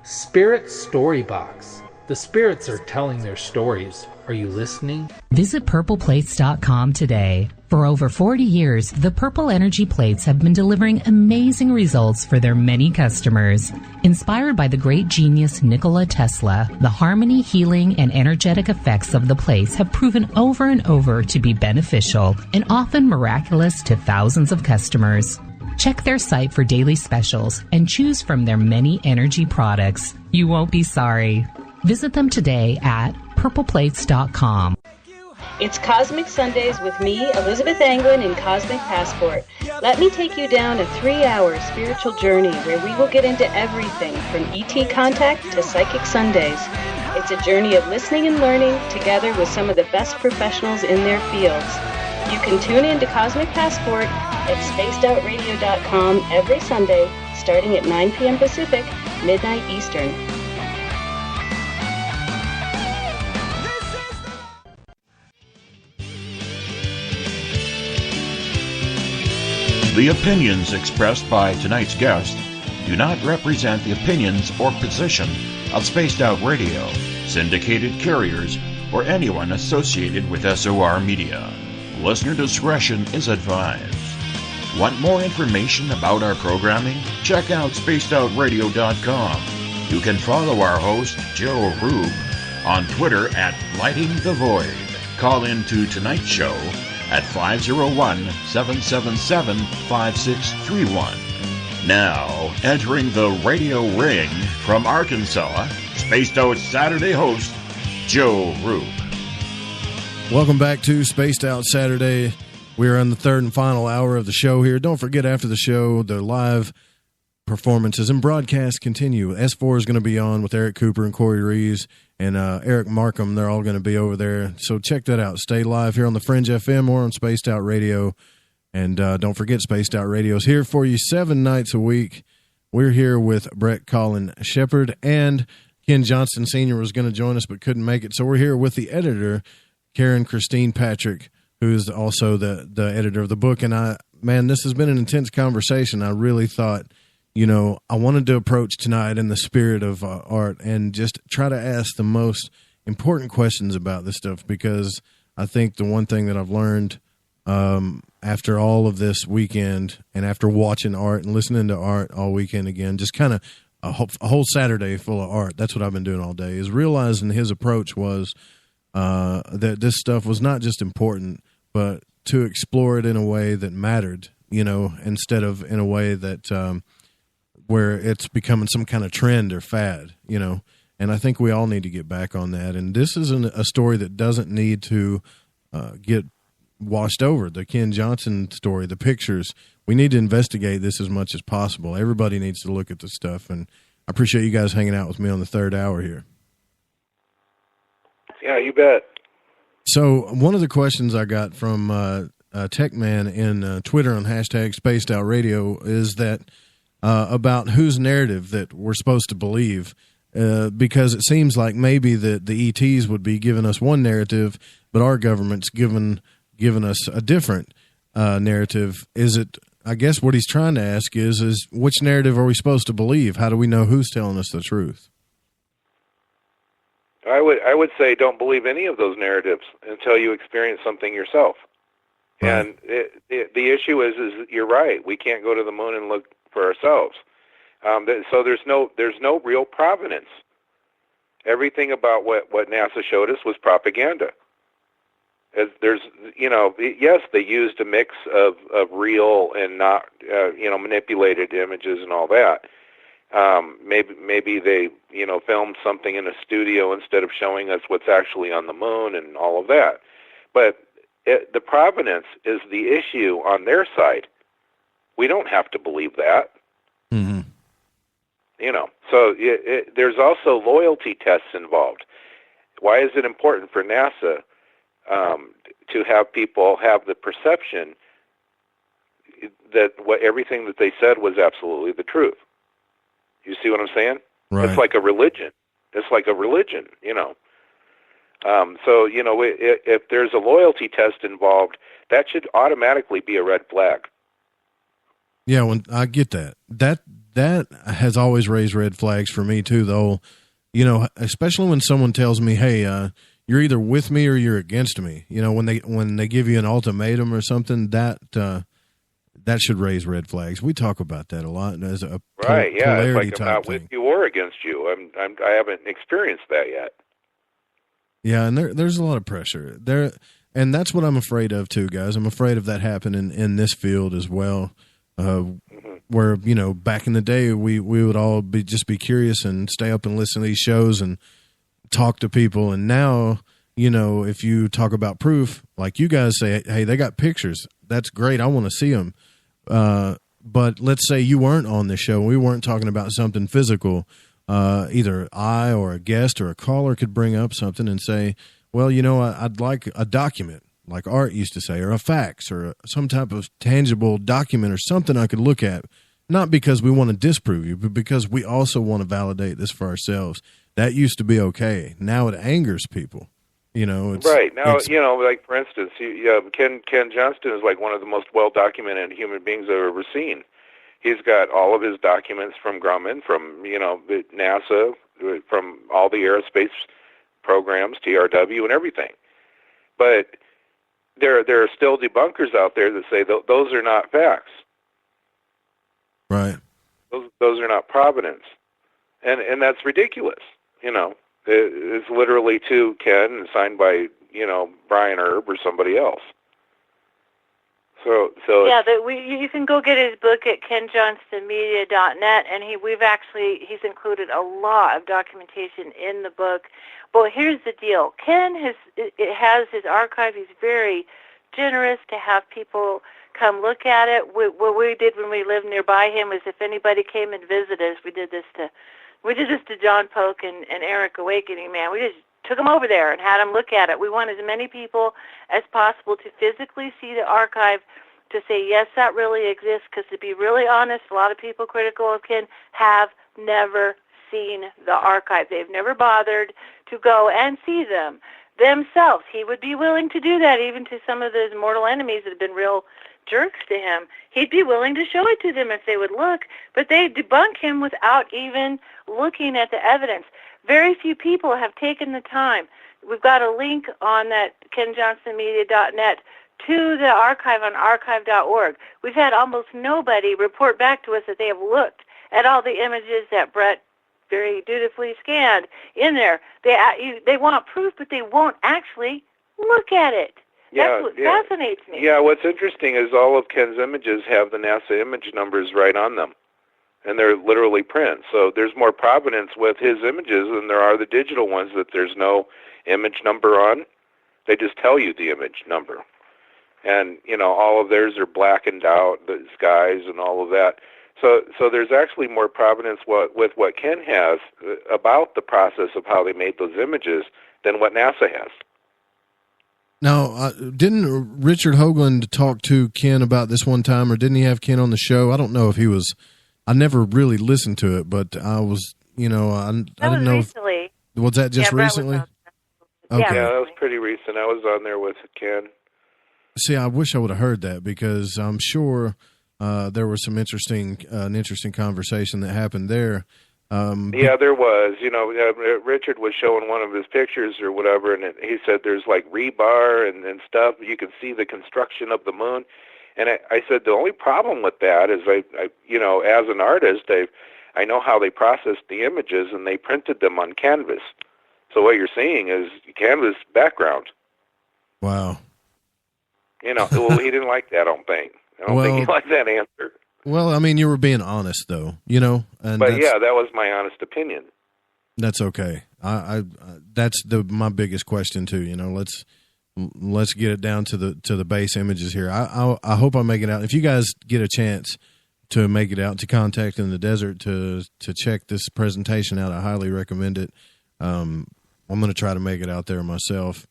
Spirit Storybox. The spirits are telling their stories. Are you listening? Visit purpleplates.com today. For over 40 years, the Purple Energy Plates have been delivering amazing results for their many customers. Inspired by the great genius Nikola Tesla, the harmony, healing, and energetic effects of the plates have proven over and over to be beneficial and often miraculous to thousands of customers. Check their site for daily specials and choose from their many energy products. You won't be sorry. Visit them today at purpleplates.com. It's Cosmic Sundays with me, Elizabeth Anglin, in Cosmic Passport. Let me take you down a 3-hour spiritual journey where we will get into everything from ET contact to Psychic Sundays. It's a journey of listening and learning together with some of the best professionals in their fields. You can tune in to Cosmic Passport at spacedoutradio.com every Sunday, starting at 9 p.m. Pacific, midnight Eastern. The opinions expressed by tonight's guest do not represent the opinions or position of Spaced Out Radio, syndicated carriers, or anyone associated with SOR Media. Listener discretion is advised. Want more information about our programming? Check out spacedoutradio.com. You can follow our host, Joe Rube, on Twitter at Lighting the Void. Call in to tonight's show at 501-777-5631. Now, entering the radio ring from Arkansas, Spaced Out Saturday host, Joe Rube. Welcome back to Spaced Out Saturday. We are in the third and final hour of the show here. Don't forget, after the show, the live performances and broadcasts continue. S4 is going to be on with Eric Cooper and Corey Reeves and Eric Markham. They're all going to be over there. So check that out. Stay live here on the Fringe FM or on Spaced Out Radio. And don't forget, Spaced Out Radio is here for you 7 nights a week. We're here with Colin Sheppard, and Ken Johnston Sr. was going to join us but couldn't make it. So we're here with the editor, Karen Christine Patrick, who's also the editor of the book. And this has been an intense conversation. I really thought, I wanted to approach tonight in the spirit of art and just try to ask the most important questions about this stuff, because I think the one thing that I've learned after all of this weekend and after watching art and listening to art all weekend again, just kind of a whole Saturday full of art, that's what I've been doing all day, is realizing his approach was that this stuff was not just important, but to explore it in a way that mattered, instead of in a way that where it's becoming some kind of trend or fad, and I think we all need to get back on that. And this is a story that doesn't need to get washed over. The Ken Johnston story, the pictures, we need to investigate this as much as possible. Everybody needs to look at this stuff, and I appreciate you guys hanging out with me on the third hour here. Yeah, you bet. So one of the questions I got from Techman in Twitter on hashtag Spaced Out Radio is that about whose narrative that we're supposed to believe, because it seems like maybe the ETs would be giving us one narrative, but our government's given us a different narrative. Is it? I guess what he's trying to ask is which narrative are we supposed to believe? How do we know who's telling us the truth? I would say don't believe any of those narratives until you experience something yourself. Right. And the issue is you're right. We can't go to the moon and look for ourselves. So there's no real provenance. Everything about what NASA showed us was propaganda. There's, yes, they used a mix of real and not, manipulated images and all that. Maybe they, filmed something in a studio instead of showing us what's actually on the moon and all of that. But the provenance is the issue on their side. We don't have to believe that. Mm-hmm. So there's also loyalty tests involved. Why is it important for NASA to have people have the perception that everything that they said was absolutely the truth? You see what I'm saying? Right. It's like a religion. So, if there's a loyalty test involved, that should automatically be a red flag. Yeah, when I get that. That has always raised red flags for me too, though. Especially when someone tells me, "Hey, you're either with me or you're against me." When they give you an ultimatum or something, that should raise red flags. We talk about that a lot as a right. Yeah, it's like I'm not thing. with you or against you. I haven't experienced that yet. Yeah, and there's a lot of pressure there, and that's what I'm afraid of too, guys. I'm afraid of that happening in this field as well. Where back in the day we would all be curious and stay up and listen to these shows and talk to people, and now if you talk about proof, like you guys say, hey, they got pictures, that's great, I want to see them. But let's say you weren't on the show, we weren't talking about something physical. Either I or a guest or a caller could bring up something and say, well, I'd like a document, like Art used to say, or a fax, or some type of tangible document or something I could look at, not because we want to disprove you, but because we also want to validate this for ourselves. That used to be okay. Now it angers people. It's right now. Like for instance, Ken Johnston is like one of the most well-documented human beings I've ever seen. He's got all of his documents from Grumman, from NASA, from all the aerospace programs, TRW, and everything. But there are still debunkers out there that say those are not facts. Right. Those are not provenance, and that's ridiculous. It's literally to Ken and signed by Brian Erb or somebody else. So yeah, you can go get his book at kenjohnstonmedia.net, and he's included a lot of documentation in the book. But here's the deal: Ken has his archive. He's very generous to have people come look at it. What we did when we lived nearby him was, if anybody came and visited us, we did this to John Polk and Eric Awakening Man. We just took them over there and had them look at it. We want as many people as possible to physically see the archive, to say, yes, that really exists, because to be really honest, a lot of people critical of Ken have never seen the archive. They've never bothered to go and see them. themselves. He would be willing to do that even to some of those mortal enemies that have been real jerks to him. He'd be willing to show it to them if they would look, but they debunk him without even looking at the evidence. Very few people have taken the time. We've got a link on that KenJohnstonMedia.net to the archive on archive.org. We've had almost nobody report back to us that they have looked at all the images that Brett very dutifully scanned in there. They want proof, but they won't actually look at it. That's what fascinates me. Yeah, what's interesting is all of Ken's images have the NASA image numbers right on them, and they're literally prints. So there's more provenance with his images than there are the digital ones that there's no image number on. They just tell you the image number. And, all of theirs are blackened out, the skies and all of that. So there's actually more provenance with what Ken has about the process of how they made those images than what NASA has. Now, didn't Richard Hoagland talk to Ken about this one time, or didn't he have Ken on the show? I don't know if he was. I never really listened to it, but I was, I didn't know. Recently. Was that just recently? Okay. Yeah, that was pretty recent. I was on there with Ken. See, I wish I would have heard that, because I'm sure there was an interesting conversation that happened there. Yeah, there was. Richard was showing one of his pictures or whatever, and he said there's like rebar and stuff. You can see the construction of the moon. And I said the only problem with that is I as an artist, I know how they processed the images, and they printed them on canvas. So what you're seeing is canvas background. Wow. Well, he didn't like that, I don't think. I don't think he liked that answer. Well, I mean, you were being honest, though, And but yeah, that was my honest opinion. That's okay. That's my biggest question too. Let's get it down to the base images here. I hope I make it out. If you guys get a chance to make it out to Contact in the Desert to check this presentation out, I highly recommend it. I'm going to try to make it out there myself.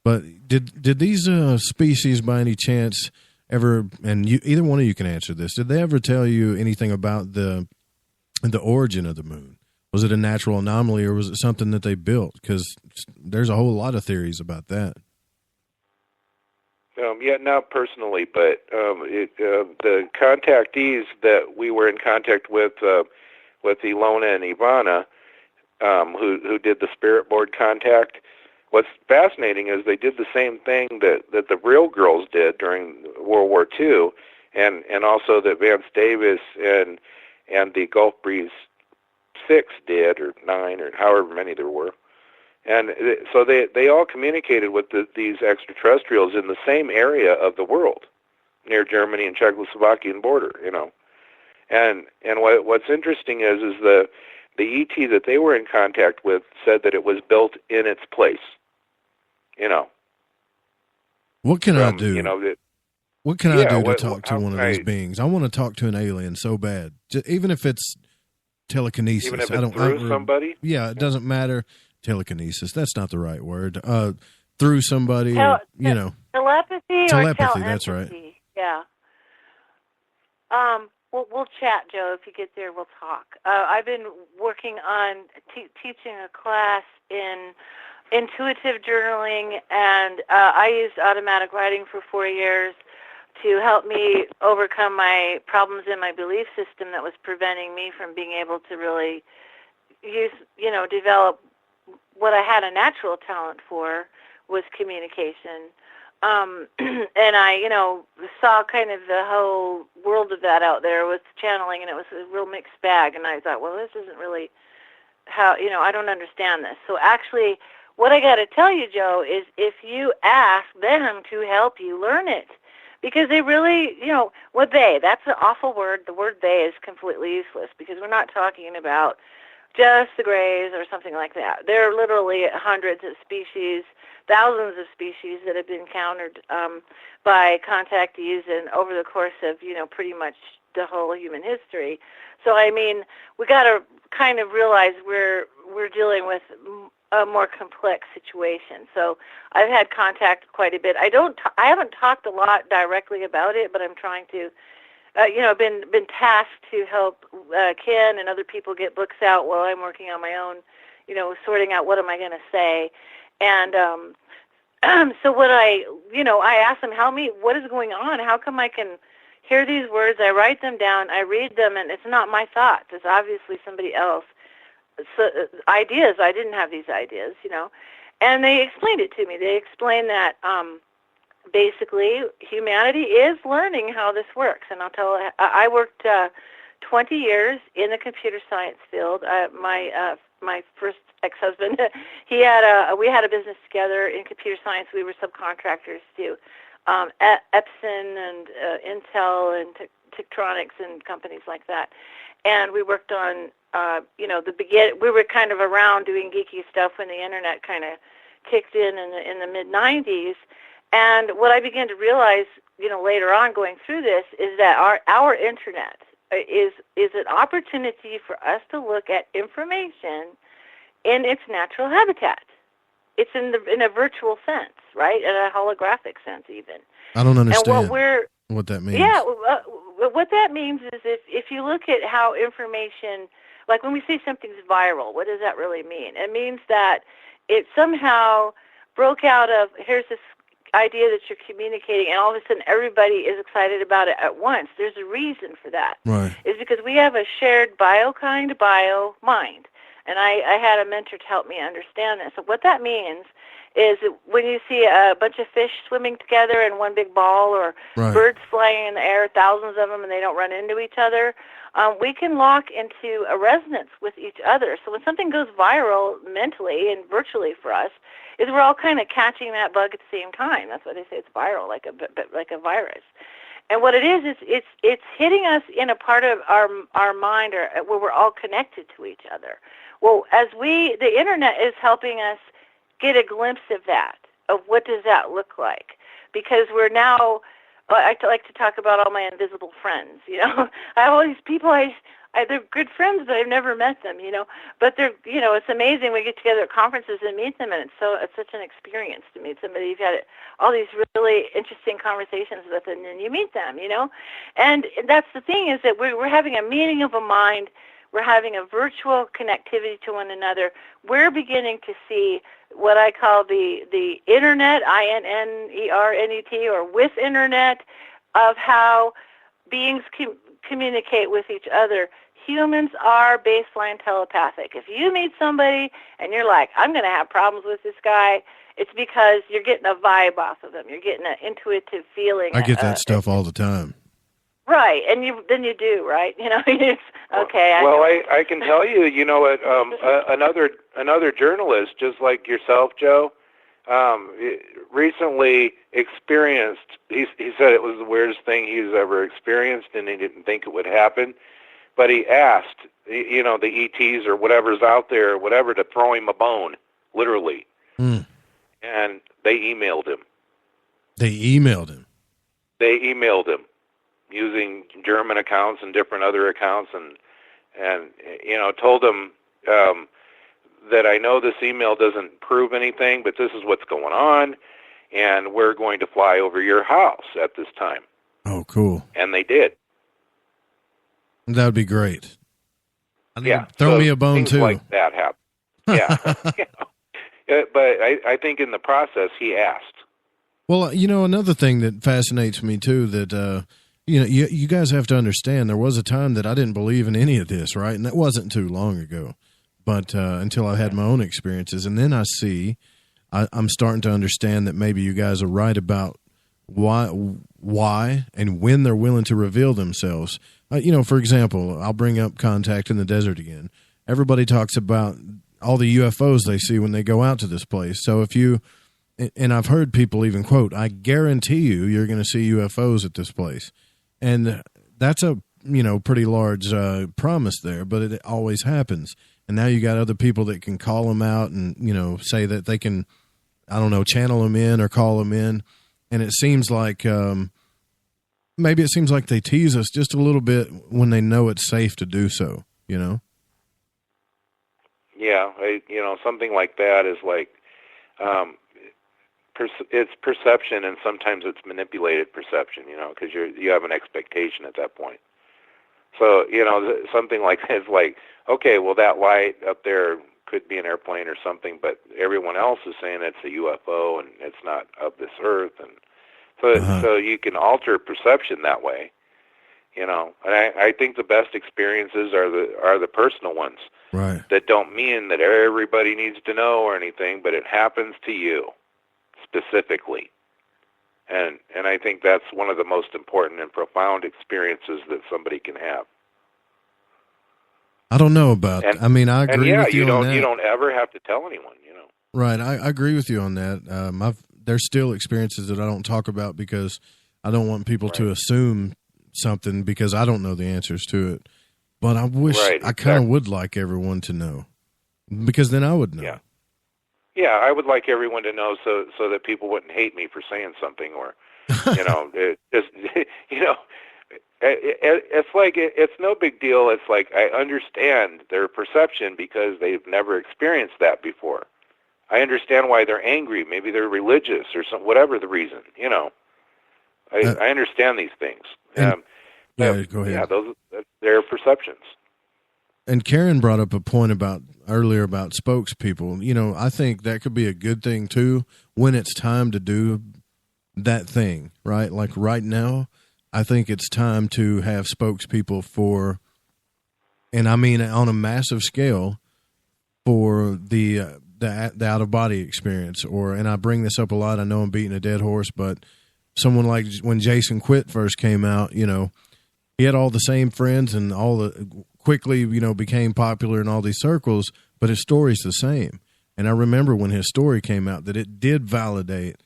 But did these species, by any chance, ever? And either one of you can answer this. Did they ever tell you anything about the origin of the moon? Was it a natural anomaly, or was it something that they built? Because there's a whole lot of theories about that. Yeah, not personally, but the contactees that we were in contact with Ilona and Ivana, who did the Spirit Board contact. What's fascinating is they did the same thing that the real girls did during World War II, and also that Vance Davis and the Gulf Breeze 6 did, or 9, or however many there were. And so they all communicated with these extraterrestrials in the same area of the world, near Germany and Czechoslovakian border, And what's interesting is the ET that they were in contact with said that it was built in its place. What can I do? What can I do to talk to one of these beings? I want to talk to an alien so bad, even if it's telekinesis. Even if it's through somebody? Yeah, it doesn't matter. Telekinesis, that's not the right word. Through somebody, telepathy. Telepathy, that's right. Yeah. We'll chat, Joe. If you get there, we'll talk. I've been working on teaching a class in intuitive journaling, and I used automatic writing for 4 years to help me overcome my problems in my belief system that was preventing me from being able to really develop what I had a natural talent for, was communication. And I, saw kind of the whole world of that out there with channeling, and it was a real mixed bag. And I thought, well, this isn't really how, I don't understand this. So actually, what I got to tell you, Joe, is if you ask them to help you learn it, because they really, that's an awful word. The word they is completely useless, because we're not talking about just the grays or something like that. There are literally hundreds of species, thousands of species that have been encountered by contactees and over the course of, pretty much the whole human history. So, we got to kind of realize we're dealing with a more complex situation. So I've had contact quite a bit. I haven't talked a lot directly about it, but I'm trying to, been tasked to help Ken and other people get books out while I'm working on my own, sorting out what am I going to say. And so what I asked them, help me, what is going on? How come I can hear these words? I write them down, I read them, and it's not my thoughts. It's obviously somebody else. So, ideas, I didn't have these ideas, And they explained it to me. They explained that basically humanity is learning how this works. And I worked 20 years in the computer science field. My first ex-husband, we had a business together in computer science. We were subcontractors to Epson and Intel and Tektronix and companies like that. And we worked on, we were kind of around doing geeky stuff when the internet kind of kicked in the mid-'90s. And what I began to realize, later on going through this, is that our internet is an opportunity for us to look at information in its natural habitat. It's in a virtual sense, right? In a holographic sense, even. I don't understand what that means. Yeah, what that means is if you look at how information, like when we say something's viral, what does that really mean? It means that it somehow broke out of, here's this idea that you're communicating, and all of a sudden everybody is excited about it at once. There's a reason for that. Right. It's because we have a shared bio mind. And I had a mentor to help me understand this. So what that means is that when you see a bunch of fish swimming together in one big ball, or birds flying in the air, thousands of them, and they don't run into each other, we can lock into a resonance with each other. So when something goes viral mentally and virtually for us, is we're all kind of catching that bug at the same time. That's why they say it's viral, like a virus. And what it is it's hitting us in a part of our mind or where we're all connected to each other. Well, the internet is helping us get a glimpse of that, of what does that look like, because we're now. I like to talk about all my invisible friends. I have all these people. They're good friends, but I've never met them. But they're. It's amazing. We get together at conferences and meet them, and it's such an experience to meet somebody you've had all these really interesting conversations with, and then you meet them. And that's the thing, is that we're having a meeting of a mind. We're having a virtual connectivity to one another. We're beginning to see what I call the internet, INNERNET, or with internet, of how beings communicate with each other. Humans are baseline telepathic. If you meet somebody and you're like, I'm going to have problems with this guy, it's because you're getting a vibe off of them. You're getting an intuitive feeling. I get that stuff all the time. Right, and then you do, right? It's, okay. Well, I can tell you, another journalist, just like yourself, Joe, recently experienced. He said it was the weirdest thing he's ever experienced, and he didn't think it would happen. But he asked, the ETs or whatever's out there, whatever, to throw him a bone, literally. Mm. And they emailed him. They emailed him using German accounts and different other accounts, and told him that I know this email doesn't prove anything, but this is what's going on, and we're going to fly over your house at this time. Oh, cool. And they did. That would be great. Yeah. Throw me a bone, things too. Like that happen. Yeah. But I think in the process, he asked. Well, another thing that fascinates me, too, that, you guys have to understand, there was a time that I didn't believe in any of this, right? And that wasn't too long ago, but until I had my own experiences. And then I'm starting to understand that maybe you guys are right about why and when they're willing to reveal themselves. For example, I'll bring up Contact in the Desert again. Everybody talks about all the UFOs they see when they go out to this place. So and I've heard people even quote, I guarantee you're going to see UFOs at this place. And that's a, pretty large promise there, but it always happens. And now you got other people that can call them out and, say that they can, channel them in or call them in. And it seems like, maybe it seems like they tease us just a little bit when they know it's safe to do so, Yeah, something like that is like, it's perception, and sometimes it's manipulated perception, because you have an expectation at that point. So, something like that is like, okay, well, that light up there could be an airplane or something, but everyone else is saying it's a UFO and it's not of this earth, and so you can alter perception that way, you know. And I think the best experiences are the personal ones, right? That don't mean that everybody needs to know or anything, but it happens to you specifically. And I think that's one of the most important and profound experiences that somebody can have. I don't know about. I mean, I agree with you on that. You don't ever have to tell anyone, you know. Right, I agree with you on that. There's still experiences that I don't talk about because I don't want people to assume something because I don't know the answers to it. But I wish I kind of would like everyone to know, because then I would know. Yeah, I would like everyone to know so that people wouldn't hate me for saying something, or you know, it's like it's no big deal. It's like I understand their perception because they've never experienced that before. I understand why they're angry. Maybe they're religious or whatever the reason. You know, I understand these things. Go ahead. Yeah, they're perceptions. And Karen brought up a point earlier about spokespeople. You know, I think that could be a good thing too when it's time to do that thing, right? Like right now, I think it's time to have spokespeople for, and I mean on a massive scale, for the out of body experience. And I bring this up a lot. I know I'm beating a dead horse, but someone like when Jason Quitt first came out, you know, he had all the same friends and quickly, you know, became popular in all these circles, but his story's the same. And I remember when his story came out that it did validate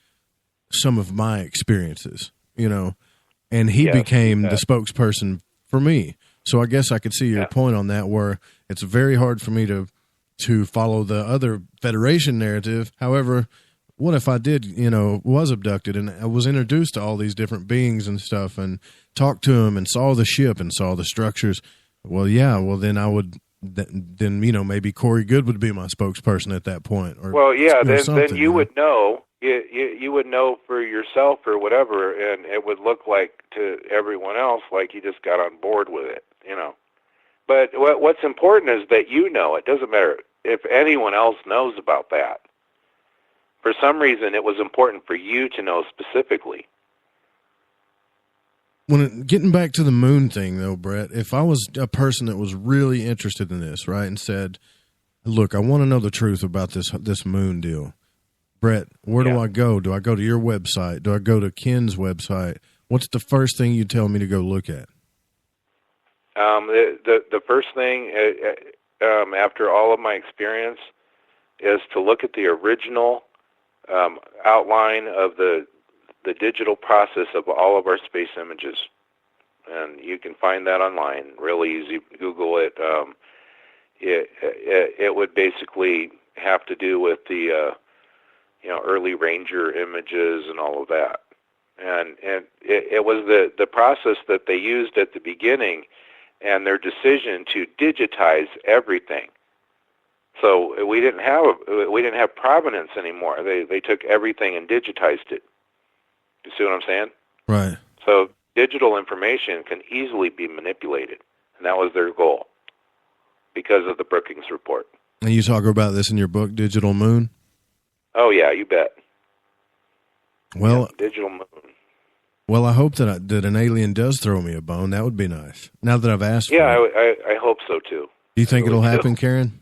some of my experiences, you know, and he became the spokesperson for me. So I guess I could see your point on that, where it's very hard for me to follow the other Federation narrative. However, what if I did, you know, was abducted and I was introduced to all these different beings and stuff and talked to them and saw the ship and saw the structures? Well, then I would, then, you know, maybe Corey Good would be my spokesperson at that point. Or, then you would know. You would know for yourself or whatever, and it would look like to everyone else like you just got on board with it, you know. But what's important is that you know. It doesn't matter if anyone else knows about that. For some reason, it was important for you to know specifically. Getting back to the moon thing, though, Brett, if I was a person that was really interested in this, right, and said, look, I want to know the truth about this moon deal. Brett, where do I go? Do I go to your website? Do I go to Ken's website? What's the first thing you tell me to go look at? The first thing, after all of my experience, is to look at the original outline of the digital process of all of our space images. And you can find that online, really easy. Google it. It would basically have to do with the early Ranger images and all of that. And it was the process that they used at the beginning and their decision to digitize everything. So we didn't have provenance anymore. They took everything and digitized it. You see what I'm saying? Right. So digital information can easily be manipulated, and that was their goal because of the Brookings report. And you talk about this in your book, Digital Moon? Oh, yeah, you bet. Well, Digital Moon. Well, I hope that an alien does throw me a bone. That would be nice. Now that I've asked for it. I hope so, too. Do you think it'll happen, Karen?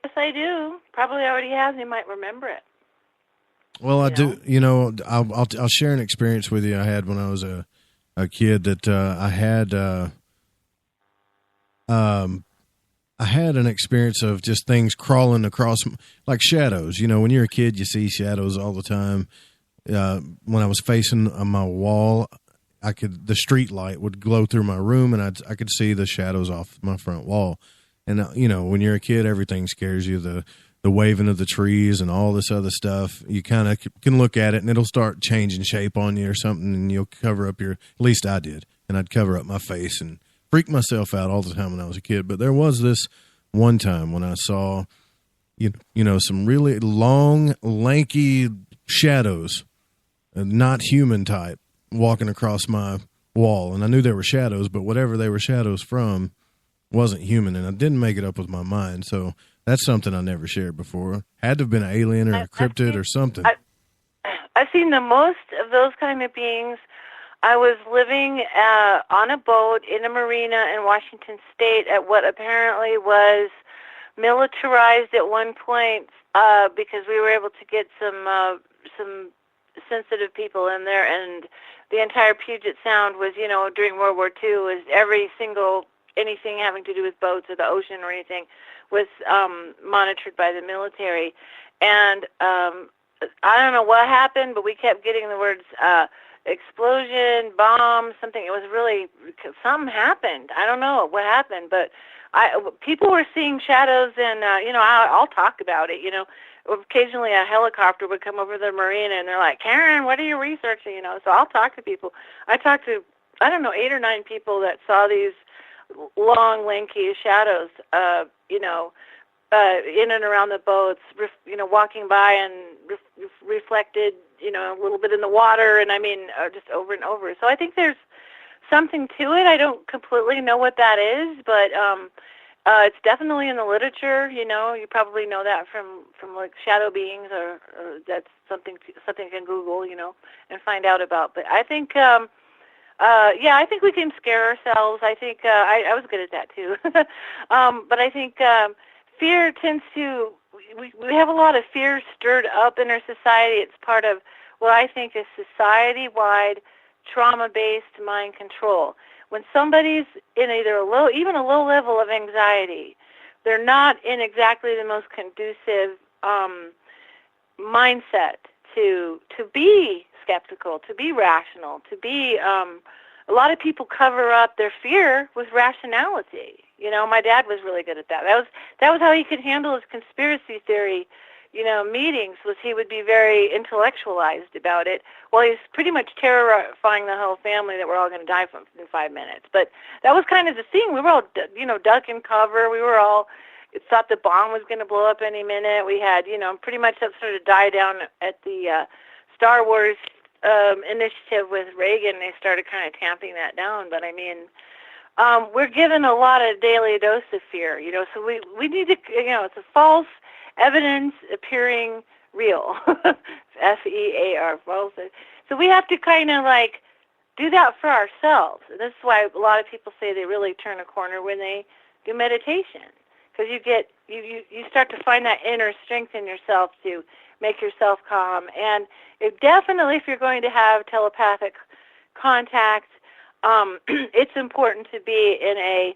Yes, I do. Probably already has. You might remember it. Well, I do. You know, I'll share an experience with you I had when I was a kid that I had an experience of just things crawling across, like shadows. You know, when you're a kid, you see shadows all the time. When I was facing my wall, the street light would glow through my room, and I could see the shadows off my front wall. And you know, when you're a kid, everything scares you. The waving of the trees and all this other stuff. You kind of can look at it, and it'll start changing shape on you or something, and you'll cover up at least I did, and I'd cover up my face and freak myself out all the time when I was a kid. But there was this one time when I saw, you know, some really long, lanky shadows, not human type, walking across my wall. And I knew they were shadows, but whatever they were shadows from, wasn't human, and I didn't make it up with my mind. So that's something I never shared before. Had to have been an alien or a cryptid or something. I've seen the most of those kind of beings. I was living on a boat in a marina in Washington State at what apparently was militarized at one point because we were able to get some sensitive people in there, and the entire Puget Sound was, during World War II, was anything having to do with boats or the ocean or anything was monitored by the military. And I don't know what happened, but we kept getting the words explosion, bomb, something. It was really, something happened. I don't know what happened, but people were seeing shadows, and, I'll talk about it, Occasionally a helicopter would come over the marina, and they're like, Karen, what are you researching? So I'll talk to people. I talked to, 8 or 9 people that saw these long, lanky shadows, in and around the boats, walking by and reflected, a little bit in the water, and just over and over. So I think there's something to it. I don't completely know what that is, but it's definitely in the literature. You probably know that from like shadow beings, or that's something you can Google, and find out about. But I think, I think we can scare ourselves. I think I was good at that too. But I think fear tends to. We have a lot of fear stirred up in our society. It's part of what I think is society-wide trauma-based mind control. When somebody's in either even a low level of anxiety, they're not in exactly the most conducive mindset to be skeptical, to be rational, to be. A lot of people cover up their fear with rationality. My dad was really good at that. That was how he could handle his conspiracy theory, meetings, was he would be very intellectualized about it. Well, he's pretty much terrifying the whole family that we're all going to die in 5 minutes. But that was kind of the thing. We were all, duck and cover. We were all thought the bomb was going to blow up any minute. We had, pretty much that sort of die down at the Star Wars initiative with Reagan. They started kind of tamping that down. But we're given a lot of daily dose of fear, so we need to, it's a false evidence appearing real, FEAR, false. So we have to kind of do that for ourselves. And this is why a lot of people say they really turn a corner when they do meditation, because you start to find that inner strength in yourself to make yourself calm. And definitely, if you're going to have telepathic contact, it's important to be in a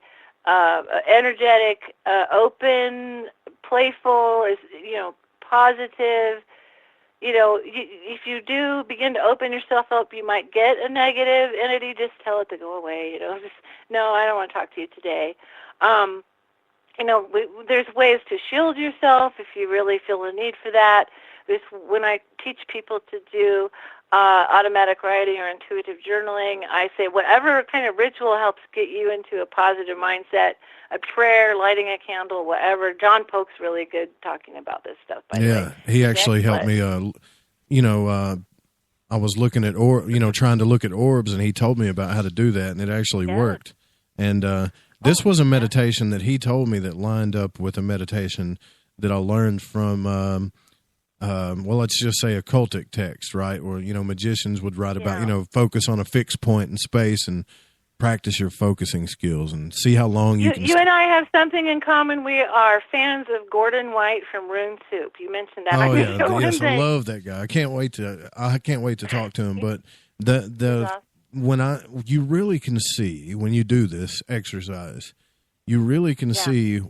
energetic, open, playful, positive. If you do begin to open yourself up, you might get a negative entity. Just tell it to go away. No, I don't want to talk to you today. There's ways to shield yourself if you really feel the need for that. When I teach people to do automatic writing or intuitive journaling, I say whatever kind of ritual helps get you into a positive mindset, a prayer, lighting a candle, whatever. John Polk's really good talking about this stuff, by the way. Yeah, he actually helped me, I was looking at, trying to look at orbs, and he told me about how to do that, and it actually worked. And this was a meditation that he told me that lined up with a meditation that I learned from let's just say occultic text, right? Or, magicians would write about, focus on a fixed point in space and practice your focusing skills and see how long you can... You and I have something in common. We are fans of Gordon White from Rune Soup. You mentioned that. Oh, yeah. Yes, I love that guy. I can't wait to talk to him. But you really can see, when you do this exercise, you really can see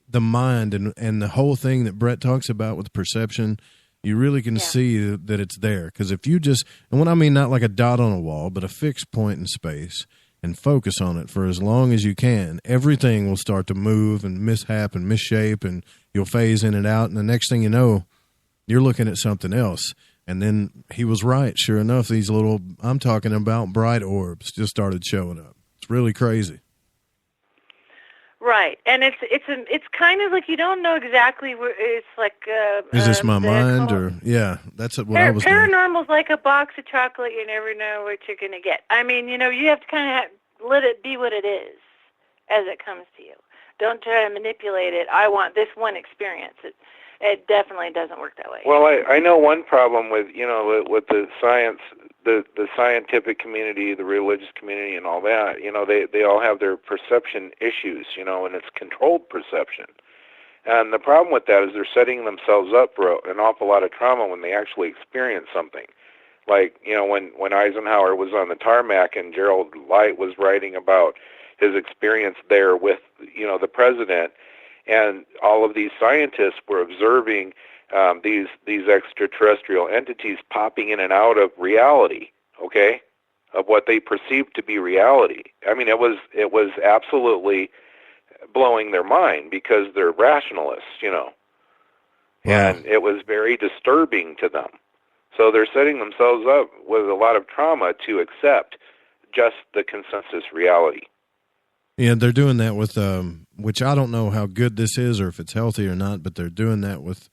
the mind and the whole thing that Brett talks about with perception. You really can see that it's there. Because if you just, and what I mean, not like a dot on a wall, but a fixed point in space, and focus on it for as long as you can, everything will start to move and mishap and misshape, and you'll phase in and out. And the next thing you know, you're looking at something else. And then he was right. Sure enough, these little, I'm talking about bright orbs, just started showing up. It's really crazy. Right, and it's kind of like you don't know exactly where it's like. Is this my mind or that's what I was. Paranormal's like a box of chocolate. You never know what you're going to get. You have to kind of let it be what it is. as it comes to you. Don't try to manipulate it. I want this one experience. It definitely doesn't work that way. Well, I know one problem with, with the science, the scientific community, the religious community, and all that. They all have their perception issues, and it's controlled perception. And the problem with that is they're setting themselves up for an awful lot of trauma when they actually experience something. Like, when Eisenhower was on the tarmac and Gerald Light was writing about his experience there with, the president, and all of these scientists were observing these extraterrestrial entities popping in and out of reality, okay, of what they perceived to be reality. I mean, it was absolutely blowing their mind because they're rationalists, and it was very disturbing to them. So they're setting themselves up with a lot of trauma to accept just the consensus reality. Yeah, they're doing that with, which I don't know how good this is or if it's healthy or not, but they're doing that with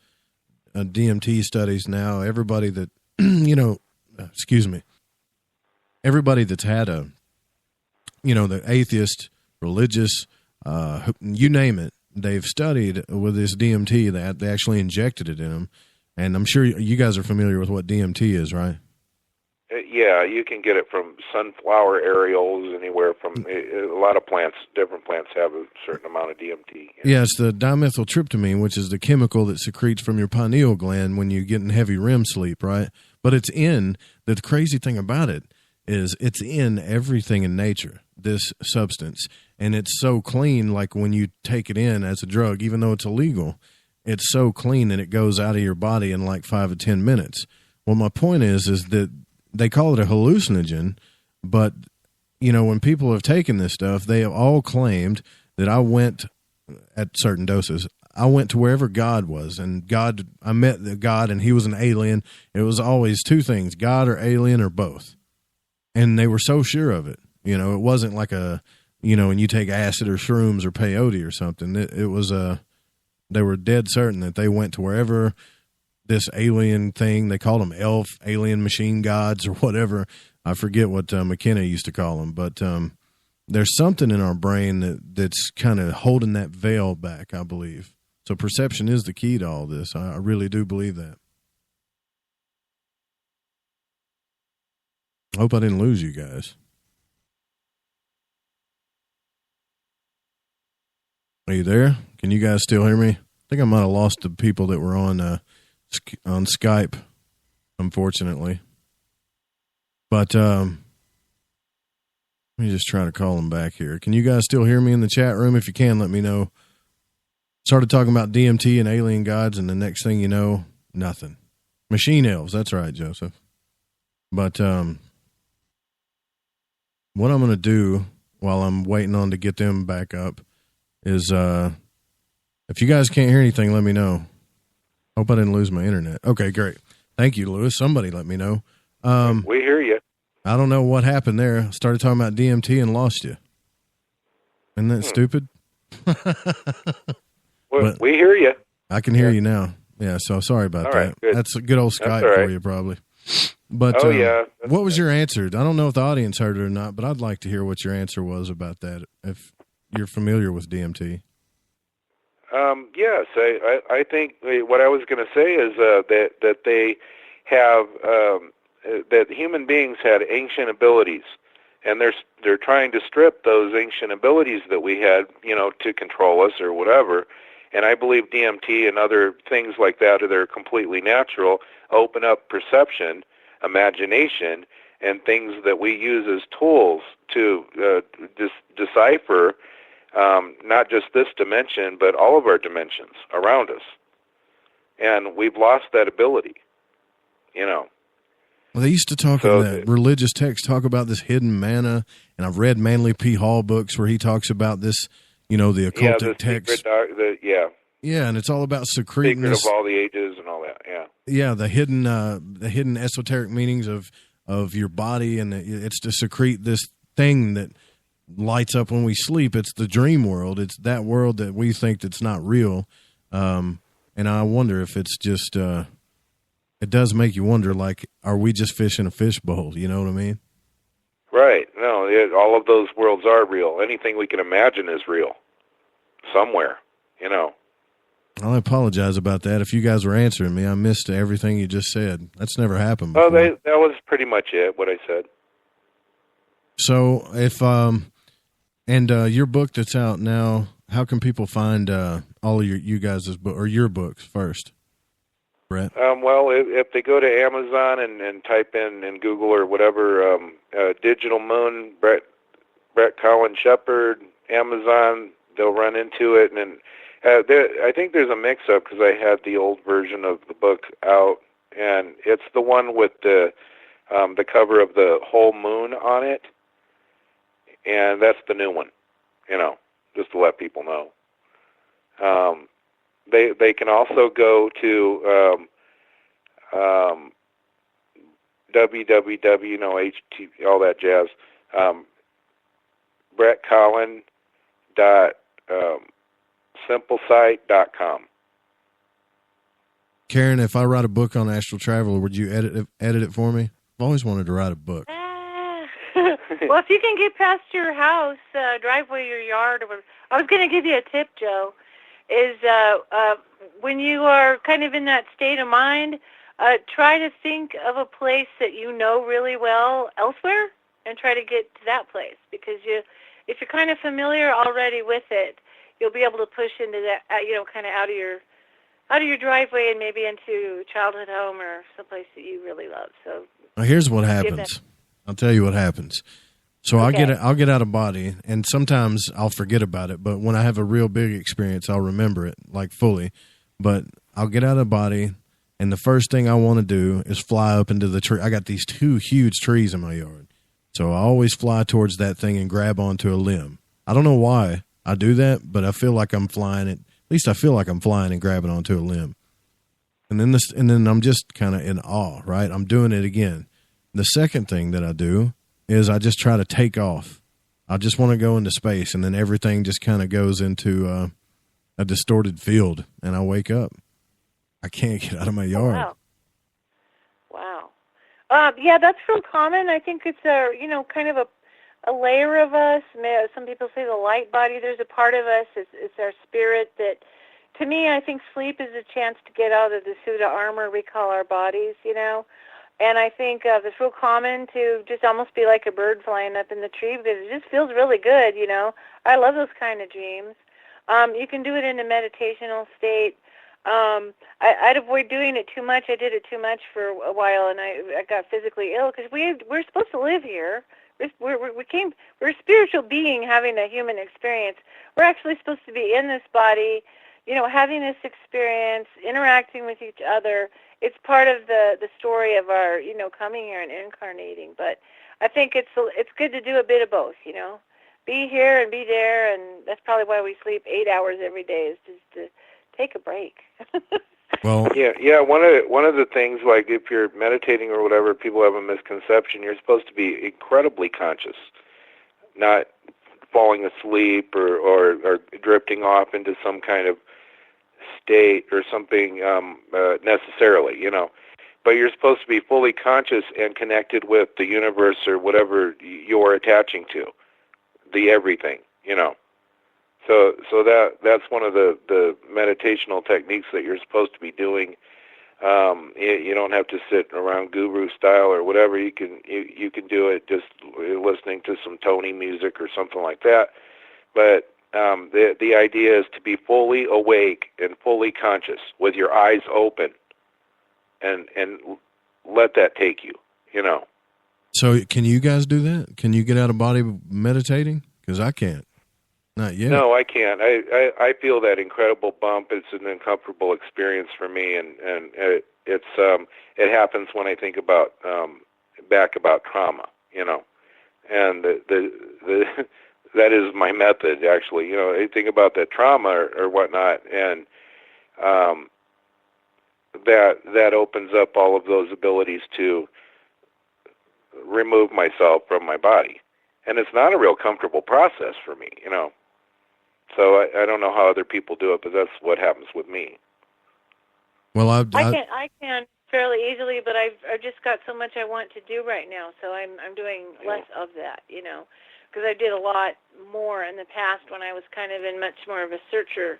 DMT studies now. Everybody that, everybody that's had the atheist, religious, you name it, they've studied with this DMT that they actually injected it in them. And I'm sure you guys are familiar with what DMT is, right? Yeah, you can get it from sunflower areoles, anywhere from a lot of plants. Different plants have a certain amount of DMT. Yeah, it's the dimethyltryptamine, which is the chemical that secretes from your pineal gland when you get in heavy REM sleep, right? But the crazy thing about it is it's in everything in nature, this substance. And it's so clean, like when you take it in as a drug, even though it's illegal, it's so clean that it goes out of your body in like 5 to 10 minutes. Well, my point is that they call it a hallucinogen, but, when people have taken this stuff, they have all claimed that I went at certain doses. I went to wherever God was, and I met the God, and he was an alien. It was always two things, God or alien or both. And they were so sure of it. It wasn't like when you take acid or shrooms or peyote or something. It was they were dead certain that they went to wherever this alien thing, they called them alien machine gods or whatever. I forget what McKenna used to call them, but there's something in our brain that's kind of holding that veil back, I believe. So perception is the key to all this. I really do believe that. I hope I didn't lose you guys. Are you there? Can you guys still hear me? I think I might have lost the people that were on Skype, unfortunately. But let me just try to call them back here. Can you guys still hear me in the chat room? If you can, let me know. Started talking about DMT and alien gods, and the next thing you know, nothing. Machine elves, that's right, Joseph. But what I'm going to do while I'm waiting on to get them back up is if you guys can't hear anything, let me know. Hope I didn't lose my internet. Okay, great. Thank you, Lewis. Somebody let me know. We hear you. I don't know what happened there. I started talking about DMT and lost you. Isn't that stupid? Well, we hear you. I can hear you now. Yeah, so sorry about all that. Right, good. That's a good old Skype for you, probably. But yeah. What was your answer? I don't know if the audience heard it or not, but I'd like to hear what your answer was about that, if you're familiar with DMT. Yes, I think what I was going to say is that they have that human beings had ancient abilities, and they're trying to strip those ancient abilities that we had, to control us or whatever. And I believe DMT and other things like that are completely natural, open up perception, imagination, and things that we use as tools to decipher not just this dimension, but all of our dimensions around us. And we've lost that ability, Well, they used to talk in that religious text, talk about this hidden manna, and I've read Manly P. Hall books where he talks about this, the occultic text. Yeah, and it's all about secreting this, of all the ages and all that. Yeah. Yeah, the hidden esoteric meanings of your body, and it's to secrete this thing that lights up when we sleep. It's the dream world. It's that world that we think that's not real. And I wonder if it's just, it does make you wonder, like, are we just fish in a fishbowl? You know what I mean? Right. No, all of those worlds are real. Anything we can imagine is real somewhere, you know. I apologize about that. If you guys were answering me, I missed everything you just said. That's never happened before. Oh, that was pretty much it, what I said. So if, your book that's out now, how can people find all of you guys' book or your books first, Brett? Well, if they go to Amazon and type in Google or whatever, Digital Moon, Brett Colin Sheppard, Amazon, they'll run into it. And I think there's a mix-up because I had the old version of the book out, and it's the one with the cover of the whole moon on it, and that's the new one, you know, just to let people know. They can also go to www, all that jazz, brettcollin.simplesite.com. Karen, if I write a book on astral travel, would you edit it for me? I've always wanted to write a book. Well, if you can get past your house, driveway, your yard, or I was going to give you a tip, Joe, is when you are kind of in that state of mind, try to think of a place that you know really well elsewhere and try to get to that place, because if you're kind of familiar already with it, you'll be able to push into that, kind of out of your driveway and maybe into childhood home or someplace that you really love. So well, here's what happens. I'll tell you what happens. So Okay. I'll get out of body, and sometimes I'll forget about it. But when I have a real big experience, I'll remember it like fully. But I'll get out of body, and the first thing I want to do is fly up into the tree. I got these 2 huge trees in my yard, so I always fly towards that thing and grab onto a limb. I don't know why I do that, but I feel like I'm flying it. At least I feel like I'm flying and grabbing onto a limb. And then I'm just kind of in awe, right? I'm doing it again. The second thing that I do is I just try to take off. I just want to go into space, and then everything just kind of goes into a distorted field, and I wake up. I can't get out of my yard. Oh, wow. Yeah, that's real common. I think it's kind of a layer of us. Some people say the light body. There's a part of us. It's our spirit that, to me, I think sleep is a chance to get out of the suit of armor we call our bodies, And I think it's real common to just almost be like a bird flying up in the tree, because it just feels really good, I love those kind of dreams. You can do it in a meditational state. I'd avoid doing it too much. I did it too much for a while, and I got physically ill because we're supposed to live here. We're a spiritual being having a human experience. We're actually supposed to be in this body, having this experience, interacting with each other. It's part of the story of our, coming here and incarnating. But I think it's good to do a bit of both, Be here and be there, and that's probably why we sleep 8 hours every day, is just to take a break. Well, yeah. One of the things, like if you're meditating or whatever, people have a misconception. You're supposed to be incredibly conscious, not falling asleep or drifting off into some kind of state or something necessarily, But you're supposed to be fully conscious and connected with the universe or whatever you're attaching to, the everything, So that's one of the meditational techniques that you're supposed to be doing. You don't have to sit around guru style or whatever. You can do it just listening to some Tony music or something like that. But the idea is to be fully awake and fully conscious with your eyes open, and let that take you. So can you guys do that? Can you get out of body meditating? Because I can't. Not yet. No, I can't. I feel that incredible bump. It's an uncomfortable experience for me, and it happens when I think about trauma, and the that is my method, actually. I think about that trauma or whatnot, and that opens up all of those abilities to remove myself from my body, and it's not a real comfortable process for me, So I don't know how other people do it, but that's what happens with me. Well, I can fairly easily, but I've just got so much I want to do right now, so I'm doing less of that, because I did a lot more in the past when I was kind of in much more of a searcher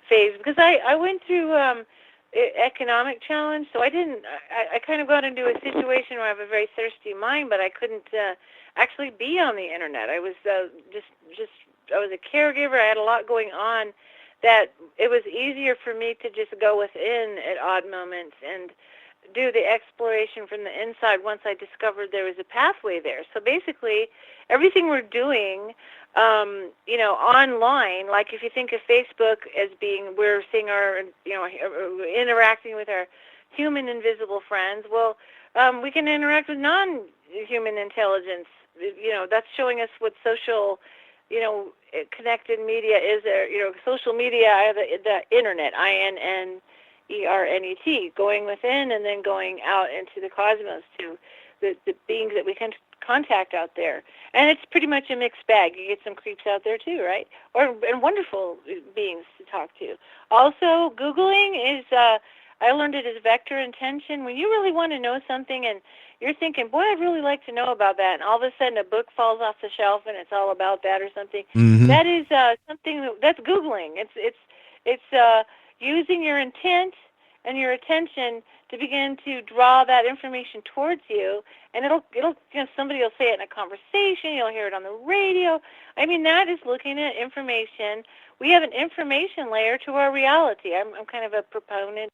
phase, because I went through economic challenge, so I kind of got into a situation where I have a very thirsty mind, but I couldn't actually be on the internet. I was I was a caregiver. I had a lot going on that it was easier for me to just go within at odd moments and do the exploration from the inside once I discovered there was a pathway there. So basically, everything we're doing, online, like if you think of Facebook as being, we're seeing our, interacting with our human invisible friends, well, we can interact with non-human intelligence. That's showing us what social, connected media is there. Social media, the internet, INNERNET, going within and then going out into the cosmos to the beings that we can contact out there. And it's pretty much a mixed bag. You get some creeps out there too, right? And wonderful beings to talk to. Also, Googling is, I learned it as vector intention. When you really want to know something and you're thinking, boy, I'd really like to know about that, and all of a sudden a book falls off the shelf and it's all about that or something, that is something that's Googling. It's using your intent and your attention to begin to draw that information towards you, and it'll somebody will say it in a conversation, you'll hear it on the radio. I mean, that is looking at information. We have an information layer to our reality. I'm kind of a proponent.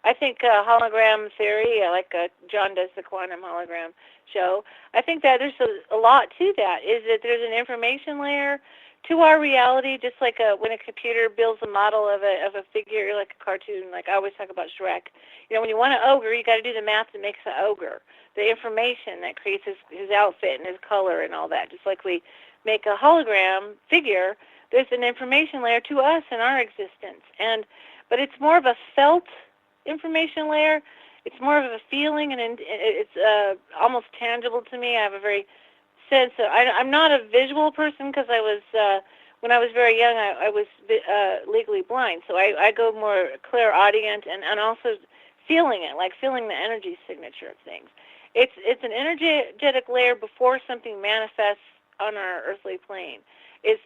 I think hologram theory, like John does the quantum hologram show, I think that there's a lot to that, is that there's an information layer to our reality, just like when a computer builds a model of a figure, like a cartoon, like I always talk about Shrek. When you want an ogre, you got to do the math that makes the ogre, the information that creates his outfit and his color and all that. Just like we make a hologram figure, there's an information layer to us and our existence. But it's more of a felt information layer. It's more of a feeling, and it's almost tangible to me. I have a very sense of, I'm not a visual person because I was, when I was very young, I was legally blind. So I go more clairaudient and also feeling it, like feeling the energy signature of things. It's an energetic layer before something manifests on our earthly plane. Is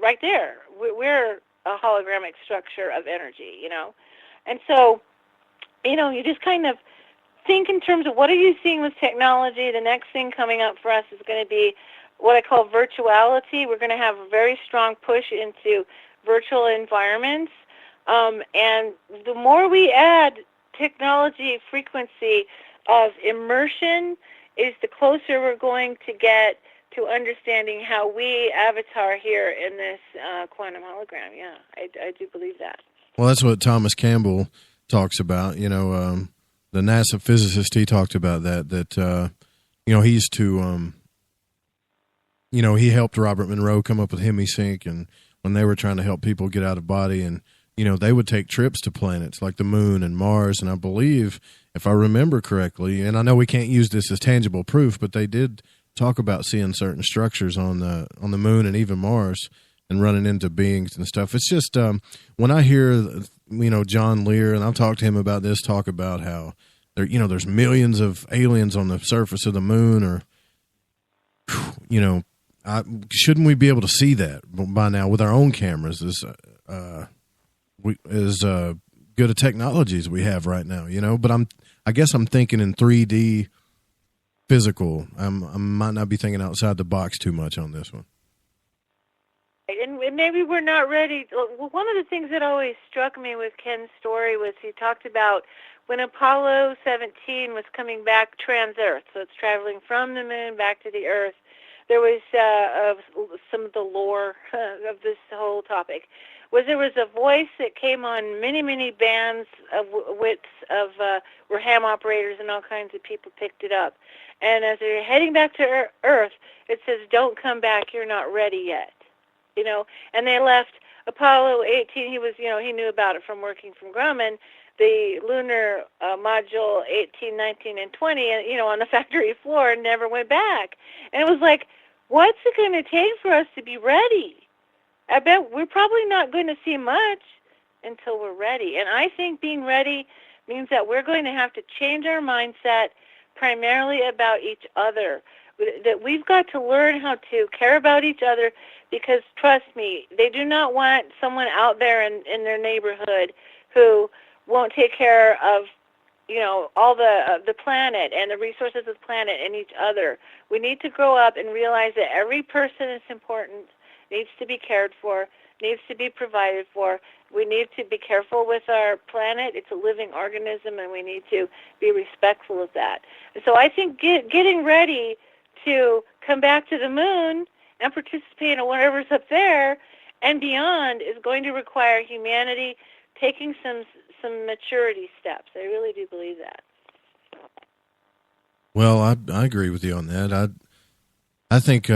right there. We're a hologramic structure of energy, And so, you just kind of think in terms of what are you seeing with technology. The next thing coming up for us is going to be what I call virtuality. We're going to have a very strong push into virtual environments. And the more we add technology frequency of immersion, is the closer we're going to get to understanding how we avatar here in this quantum hologram. Yeah, I do believe that. Well, that's what Thomas Campbell talks about. The NASA physicist, he talked about that he used to, he helped Robert Monroe come up with HemiSync, and when they were trying to help people get out of body, and, they would take trips to planets like the moon and Mars, and I believe, if I remember correctly, and I know we can't use this as tangible proof, but they did talk about seeing certain structures on the moon and even Mars and running into beings and stuff. It's just when I hear John Lear, and I've talked to him about this, talk about how there's millions of aliens on the surface of the moon, or shouldn't we be able to see that by now with our own cameras? As good a technology as we have right now, But I guess I'm thinking in 3D. Physical. I might not be thinking outside the box too much on this one. And maybe we're not ready. Well, one of the things that always struck me with Ken's story was he talked about when Apollo 17 was coming back trans-Earth, so it's traveling from the moon back to the Earth. There was some of the lore of this whole topic. There was a voice that came on many, many bands of wits of where ham operators and all kinds of people picked it up. And as they're heading back to Earth, it says, "Don't come back, you're not ready yet." And they left Apollo 18. He was, he knew about it from working from Grumman, the Lunar Module 18, 19, and 20, on the factory floor, and never went back. And it was like, what's it going to take for us to be ready? I bet we're probably not going to see much until we're ready. And I think being ready means that we're going to have to change our mindset primarily about each other. That we've got to learn how to care about each other, because trust me, they do not want someone out there in their neighborhood who won't take care of, all the planet and the resources of the planet and each other. We need to grow up and realize that every person is important, needs to be cared for, needs to be provided for. We need to be careful with our planet. It's a living organism, and we need to be respectful of that. And so I think getting ready to come back to the moon and participate in whatever's up there and beyond is going to require humanity taking some maturity steps. I really do believe that. Well, I agree with you on that. I think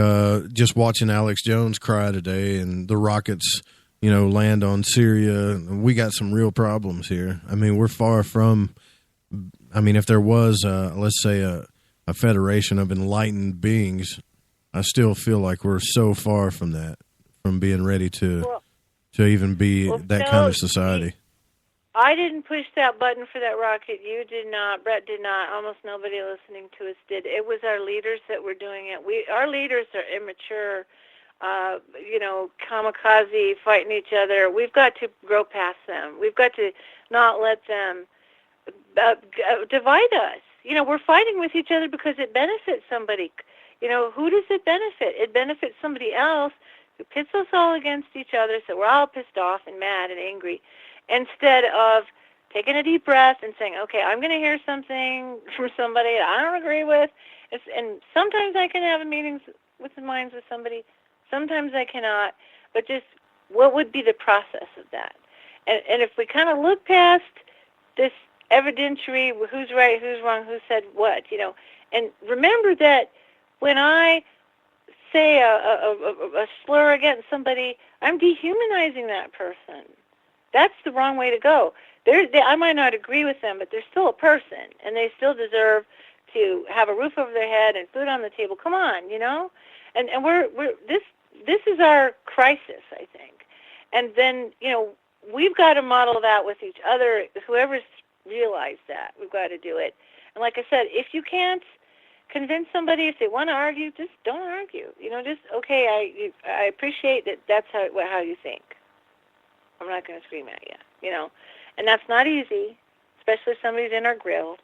just watching Alex Jones cry today and the rockets, land on Syria, we got some real problems here. I mean, we're far from. I mean, if there was, let's say, a federation of enlightened beings, I still feel like we're so far from that, from being ready to even be that kind of society. I didn't push that button for that rocket. You did not. Brett did not. Almost nobody listening to us did. It was our leaders that were doing it. Our leaders are immature, kamikaze, fighting each other. We've got to grow past them. We've got to not let them divide us. We're fighting with each other because it benefits somebody. Who does it benefit? It benefits somebody else who pits us all against each other, so we're all pissed off and mad and angry, instead of taking a deep breath and saying, okay, I'm going to hear something from somebody I don't agree with. And sometimes I can have meetings with the minds with somebody. Sometimes I cannot. But just what would be the process of that? And if we kind of look past this evidentiary, who's right, who's wrong, who said what, and remember that when I say a slur against somebody, I'm dehumanizing that person. That's the wrong way to go. I might not agree with them, but they're still a person, and they still deserve to have a roof over their head and food on the table. Come on, And we're this is our crisis, I think. And then we've got to model that with each other. Whoever's realized that, we've got to do it. And like I said, if you can't convince somebody, if they want to argue, just don't argue. Just okay. I appreciate that. That's how you think. I'm not going to scream at you, and that's not easy, especially if somebody's in our grill.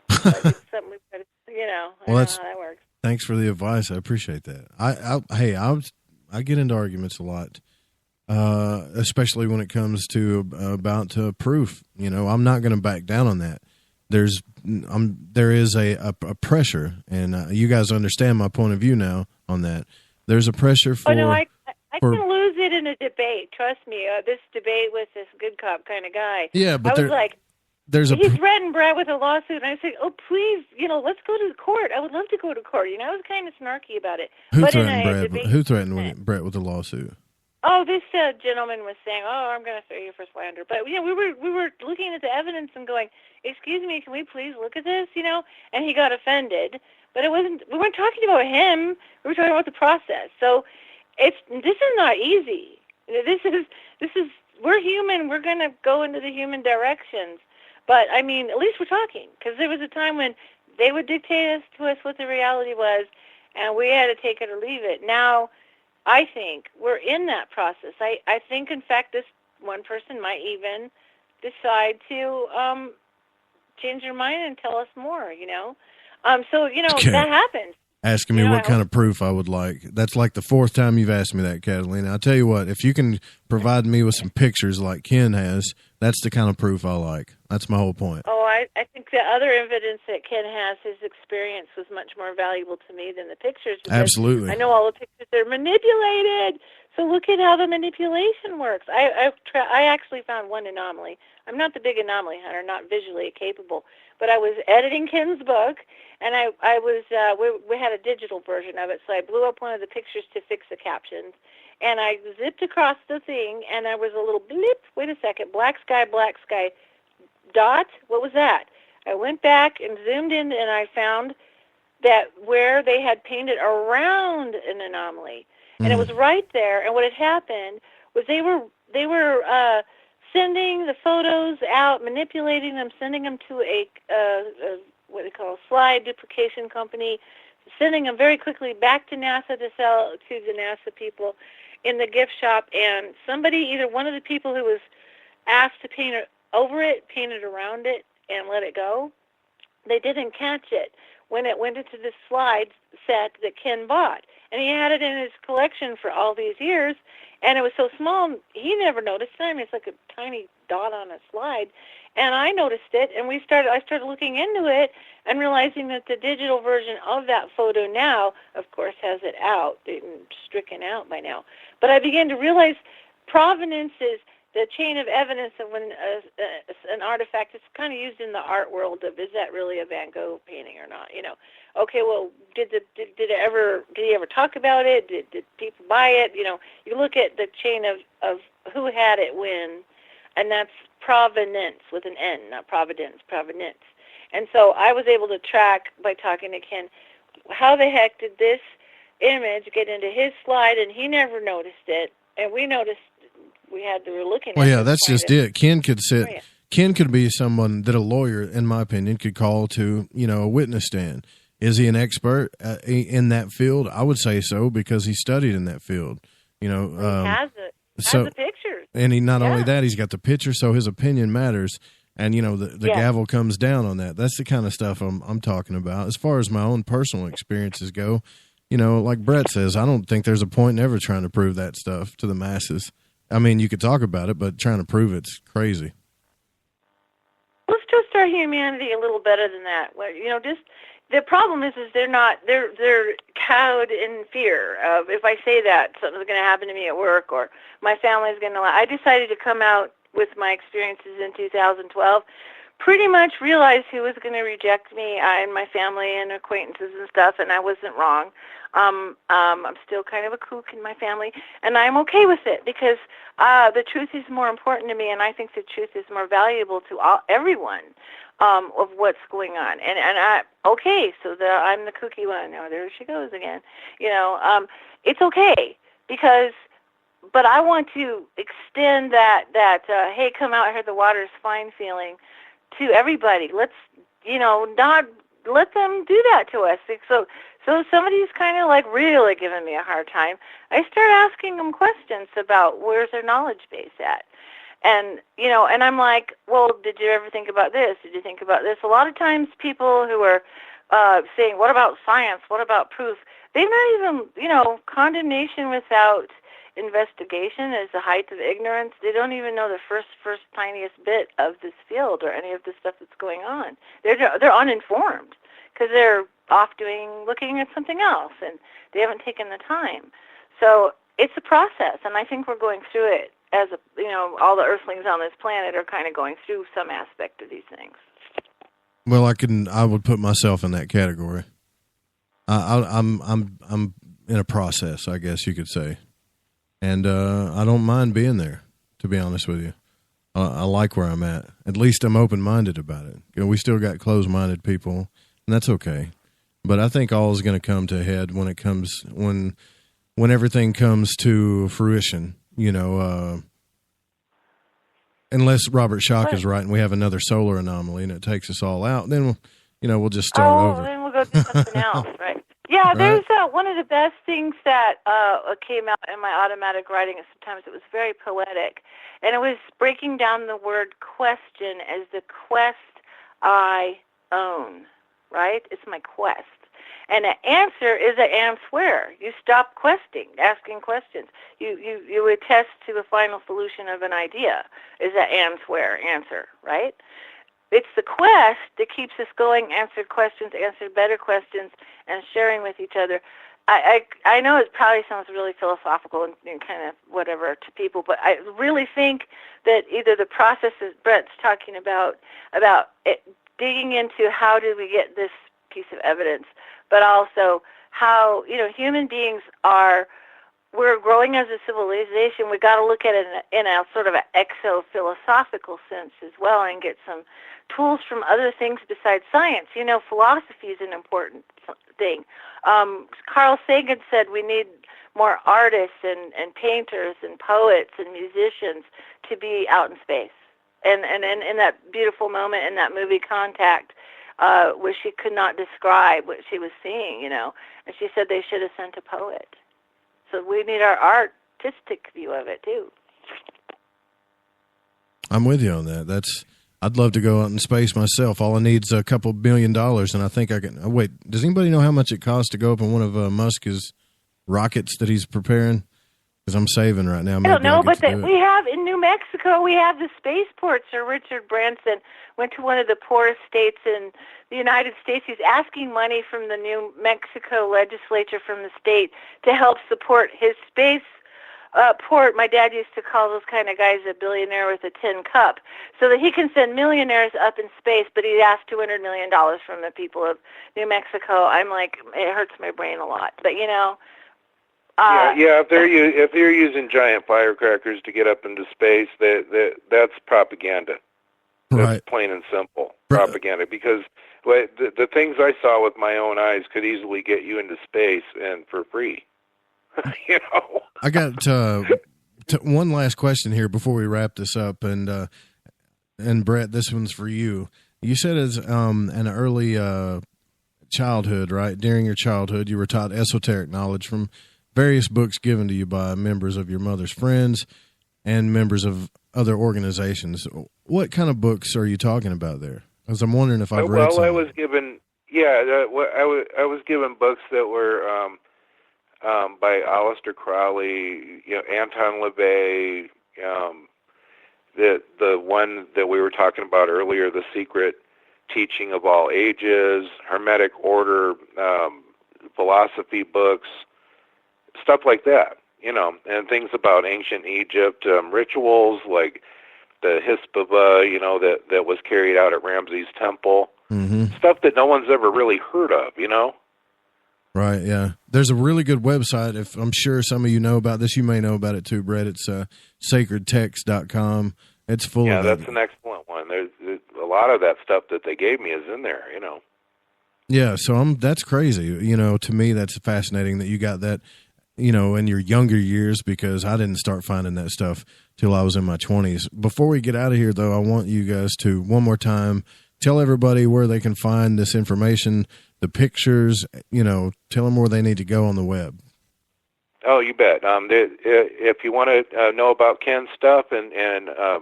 But it's something we've got to, I know how that works. Thanks for the advice. I appreciate that. I get into arguments a lot, especially when it comes to about proof. I'm not going to back down on that. There is a pressure, and you guys understand my point of view now on that. There's a pressure for. Oh no, I can lose it in a debate. Trust me. This debate with this good cop kind of guy. Yeah, but I was like, he's threatened Brad with a lawsuit, and I said, "Oh, please, let's go to the court. I would love to go to court." I was kind of snarky about it. Who threatened Brett with a lawsuit? Oh, this gentleman was saying, "Oh, I'm going to sue you for slander." But we were looking at the evidence and going, "Excuse me, can we please look at this?" And he got offended. But we weren't talking about him. We were talking about the process. So this is not easy. We're human. We're going to go into the human directions. But I mean, at least we're talking, because there was a time when they would dictate to us what the reality was, and we had to take it or leave it. Now, I think we're in that process. I think, in fact, this one person might even decide to change their mind and tell us more, Okay. That happens. Asking me what kind of proof I would like. That's like the fourth time you've asked me that, Catalina. I'll tell you what, if you can provide me with some pictures like Ken has, that's the kind of proof I like. That's my whole point. Oh, I think the other evidence that Ken has, his experience, was much more valuable to me than the pictures. Absolutely. I know all the pictures are manipulated, so look at how the manipulation works. I actually found one anomaly. I'm not the big anomaly hunter, not visually capable, but I was editing Ken's book, and we had a digital version of it, so I blew up one of the pictures to fix the captions, and I zipped across the thing, and there was a little blip, wait a second, black sky, dot, what was that? I went back and zoomed in, and I found that where they had painted around an anomaly, and it was right there, and what had happened was they were sending the photos out, manipulating them, sending them to a what they call a slide duplication company, sending them very quickly back to NASA to sell to the NASA people in the gift shop. And somebody, either one of the people who was asked to paint it over it, painted around it, and let it go. They didn't catch it when it went into the slide set that Ken bought. And he had it in his collection for all these years, and it was so small, he never noticed it. I mean, it's like a tiny dot on a slide. And I noticed it, and I started looking into it and realizing that the digital version of that photo now, of course, has it out, stricken out by now. But I began to realize provenance is the chain of evidence of when an artifact is kind of used in the art world of, is that really a Van Gogh painting or not? You know, okay, well, did he ever talk about it? Did people buy it? You know, you look at the chain of who had it when, and that's provenance with an N, not providence, provenance. And so I was able to track, by talking to Ken, how the heck did this image get into his slide, and he never noticed it, and we noticed. We were looking at. Well, yeah, that's just it. Ken could sit. Oh, yeah. Ken could be someone that a lawyer, in my opinion, could call to, a witness stand. Is he an expert in that field? I would say so, because he studied in that field. He has the pictures, and he not only that, he's got the picture, so his opinion matters. And the gavel comes down on that. That's the kind of stuff I'm talking about. As far as my own personal experiences go, like Brett says, I don't think there's a point in ever trying to prove that stuff to the masses. I mean, you could talk about it, but trying to prove it's crazy. Let's trust our humanity a little better than that. Well, just the problem is they're cowed in fear of, if I say that, something's going to happen to me at work or my family's going to. I decided to come out with my experiences in 2012. Pretty much realized who was going to reject me and my family and acquaintances and stuff, and I wasn't wrong. I'm still kind of a kook in my family, and I'm okay with it because the truth is more important to me, and I think the truth is more valuable to everyone of what's going on. And so I'm the kooky one. Oh, there she goes again. It's okay but I want to extend that hey, come out here, the water's fine feeling to everybody. Let's, not let them do that to us. So somebody's kind of like really giving me a hard time. I start asking them questions about where's their knowledge base at. And, and I'm like, well, did you ever think about this? Did you think about this? A lot of times people who are saying, what about science? What about proof? They're not even, condemnation without investigation is the height of ignorance. They don't even know the first tiniest bit of this field or any of the stuff that's going on. They're uninformed because they're off looking at something else, and they haven't taken the time. So it's a process, and I think we're going through it as all the Earthlings on this planet are kind of going through some aspect of these things. Well, I would put myself in that category. I'm in a process, I guess you could say. And I don't mind being there, to be honest with you. I like where I'm at. At least I'm open-minded about it. We still got closed-minded people, and that's okay. But I think all is going to come to a head when everything comes to fruition. Unless Robert Schoch is right and we have another solar anomaly and it takes us all out, then we'll just start over. Then we'll go do something else, right? Yeah, there's one of the best things that came out in my automatic writing, and sometimes it was very poetic, and it was breaking down the word question as the quest I own, right? It's my quest. And an answer is an answer. You stop asking questions. You attest to the final solution of an idea is an answer, right? It's the quest that keeps us going, answered questions, answered better questions, and sharing with each other. I know it probably sounds really philosophical and kind of whatever to people, but I really think that either the process that Brett's talking about it, digging into how did we get this piece of evidence, but also how, human beings we're growing as a civilization. We've got to look at it in a sort of an exo-philosophical sense as well and get some tools from other things besides science. Philosophy is an important thing. Carl Sagan said we need more artists and painters and poets and musicians to be out in space. And in that beautiful moment in that movie Contact, where she could not describe what she was seeing, and she said they should have sent a poet. So we need our artistic view of it too. I'm with you on that. I'd love to go out in space myself. All I need is a couple $1 billion, and I think I can. Oh, wait, does anybody know how much it costs to go up in one of Musk's rockets that he's preparing? Because I'm saving right now. I don't know, but we have in New Mexico, we have the spaceport. Sir Richard Branson went to one of the poorest states in the United States. He's asking money from the New Mexico legislature, from the state, to help support his space port. My dad used to call those kind of guys a billionaire with a tin cup, so that he can send millionaires up in space, but he asked $200 million from the people of New Mexico. I'm like, it hurts my brain a lot, but if they're using giant firecrackers to get up into space, that's propaganda. That's right. Plain and simple propaganda. Because the things I saw with my own eyes could easily get you into space and for free. I got one last question here before we wrap this up, and Brett, this one's for you. You said as an early childhood, right? During your childhood, you were taught esoteric knowledge from various books given to you by members of your mother's friends and members of other organizations. What kind of books are you talking about there? Because I'm wondering if I've read some. I was given, I was given books that were by Aleister Crowley, Anton LaVey, the one that we were talking about earlier, The Secret Teaching of All Ages, Hermetic Order, philosophy books, stuff like that, and things about ancient Egypt, rituals like the Hispava, that was carried out at Ramses Temple, stuff that no one's ever really heard of, Right, yeah. There's a really good website. If I'm sure some of you know about this, you may know about it too, Brett. It's sacredtext.com. It's full of that's an excellent one. There's a lot of that stuff that they gave me is in there, Yeah, so that's crazy. To me, that's fascinating that you got that, in your younger years, because I didn't start finding that stuff till I was in my 20s. Before we get out of here, though, I want you guys to, one more time, tell everybody where they can find this information, the pictures, tell them where they need to go on the web. Oh, you bet. If you want to know about Ken's stuff and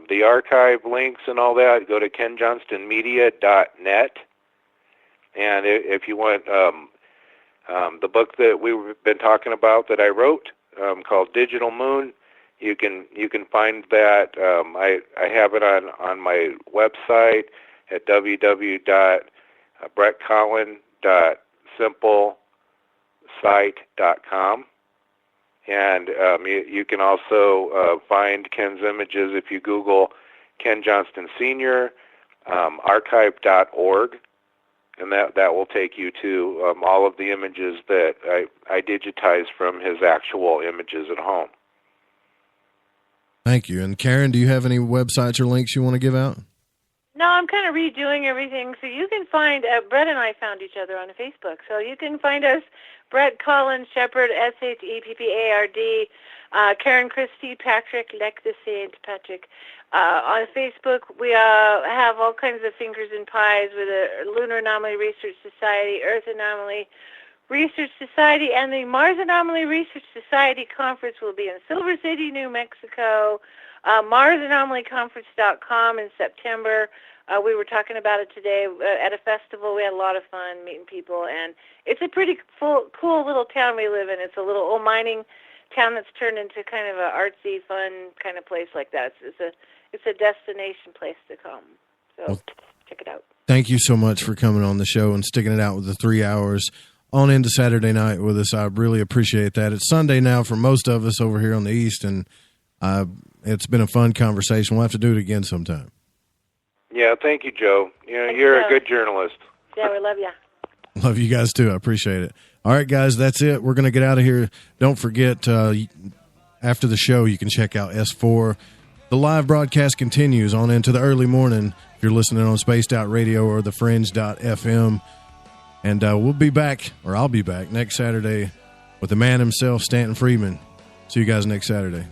the archive links and all that, go to kenjohnstonmedia.net. And if you want the book that we've been talking about that I wrote, called Digital Moon, you can find that. I have it on my website at www.brettcollin.simplesite.com. And you can also find Ken's images if you Google Ken Johnston Sr., archive.org, and that will take you to all of the images that I digitized from his actual images at home. Thank you. And Karen, do you have any websites or links you want to give out? No, I'm kind of redoing everything. So you can find, Brett and I found each other on Facebook. So you can find us, Brett, Colin Sheppard, Sheppard, Karen Christie, Patrick, Lec the Saint, Patrick. On Facebook, we have all kinds of fingers and pies with the Lunar Anomaly Research Society, Earth Anomaly Research Society, and the Mars Anomaly Research Society Conference will be in Silver City, New Mexico. MarsAnomalyConference.com in September. We were talking about it today at a festival. We had a lot of fun meeting people, and it's a pretty cool little town we live in. It's a little old mining town that's turned into kind of an artsy, fun kind of place like that. It's a destination place to come. So check it out. Thank you so much for coming on the show and sticking it out with the 3 hours on into Saturday night with us. I really appreciate that. It's Sunday now for most of us over here on the East, and it's been a fun conversation. We'll have to do it again sometime. Yeah, thank you, Joe. You're a good journalist. Yeah, we love you. Love you guys, too. I appreciate it. All right, guys, that's it. We're going to get out of here. Don't forget, after the show, you can check out S4. The live broadcast continues on into the early morning if you're listening on Spaced Out Radio or thefringe.fm. And we'll be back, or I'll be back, next Saturday with the man himself, Stanton Friedman. See you guys next Saturday.